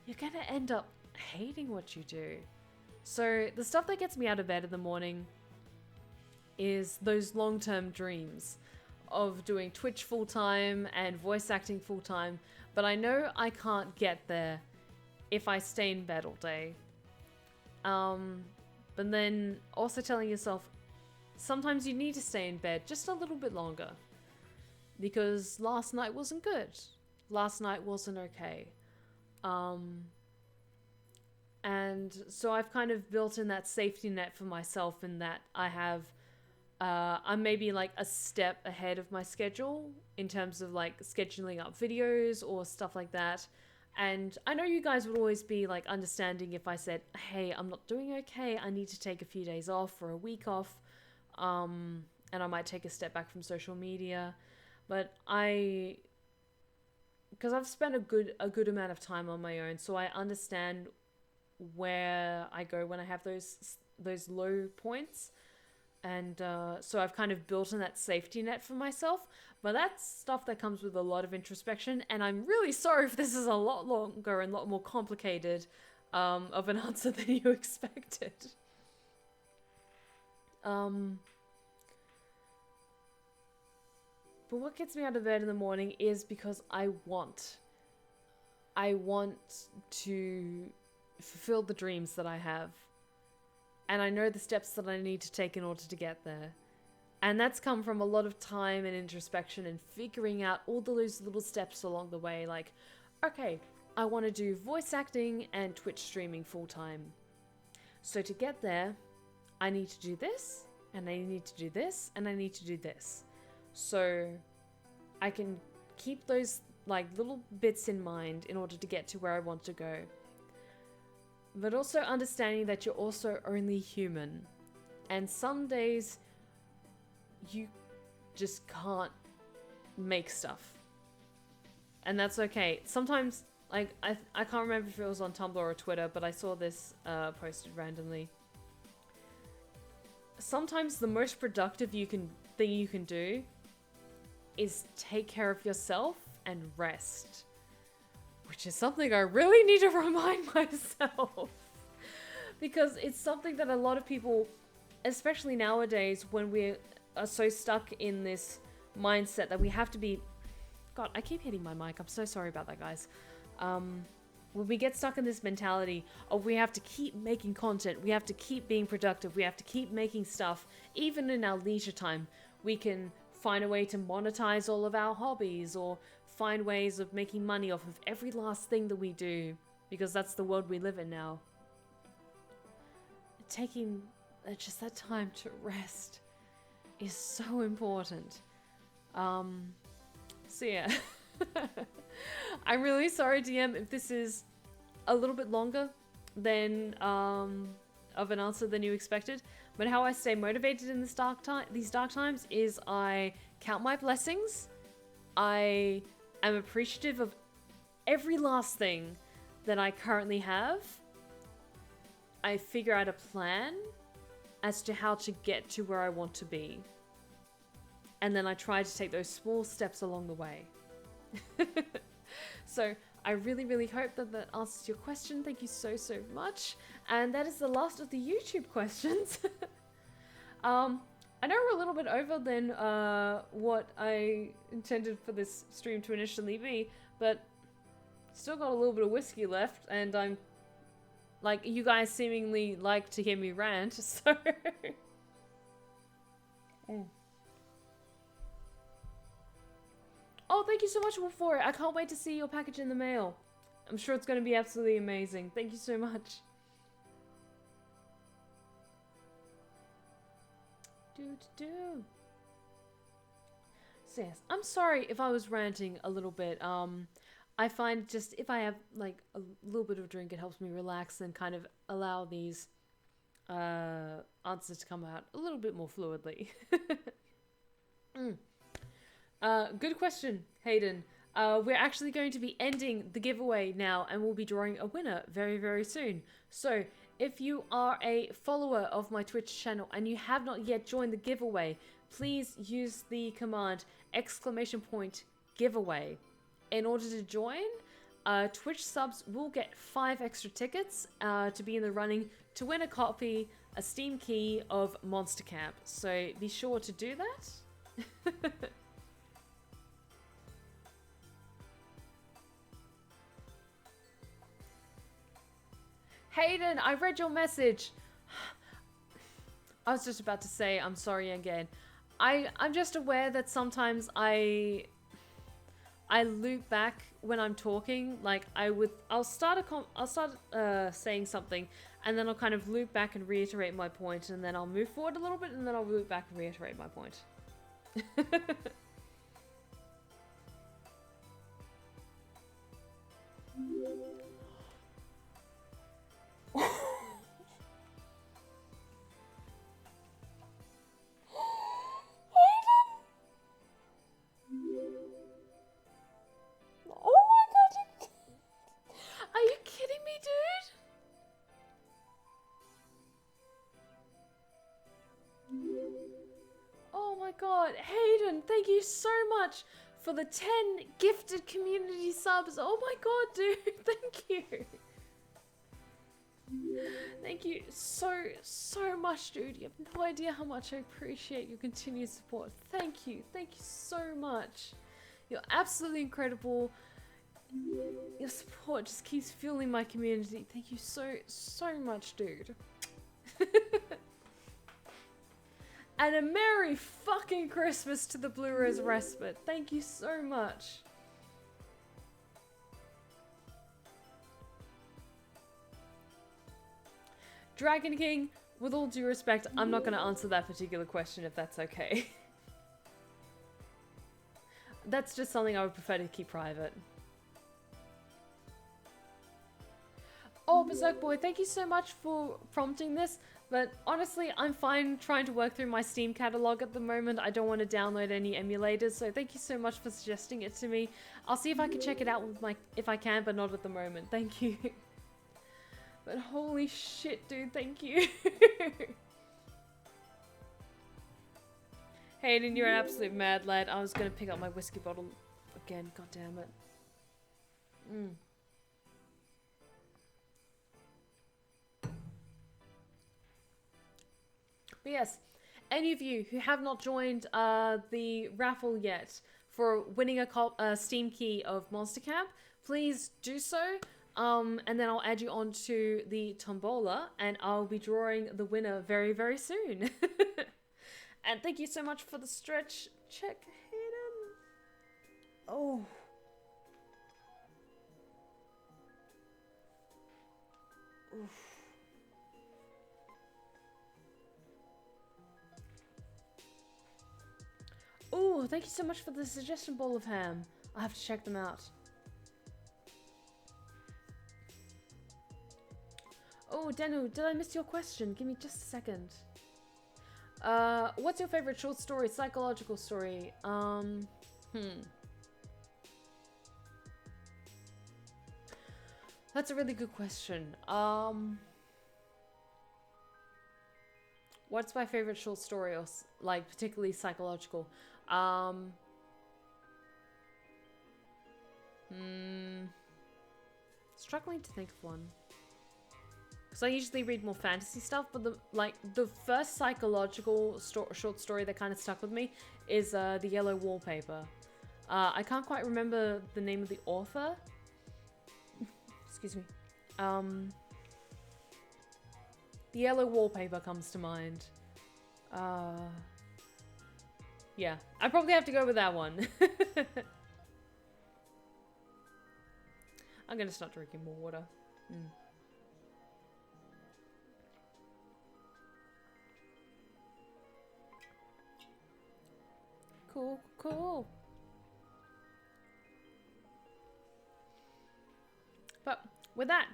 you're gonna end up hating what you do. So the stuff that gets me out of bed in the morning is those long-term dreams of doing Twitch full-time and voice acting full-time, but I know I can't get there if I stay in bed all day. But then also telling yourself, sometimes you need to stay in bed just a little bit longer, because last night wasn't good. Last night wasn't okay. And so I've kind of built in that safety net for myself, in that I have I'm maybe like a step ahead of my schedule in terms of like scheduling up videos or stuff like that. And I know you guys would always be like understanding if I said, hey, I'm not doing okay, I need to take a few days off or a week off, and I might take a step back from social media. But because I've spent a good amount of time on my own, so I understand where I go when I have those low points. And so I've kind of built in that safety net for myself. But that's stuff that comes with a lot of introspection. And I'm really sorry if this is a lot longer and a lot more complicated of an answer than you expected. But what gets me out of bed in the morning is because I want to fulfill the dreams that I have. And I know the steps that I need to take in order to get there. And that's come from a lot of time and introspection and figuring out all those little steps along the way. Like, okay, I want to do voice acting and Twitch streaming full time. So to get there, I need to do this, and I need to do this, and I need to do this. So I can keep those like little bits in mind in order to get to where I want to go. But also understanding that you're also only human. And some days you just can't make stuff. And that's okay. Sometimes, like, I can't remember if it was on Tumblr or Twitter, but I saw this posted randomly. Sometimes the most productive thing you can do is take care of yourself and rest. Which is something I really need to remind myself. Because it's something that a lot of people, especially nowadays when we are so stuck in this mindset that we have to be... God, I keep hitting my mic. I'm so sorry about that, guys. When we get stuck in this mentality of we have to keep making content, we have to keep being productive, we have to keep making stuff, even in our leisure time, we can find a way to monetize all of our hobbies or find ways of making money off of every last thing that we do, because that's the world we live in now. Taking just that time to rest is so important. So yeah. I'm really sorry, DM, if this is a little bit longer than of an answer than you expected. But how I stay motivated in these dark times is I count my blessings. I am appreciative of every last thing that I currently have. I figure out a plan as to how to get to where I want to be. And then I try to take those small steps along the way. So I really, really hope that that answers your question. Thank you so, so much. And that is the last of the YouTube questions. I know we're a little bit over than what I intended for this stream to initially be, but still got a little bit of whiskey left, and I'm like, you guys seemingly like to hear me rant, so... Oh, thank you so much for it. I can't wait to see your package in the mail. I'm sure it's going to be absolutely amazing. Thank you so much. So yes, I'm sorry if I was ranting a little bit. I find just if I have like a little bit of a drink, it helps me relax and kind of allow these answers to come out a little bit more fluidly. Good question, Hayden. We're actually going to be ending the giveaway now, and we'll be drawing a winner very, very soon. So if you are a follower of my Twitch channel and you have not yet joined the giveaway, please use the command !giveaway. In order to join, Twitch subs will get 5 extra tickets to be in the running to win a copy, a Steam key of Monster Camp. So be sure to do that. Hayden, I read your message. I was just about to say I'm sorry again. I'm just aware that sometimes I loop back when I'm talking. Like I'll start saying something, and then I'll kind of loop back and reiterate my point, and then I'll move forward a little bit, and then I'll loop back and reiterate my point. God, Hayden, thank you so much for the 10 gifted community subs. Oh my god, dude, thank you. Thank you so much, dude. You have no idea how much I appreciate your continued support. Thank you so much. You're absolutely incredible. Your support just keeps fueling my community. Thank you so much, dude. And a Merry fucking Christmas to the Blue Rose Respite. Thank you so much. Dragon King, with all due respect, I'm not going to answer that particular question if that's okay. That's just something I would prefer to keep private. Oh, Berserk Boy, thank you so much for prompting this, but honestly, I'm fine trying to work through my Steam catalog at the moment. I don't want to download any emulators, so thank you so much for suggesting it to me. I'll see if I can check it out with if I can, but not at the moment. Thank you. But holy shit, dude, thank you. Hayden, you're an absolute mad lad. I was gonna pick up my whiskey bottle again, god damn it. But yes, any of you who have not joined the raffle yet for winning a Steam key of Monster Camp, please do so. And then I'll add you onto the tombola, and I'll be drawing the winner very, very soon. And thank you so much for the stretch check, Hayden. Oh. Oof. Oh, thank you so much for the suggestion, bowl of ham. I'll have to check them out. Oh, Denu, did I miss your question? Give me just a second. What's your favorite short story, psychological story? That's a really good question. What's my favorite short story, or like particularly psychological? Struggling to think of one. Because I usually read more fantasy stuff, but the first psychological short story that kind of stuck with me is The Yellow Wallpaper. I can't quite remember the name of the author. Excuse me. The Yellow Wallpaper comes to mind. Yeah, I probably have to go with that one. I'm gonna start drinking more water. Cool. But with that,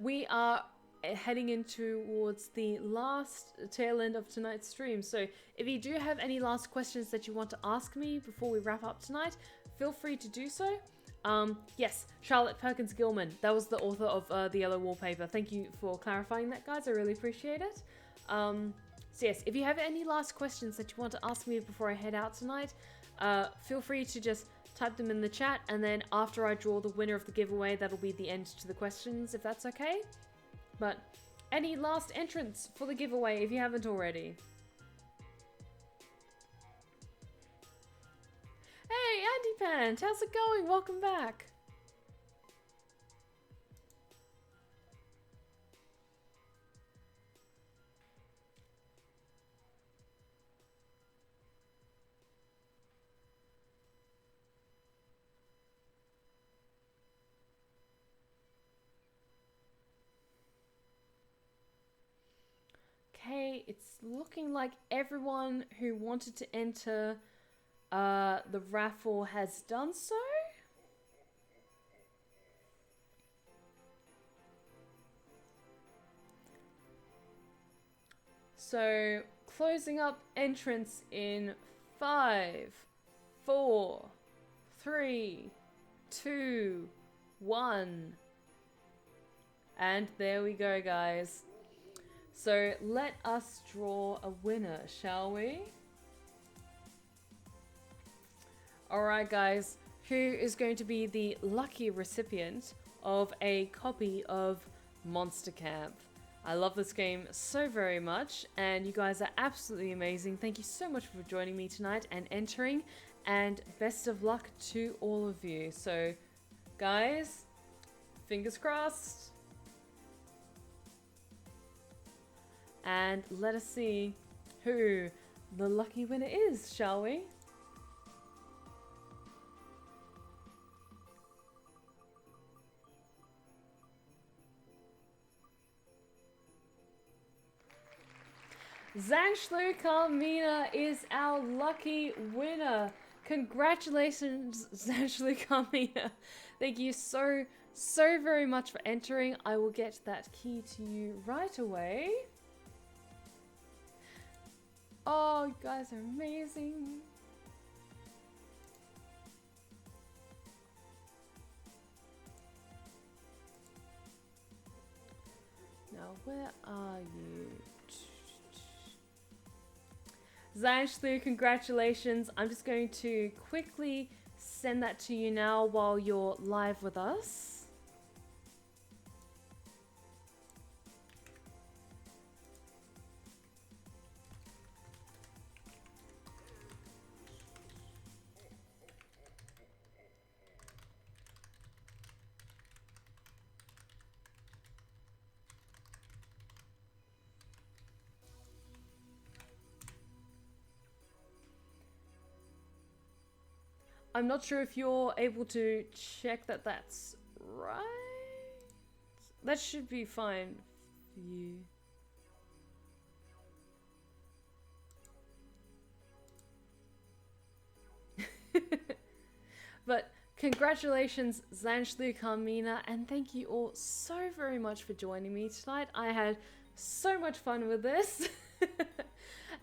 we are heading in towards the last tail end of tonight's stream. So if you do have any last questions that you want to ask me before we wrap up tonight, feel free to do so. Yes, Charlotte Perkins Gilman, that was the author of The Yellow Wallpaper. Thank you for clarifying that, guys. I really appreciate it. So yes, if you have any last questions that you want to ask me before I head out tonight, feel free to just type them in the chat, and then after I draw the winner of the giveaway, that'll be the end to the questions, if that's okay. But any last entrants for the giveaway if you haven't already? Hey, Andy Pant, how's it going? Welcome back. Okay, it's looking like everyone who wanted to enter the raffle has done so. So, closing up entrance in 5, 4, 3, 2, 1. And there we go, guys. So let us draw a winner, shall we? Alright guys, who is going to be the lucky recipient of a copy of Monster Camp? I love this game so very much, and you guys are absolutely amazing. Thank you so much for joining me tonight and entering, and best of luck to all of you. So, guys, fingers crossed. And let us see who the lucky winner is, shall we? Zangshlu Carmina is our lucky winner. Congratulations, Zangshlu Carmina. Thank you so very much for entering. I will get that key to you right away. Oh, you guys are amazing. Now, where are you? Zangshlu, congratulations. I'm just going to quickly send that to you now while you're live with us. I'm not sure if you're able to check that that's right. That should be fine for you. But congratulations, Zangshlu Carmina, and thank you all so very much for joining me tonight. I had so much fun with this.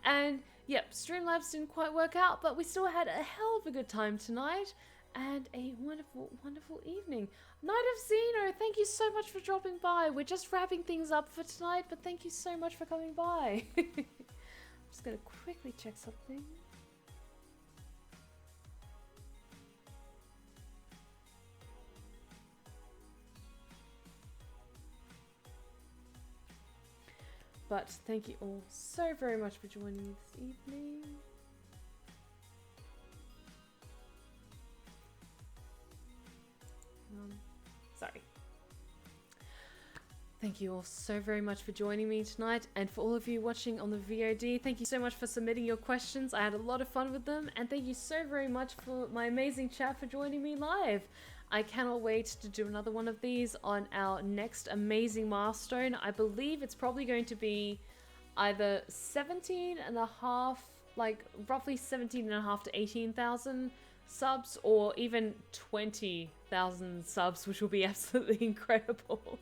And yep, Streamlabs didn't quite work out, but we still had a hell of a good time tonight and a wonderful, wonderful evening. Night of Xeno, thank you so much for dropping by. We're just wrapping things up for tonight, but thank you so much for coming by. I'm just going to quickly check something. But thank you all so very much for joining me this evening. Sorry. Thank you all so very much for joining me tonight, and for all of you watching on the VOD, thank you so much for submitting your questions. I had a lot of fun with them, and thank you so very much for my amazing chat for joining me live. I cannot wait to do another one of these on our next amazing milestone. I believe it's probably going to be either 17.5, like roughly 17.5 to 18,000 subs, or even 20,000 subs, which will be absolutely incredible.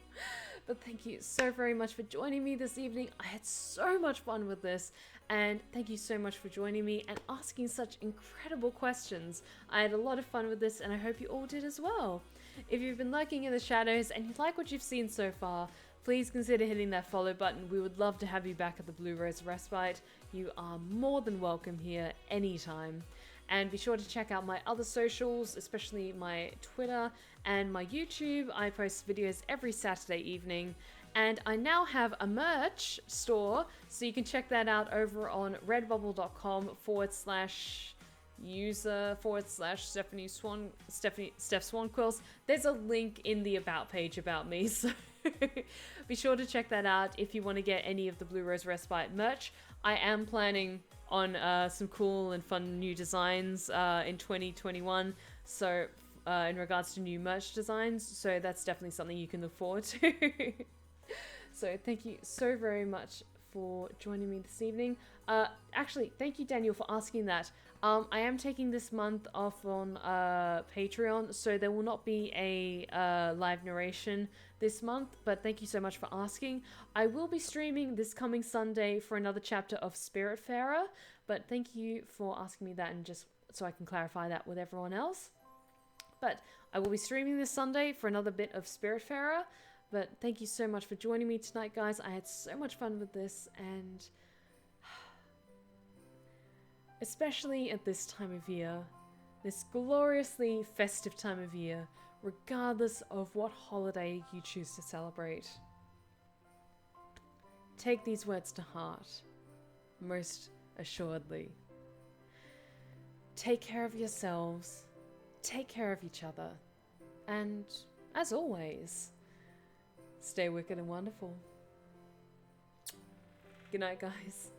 But thank you so very much for joining me this evening. I had so much fun with this, and thank you so much for joining me and asking such incredible questions. I had a lot of fun with this, and I hope you all did as well. If you've been lurking in the shadows and you like what you've seen so far, please consider hitting that follow button. We would love to have you back at the Blue Rose Respite. You are more than welcome here anytime. And be sure to check out my other socials, especially my Twitter and my YouTube. I post videos every Saturday evening. And I now have a merch store, so you can check that out over on redbubble.com/user/Steph Swan Quills. There's a link in the about page about me, so be sure to check that out if you want to get any of the Blue Rose Respite merch. I am planning on some cool and fun new designs in 2021, so in regards to new merch designs, so that's definitely something you can look forward to. So thank you so very much for joining me this evening. Actually, thank you, Daniel, for asking that. I am taking this month off on Patreon, so there will not be a live narration this month, but thank you so much for asking. I will be streaming this coming Sunday for another chapter of Spiritfarer, but thank you for asking me that, and just so I can clarify that with everyone else. But I will be streaming this Sunday for another bit of Spiritfarer, but thank you so much for joining me tonight, guys. I had so much fun with this, and especially at this time of year, this gloriously festive time of year, regardless of what holiday you choose to celebrate. take these words to heart, most assuredly. Take care of yourselves, take care of each other, and, as always, stay wicked and wonderful. Good night, guys.